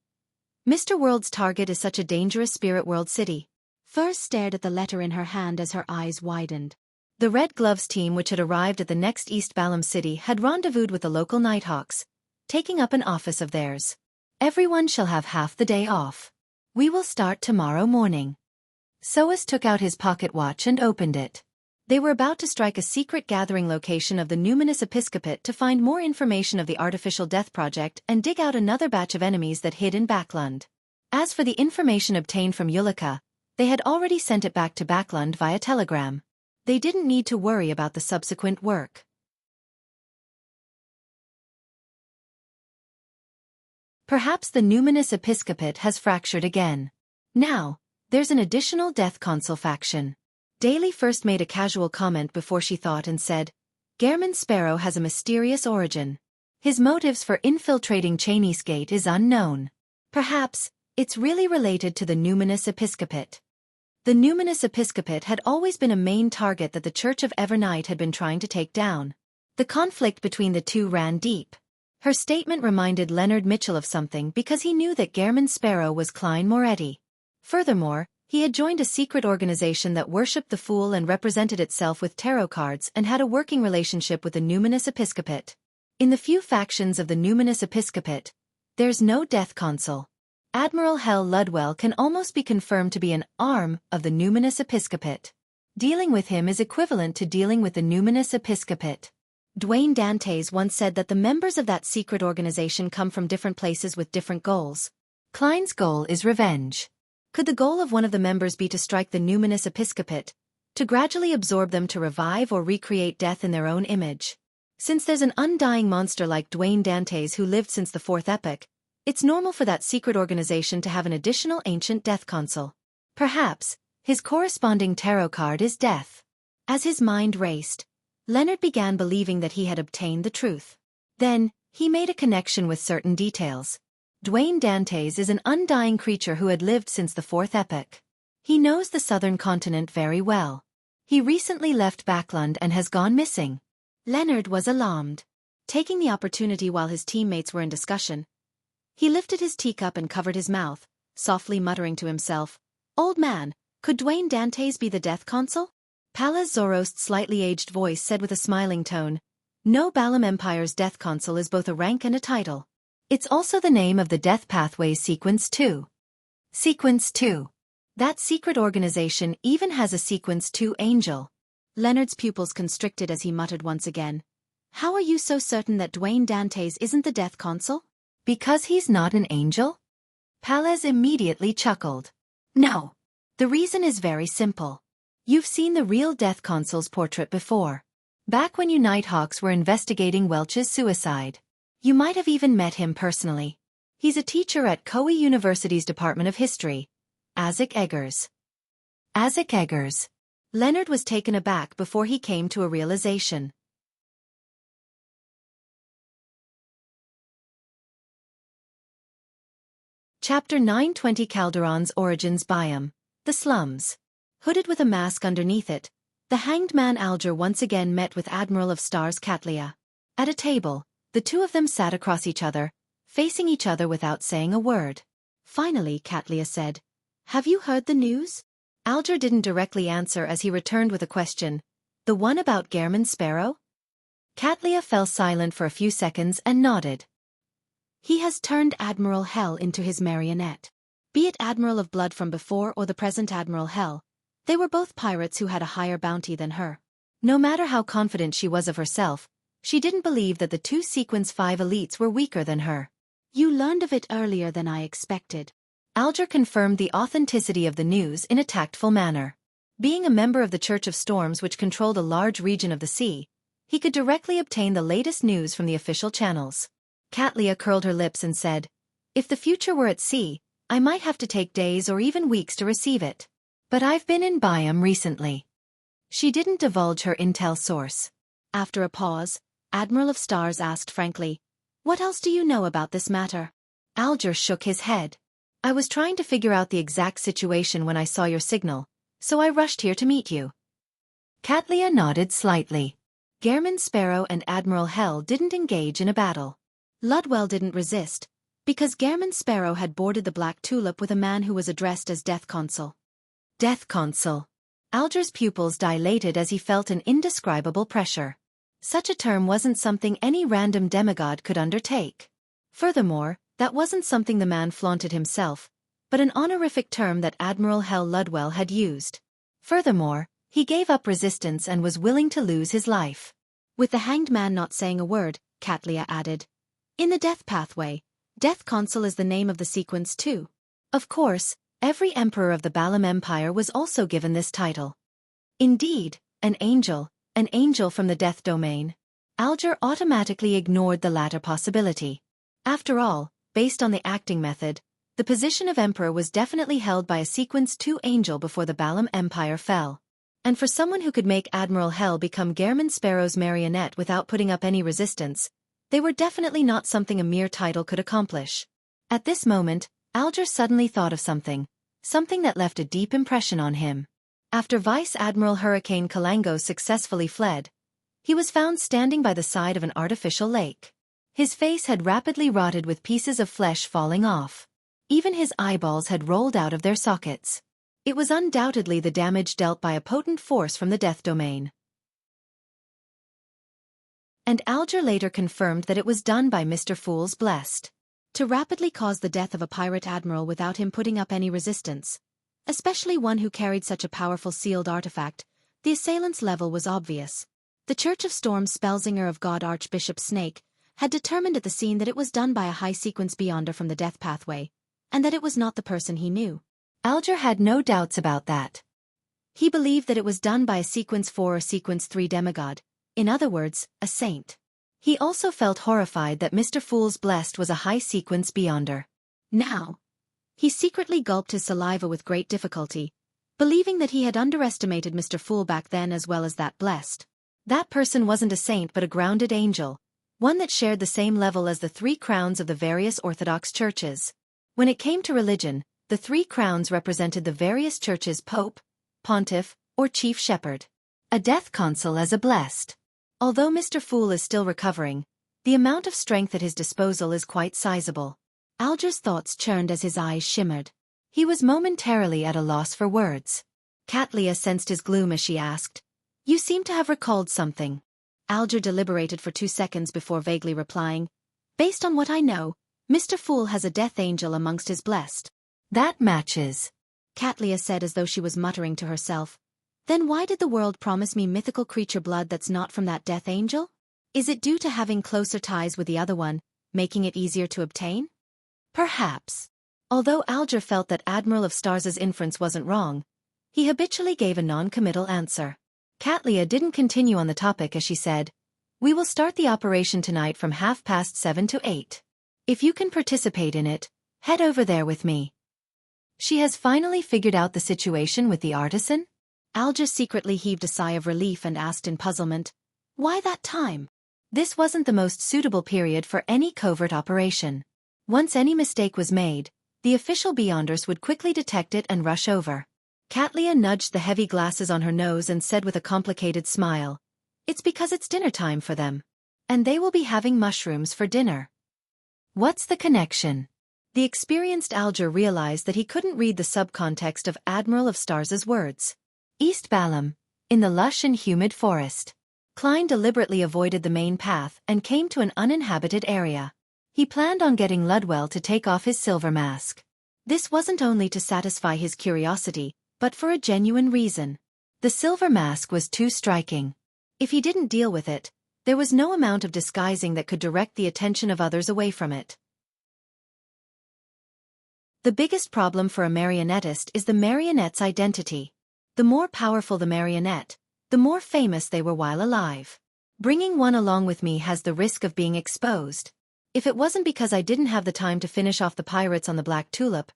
Mr. World's target is such a dangerous spirit world city. Furs stared at the letter in her hand as her eyes widened. The Red Gloves team, which had arrived at the next East Balam city, had rendezvoused with the local Nighthawks, taking up an office of theirs. Everyone shall have half the day off. We will start tomorrow morning. Soas took out his pocket watch and opened it. They were about to strike a secret gathering location of the numinous episcopate to find more information of the artificial death project and dig out another batch of enemies that hid in Backlund. As for the information obtained from Ulika, they had already sent it back to Backlund via telegram. They didn't need to worry about the subsequent work. Perhaps the numinous episcopate has fractured again. Now, there's an additional Death Consul faction. Daly first made a casual comment before she thought and said, Gehrman Sparrow has a mysterious origin. His motives for infiltrating Chinese Gate is unknown. Perhaps, it's really related to the numinous episcopate. The numinous episcopate had always been a main target that the Church of Evernight had been trying to take down. The conflict between the two ran deep. Her statement reminded Leonard Mitchell of something because he knew that Gehrman Sparrow was Klein Moretti. Furthermore, he had joined a secret organization that worshipped the Fool and represented itself with tarot cards and had a working relationship with the numinous episcopate. In the few factions of the numinous episcopate, there's no Death Consul. Admiral Hell Ludwell can almost be confirmed to be an arm of the numinous episcopate. Dealing with him is equivalent to dealing with the numinous episcopate. Dwayne Dantes once said that the members of that secret organization come from different places with different goals. Klein's goal is revenge. Could the goal of one of the members be to strike the numinous episcopate, to gradually absorb them to revive or recreate death in their own image? Since there's an undying monster like Dwayne Dantes who lived since the Fourth Epoch, it's normal for that secret organization to have an additional ancient Death Consul. Perhaps, his corresponding tarot card is death. As his mind raced, Leonard began believing that he had obtained the truth. Then, he made a connection with certain details. Dwayne Dantes is an undying creature who had lived since the Fourth Epoch. He knows the southern continent very well. He recently left Backlund and has gone missing. Leonard was alarmed. Taking the opportunity while his teammates were in discussion, he lifted his teacup and covered his mouth, softly muttering to himself, "Old man, could Dwayne Dantes be the Death Consul?" Palaz Zorost's slightly aged voice said with a smiling tone, "No, Balam Empire's Death Consul is both a rank and a title. It's also the name of the Death Pathways Sequence 2. Sequence 2. That secret organization even has a Sequence 2 angel." Leonard's pupils constricted as he muttered once again, "How are you so certain that Dwayne Dantes isn't the Death Consul?" "Because he's not an angel?" Palaz immediately chuckled. "No. The reason is very simple. You've seen the real Death Consul's portrait before. Back when you Nighthawks were investigating Welch's suicide. You might have even met him personally. He's a teacher at Koei University's Department of History. Isaac Eggers." Isaac Eggers. Leonard was taken aback before he came to a realization. Chapter 920 Calderon's Origins Biome. The Slums. Hooded with a mask underneath it, the hanged man Alger once again met with Admiral of Stars Katlia. At a table, the two of them sat across each other, facing each other without saying a word. Finally, Katlia said, "Have you heard the news?" Alger didn't directly answer as he returned with a question, "The one about Gehrman Sparrow?" Katlia fell silent for a few seconds and nodded. "He has turned Admiral Hell into his marionette. Be it Admiral of Blood from before or the present Admiral Hell, they were both pirates who had a higher bounty than her. No matter how confident she was of herself, she didn't believe that the two Sequence 5 elites were weaker than her. You learned of it earlier than I expected." Alger confirmed the authenticity of the news in a tactful manner. Being a member of the Church of Storms, which controlled a large region of the sea, he could directly obtain the latest news from the official channels. Katlia curled her lips and said, "If the future were at sea, I might have to take days or even weeks to receive it. But I've been in Biome recently." She didn't divulge her intel source. After a pause, Admiral of Stars asked frankly, "What else do you know about this matter?" Alger shook his head. "I was trying to figure out the exact situation when I saw your signal, so I rushed here to meet you." Katlia nodded slightly. Gehrman Sparrow and Admiral Hell didn't engage in a battle. Ludwell didn't resist, because Gehrman Sparrow had boarded the Black Tulip with a man who was addressed as Death Consul. Death Consul. Alger's pupils dilated as he felt an indescribable pressure. Such a term wasn't something any random demigod could undertake. Furthermore, that wasn't something the man flaunted himself, but an honorific term that Admiral Hell Ludwell had used. Furthermore, he gave up resistance and was willing to lose his life. With the hanged man not saying a word, Katlia added. In the death pathway, Death Consul is the name of the sequence too. Of course, every emperor of the Balam Empire was also given this title. Indeed, an angel from the death domain. Alger automatically ignored the latter possibility. After all, based on the acting method, the position of emperor was definitely held by a sequence 2 angel before the Balam Empire fell. And for someone who could make Admiral Hell become Gehrman Sparrow's marionette without putting up any resistance, they were definitely not something a mere title could accomplish. At this moment, Alger suddenly thought of something that left a deep impression on him. After Vice Admiral Hurricane Kalango successfully fled, he was found standing by the side of an artificial lake. His face had rapidly rotted with pieces of flesh falling off. Even his eyeballs had rolled out of their sockets. It was undoubtedly the damage dealt by a potent force from the death domain. And Alger later confirmed that it was done by Mr. Fool's Blessed. To rapidly cause the death of a pirate admiral without him putting up any resistance, especially one who carried such a powerful sealed artifact, the assailant's level was obvious. The Church of Storms Spellsinger of God Archbishop Snake had determined at the scene that it was done by a high-sequence beyonder from the death pathway, and that it was not the person he knew. Alger had no doubts about that. He believed that it was done by a sequence 4 or sequence 3 demigod, in other words, a saint. He also felt horrified that Mr. Fool's Blessed was a high-sequence beyonder. Now, he secretly gulped his saliva with great difficulty, believing that he had underestimated Mr. Fool back then as well as that Blessed. That person wasn't a saint but a grounded angel, one that shared the same level as the 3 crowns of the various Orthodox churches. When it came to religion, the 3 crowns represented the various churches' pope, pontiff, or chief shepherd. A death consul as a blessed. Although Mr. Fool is still recovering, the amount of strength at his disposal is quite sizable. Alger's thoughts churned as his eyes shimmered. He was momentarily at a loss for words. Katlia sensed his gloom as she asked, "You seem to have recalled something." Alger deliberated for 2 seconds before vaguely replying, "Based on what I know, Mr. Fool has a death angel amongst his blessed." "That matches," Katlia said as though she was muttering to herself. "Then why did the world promise me mythical creature blood that's not from that death angel? Is it due to having closer ties with the other one, making it easier to obtain?" Perhaps. Although Alger felt that Admiral of Stars's inference wasn't wrong, he habitually gave a non-committal answer. Katlia didn't continue on the topic as she said, "We will start the operation tonight from 7:30 to 8. If you can participate in it, head over there with me." She has finally figured out the situation with the artisan? Alger secretly heaved a sigh of relief and asked in puzzlement, "Why that time?" This wasn't the most suitable period for any covert operation. Once any mistake was made, the official beyonders would quickly detect it and rush over. Katlia nudged the heavy glasses on her nose and said with a complicated smile, "It's because it's dinner time for them. And they will be having mushrooms for dinner." What's the connection? The experienced Alger realized that he couldn't read the subcontext of Admiral of Stars's words. East Balam, in the lush and humid forest. Klein deliberately avoided the main path and came to an uninhabited area. He planned on getting Ludwell to take off his silver mask. This wasn't only to satisfy his curiosity, but for a genuine reason. The silver mask was too striking. If he didn't deal with it, there was no amount of disguising that could direct the attention of others away from it. The biggest problem for a marionettist is the marionette's identity. The more powerful the marionette, the more famous they were while alive. Bringing one along with me has the risk of being exposed. If it wasn't because I didn't have the time to finish off the pirates on the Black Tulip,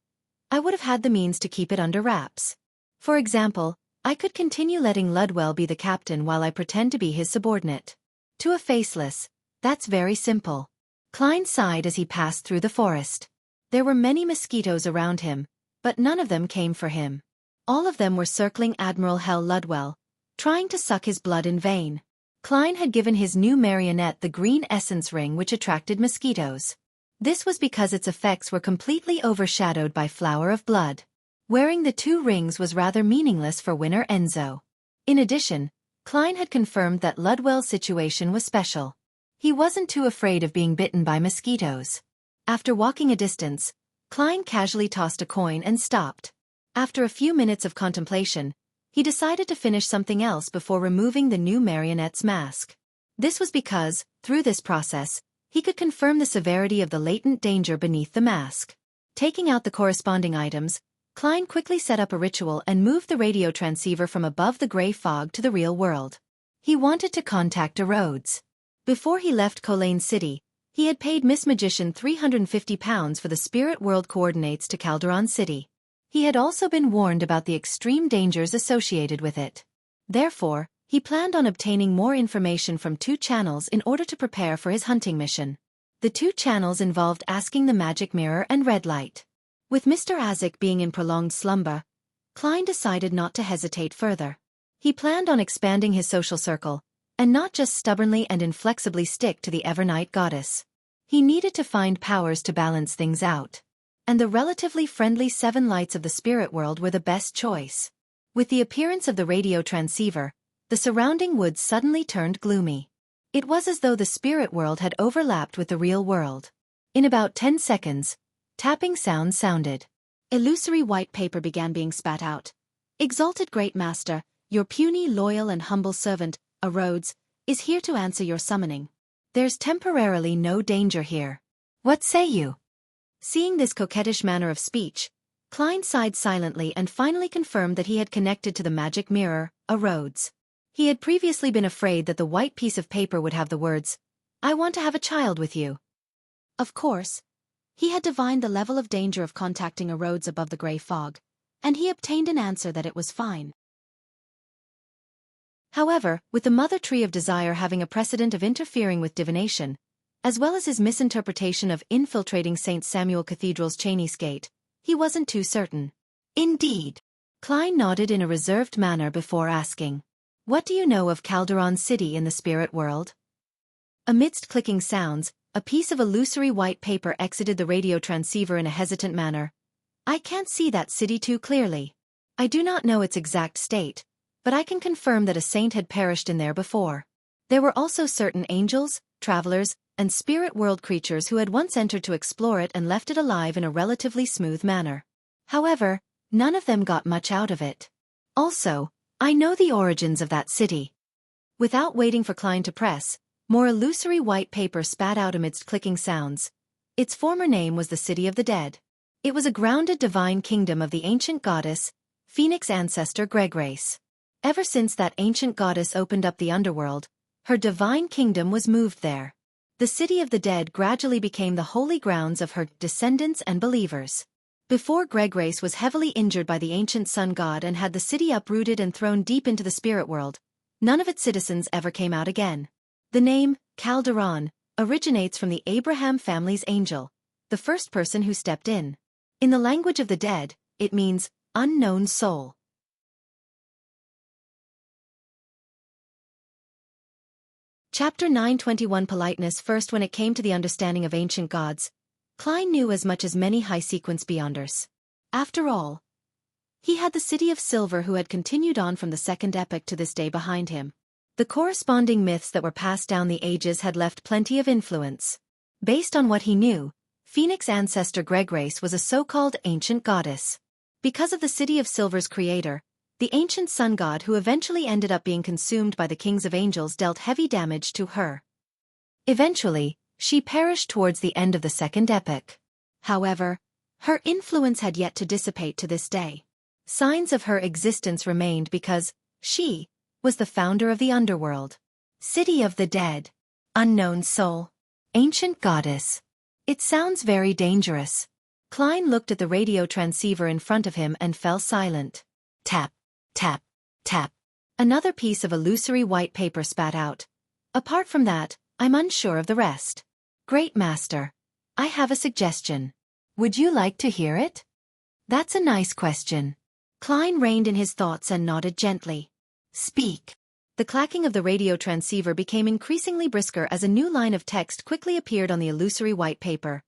I would have had the means to keep it under wraps. For example, I could continue letting Ludwell be the captain while I pretend to be his subordinate. To a faceless, that's very simple. Klein sighed as he passed through the forest. There were many mosquitoes around him, but none of them came for him. All of them were circling Admiral Hell Ludwell, trying to suck his blood in vain. Klein had given his new marionette the green essence ring which attracted mosquitoes. This was because its effects were completely overshadowed by Flower of Blood. Wearing the 2 rings was rather meaningless for winner Enzo. In addition, Klein had confirmed that Ludwell's situation was special. He wasn't too afraid of being bitten by mosquitoes. After walking a distance, Klein casually tossed a coin and stopped. After a few minutes of contemplation, he decided to finish something else before removing the new marionette's mask. This was because, through this process, he could confirm the severity of the latent danger beneath the mask. Taking out the corresponding items, Klein quickly set up a ritual and moved the radio transceiver from above the gray fog to the real world. He wanted to contact Rhodes. Before he left Colaine City, he had paid Miss Magician £350 for the spirit world coordinates to Calderon City. He had also been warned about the extreme dangers associated with it. Therefore, he planned on obtaining more information from 2 channels in order to prepare for his hunting mission. The 2 channels involved asking the magic mirror and red light. With Mr. Azik being in prolonged slumber, Klein decided not to hesitate further. He planned on expanding his social circle, and not just stubbornly and inflexibly stick to the Evernight goddess. He needed to find powers to balance things out. And the relatively friendly 7 lights of the spirit world were the best choice. With the appearance of the radio transceiver, the surrounding woods suddenly turned gloomy. It was as though the spirit world had overlapped with the real world. In about 10 seconds, tapping sounds sounded. Illusory white paper began being spat out. Exalted Great Master, your puny, loyal and humble servant, Rhodes, is here to answer your summoning. There's temporarily no danger here. What say you? Seeing this coquettish manner of speech, Klein sighed silently and finally confirmed that he had connected to the magic mirror, Rhodes. He had previously been afraid that the white piece of paper would have the words, "I want to have a child with you." Of course, he had divined the level of danger of contacting Rhodes above the gray fog, and he obtained an answer that it was fine. However, with the mother tree of desire having a precedent of interfering with divination, as well as his misinterpretation of infiltrating St. Samuel Cathedral's Cheney's Gate, he wasn't too certain. Indeed. Klein nodded in a reserved manner before asking, "What do you know of Calderon City in the spirit world?" Amidst clicking sounds, a piece of illusory white paper exited the radio transceiver in a hesitant manner. "I can't see that city too clearly. I do not know its exact state, but I can confirm that a saint had perished in there before. There were also certain angels, travelers, and spirit world creatures who had once entered to explore it and left it alive in a relatively smooth manner. However, none of them got much out of it. Also, I know the origins of that city." Without waiting for Klein to press, more illusory white paper spat out amidst clicking sounds. Its former name was the City of the Dead. It was a grounded divine kingdom of the ancient goddess, Phoenix ancestor Gregrace. Ever since that ancient goddess opened up the underworld, her divine kingdom was moved there. The City of the Dead gradually became the holy grounds of her descendants and believers. Before Gregrace was heavily injured by the ancient sun god and had the city uprooted and thrown deep into the spirit world, none of its citizens ever came out again. The name, Calderon, originates from the Abraham family's angel, the first person who stepped in. In the language of the dead, it means, unknown soul. Chapter 921 Politeness. First, when it came to the understanding of ancient gods, Klein knew as much as many high-sequence beyonders. After all, he had the City of Silver who had continued on from the Second Epoch to this day behind him. The corresponding myths that were passed down the ages had left plenty of influence. Based on what he knew, Phoenix ancestor Gregrace was a so-called ancient goddess. Because of the City of Silver's creator, the ancient sun god who eventually ended up being consumed by the kings of angels dealt heavy damage to her. Eventually, she perished towards the end of the Second Epoch. However, her influence had yet to dissipate to this day. Signs of her existence remained because she was the founder of the underworld. City of the Dead. Unknown soul. Ancient goddess. It sounds very dangerous. Klein looked at the radio transceiver in front of him and fell silent. Tap, tap, tap. Another piece of illusory white paper spat out. Apart from that, I'm unsure of the rest. Great Master, I have a suggestion. Would you like to hear it? That's a nice question. Klein reined in his thoughts and nodded gently. Speak. The clacking of the radio transceiver became increasingly brisker as a new line of text quickly appeared on the illusory white paper.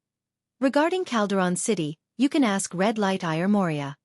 Regarding Calderon City, you can ask Red Light Ire Moria.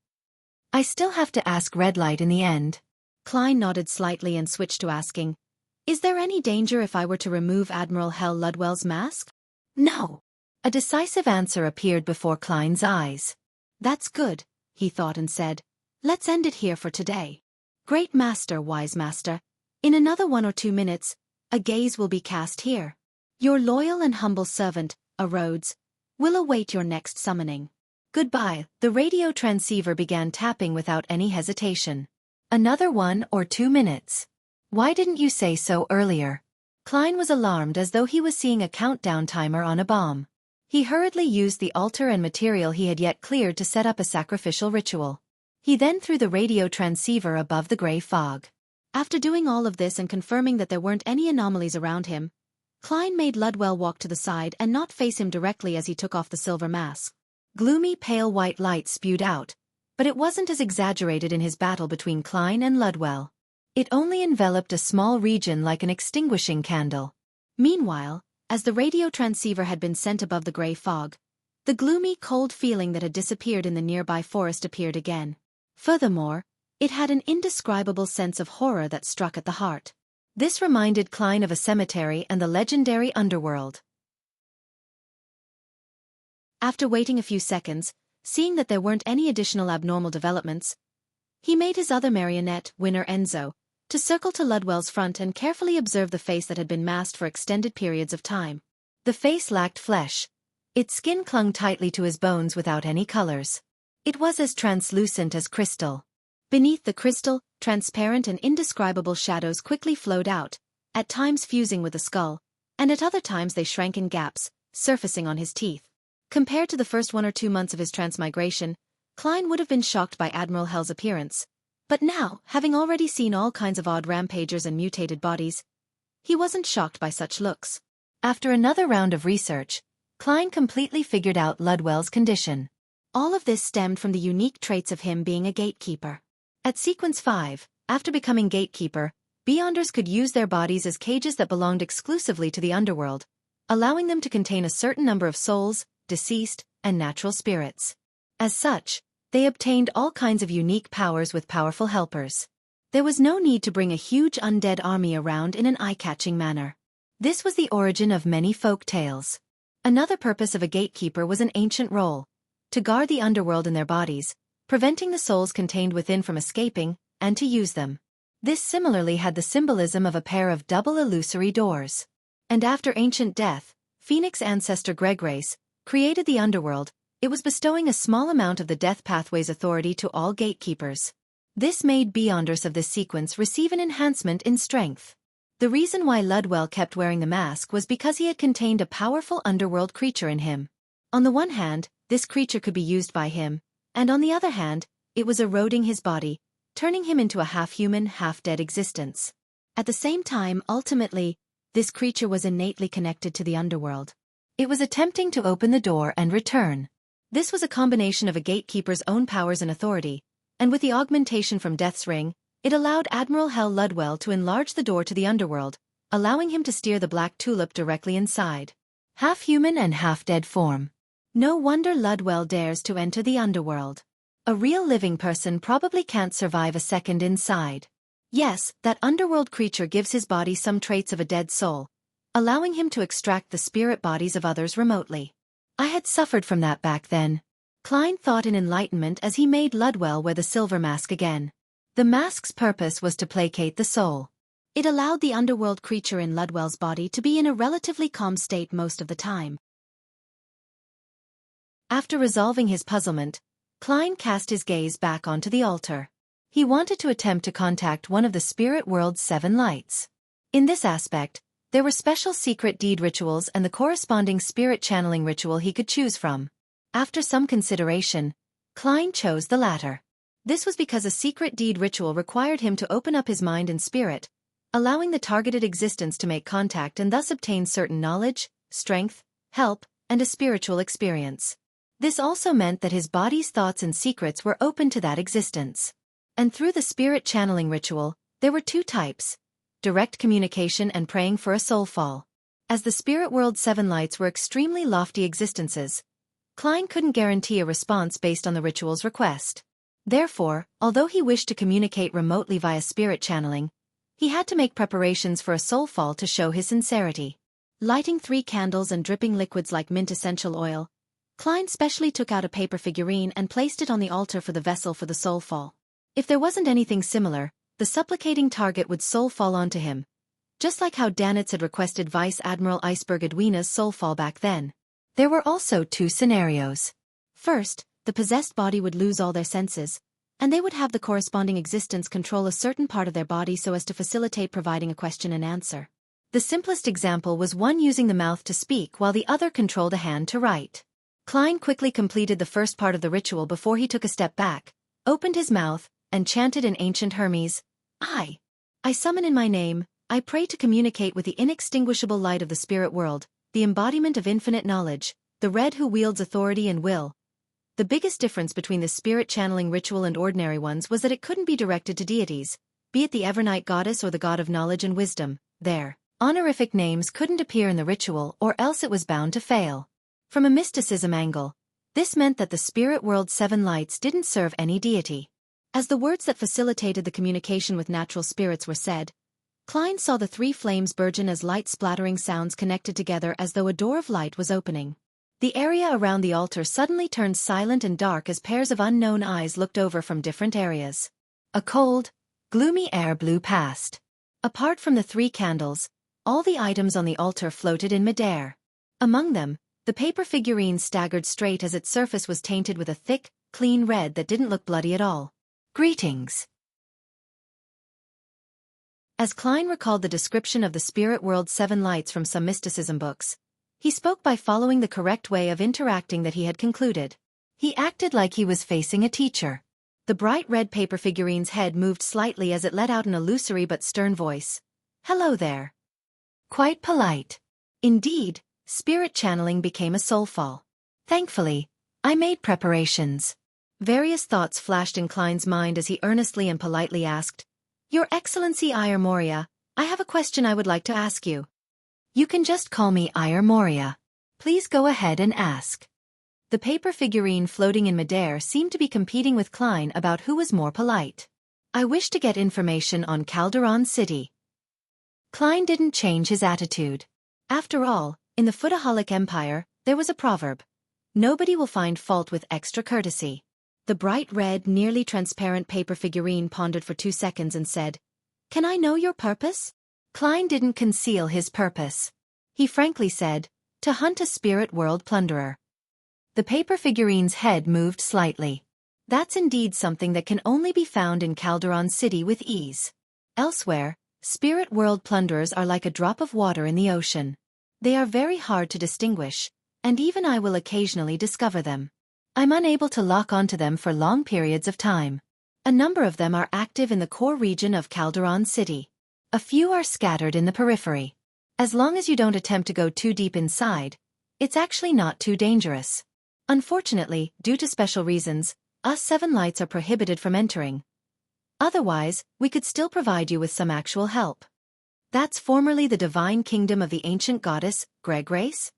I still have to ask red light in the end. Klein nodded slightly and switched to asking, "Is there any danger if I were to remove Admiral Hell Ludwell's mask?" No. A decisive answer appeared before Klein's eyes. "That's good," he thought and said, "Let's end it here for today. Great master, wise master. In another 1 or 2 minutes, a gaze will be cast here. Your loyal and humble servant, a Rhodes, will await your next summoning. Goodbye." The radio transceiver began tapping without any hesitation. Another 1 or 2 minutes. Why didn't you say so earlier? Klein was alarmed as though he was seeing a countdown timer on a bomb. He hurriedly used the altar and material he had yet cleared to set up a sacrificial ritual. He then threw the radio transceiver above the gray fog. After doing all of this and confirming that there weren't any anomalies around him, Klein made Ludwell walk to the side and not face him directly as he took off the silver mask. Gloomy pale white light spewed out, but it wasn't as exaggerated in his battle between Klein and Ludwell. It only enveloped a small region like an extinguishing candle. Meanwhile, as the radio transceiver had been sent above the gray fog, the gloomy, cold feeling that had disappeared in the nearby forest appeared again. Furthermore, it had an indescribable sense of horror that struck at the heart. This reminded Klein of a cemetery and the legendary underworld. After waiting a few seconds, seeing that there weren't any additional abnormal developments, he made his other marionette, Winner Enzo, to circle to Ludwell's front and carefully observe the face that had been masked for extended periods of time. The face lacked flesh. Its skin clung tightly to his bones without any colors. It was as translucent as crystal. Beneath the crystal, transparent and indescribable shadows quickly flowed out, at times fusing with the skull, and at other times they shrank in gaps, surfacing on his teeth. Compared to the first 1 or 2 months of his transmigration, Klein would have been shocked by Admiral Hell's appearance. But now, having already seen all kinds of odd rampagers and mutated bodies, he wasn't shocked by such looks. After another round of research, Klein completely figured out Ludwell's condition. All of this stemmed from the unique traits of him being a gatekeeper. At Sequence 5, after becoming gatekeeper, Beyonders could use their bodies as cages that belonged exclusively to the underworld, allowing them to contain a certain number of souls, deceased, and natural spirits. As such, they obtained all kinds of unique powers with powerful helpers. There was no need to bring a huge undead army around in an eye-catching manner. This was the origin of many folk tales. Another purpose of a gatekeeper was an ancient role: to guard the underworld in their bodies, preventing the souls contained within from escaping, and to use them. This similarly had the symbolism of a pair of double illusory doors. And after ancient death, Phoenix ancestor Greggrace created the underworld. It was bestowing a small amount of the death pathway's authority to all gatekeepers. This made Beyonders of this sequence receive an enhancement in strength. The reason why Ludwell kept wearing the mask was because he had contained a powerful underworld creature in him. On the one hand, this creature could be used by him, and on the other hand, it was eroding his body, turning him into a half-human, half-dead existence. At the same time, ultimately, this creature was innately connected to the underworld. It was attempting to open the door and return. This was a combination of a gatekeeper's own powers and authority, and with the augmentation from Death's Ring, it allowed Admiral Hell Ludwell to enlarge the door to the underworld, allowing him to steer the Black Tulip directly inside. Half-human and half-dead form. No wonder Ludwell dares to enter the underworld. A real living person probably can't survive a second inside. Yes, that underworld creature gives his body some traits of a dead soul, allowing him to extract the spirit bodies of others remotely. I had suffered from that back then. Klein thought in enlightenment as he made Ludwell wear the silver mask again. The mask's purpose was to placate the soul. It allowed the underworld creature in Ludwell's body to be in a relatively calm state most of the time. After resolving his puzzlement, Klein cast his gaze back onto the altar. He wanted to attempt to contact one of the spirit world's 7 lights. In this aspect, there were special secret deed rituals and the corresponding spirit channeling ritual he could choose from. After some consideration, Klein chose the latter. This was because a secret deed ritual required him to open up his mind and spirit, allowing the targeted existence to make contact and thus obtain certain knowledge, strength, help, and a spiritual experience. This also meant that his body's thoughts and secrets were open to that existence. And through the spirit channeling ritual, there were 2 types: direct communication and praying for a soulfall. As the spirit world's 7 lights were extremely lofty existences, Klein couldn't guarantee a response based on the ritual's request. Therefore, although he wished to communicate remotely via spirit channeling, he had to make preparations for a soul fall to show his sincerity. Lighting 3 candles and dripping liquids like mint essential oil, Klein specially took out a paper figurine and placed it on the altar for the vessel for the soul fall. If there wasn't anything similar, the supplicating target would soul fall onto him, just like how Danitz had requested Vice Admiral Iceberg Edwina's soul fall back then. There were also 2 scenarios. First, the possessed body would lose all their senses, and they would have the corresponding existence control a certain part of their body so as to facilitate providing a question and answer. The simplest example was one using the mouth to speak while the other controlled a hand to write. Klein quickly completed the first part of the ritual before he took a step back, opened his mouth, and chanted in ancient Hermes, I summon in my name, I pray to communicate with the inextinguishable light of the spirit world, the embodiment of infinite knowledge, the red who wields authority and will. The biggest difference between the spirit channeling ritual and ordinary ones was that it couldn't be directed to deities, be it the Evernight goddess or the god of knowledge and wisdom. Their honorific names couldn't appear in the ritual or else it was bound to fail. From a mysticism angle, this meant that the spirit world's 7 lights didn't serve any deity. As the words that facilitated the communication with natural spirits were said, Klein saw the 3 flames burgeon as light splattering sounds connected together as though a door of light was opening. The area around the altar suddenly turned silent and dark as pairs of unknown eyes looked over from different areas. A cold, gloomy air blew past. Apart from the 3 candles, all the items on the altar floated in midair. Among them, the paper figurine staggered straight as its surface was tainted with a thick, clean red that didn't look bloody at all. Greetings. As Klein recalled the description of the spirit world's 7 lights from some mysticism books, he spoke by following the correct way of interacting that he had concluded. He acted like he was facing a teacher. The bright red paper figurine's head moved slightly as it let out an illusory but stern voice. Hello there. Quite polite. Indeed, spirit channeling became a soul fall. Thankfully, I made preparations. Various thoughts flashed in Klein's mind as he earnestly and politely asked, Your Excellency Ayar Moria, I have a question I would like to ask you. You can just call me Ayar Moria. Please go ahead and ask. The paper figurine floating in midair seemed to be competing with Klein about who was more polite. I wish to get information on Calderon City. Klein didn't change his attitude. After all, in the Footaholic Empire, there was a proverb. Nobody will find fault with extra courtesy. The bright red, nearly transparent paper figurine pondered for 2 seconds and said, Can I know your purpose? Klein didn't conceal his purpose. He frankly said, To hunt a spirit world plunderer. The paper figurine's head moved slightly. That's indeed something that can only be found in Calderon City with ease. Elsewhere, spirit world plunderers are like a drop of water in the ocean. They are very hard to distinguish, and even I will occasionally discover them. I'm unable to lock onto them for long periods of time. A number of them are active in the core region of Calderon City. A few are scattered in the periphery. As long as you don't attempt to go too deep inside, it's actually not too dangerous. Unfortunately, due to special reasons, us 7 lights are prohibited from entering. Otherwise, we could still provide you with some actual help. That's formerly the divine kingdom of the ancient goddess, Gregrace?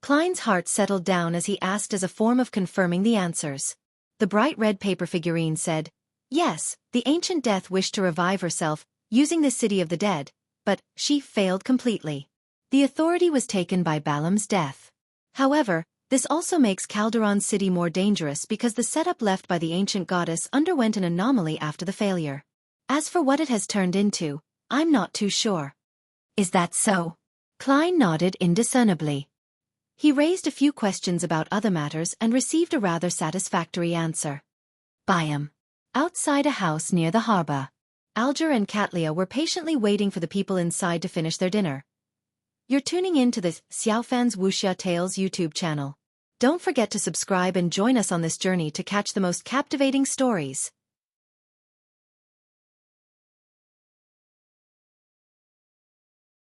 Klein's heart settled down as he asked as a form of confirming the answers. The bright red paper figurine said, Yes, the ancient death wished to revive herself, using the city of the dead, but she failed completely. The authority was taken by Balaam's death. However, this also makes Calderon City more dangerous because the setup left by the ancient goddess underwent an anomaly after the failure. As for what it has turned into, I'm not too sure. Is that so? Klein nodded indiscernibly. He raised a few questions about other matters and received a rather satisfactory answer. Biam. Outside a house near the harbor. Alger and Katlia were patiently waiting for the people inside to finish their dinner. You're tuning in to the Xiaofan's Wuxia Tales YouTube channel. Don't forget to subscribe and join us on this journey to catch the most captivating stories.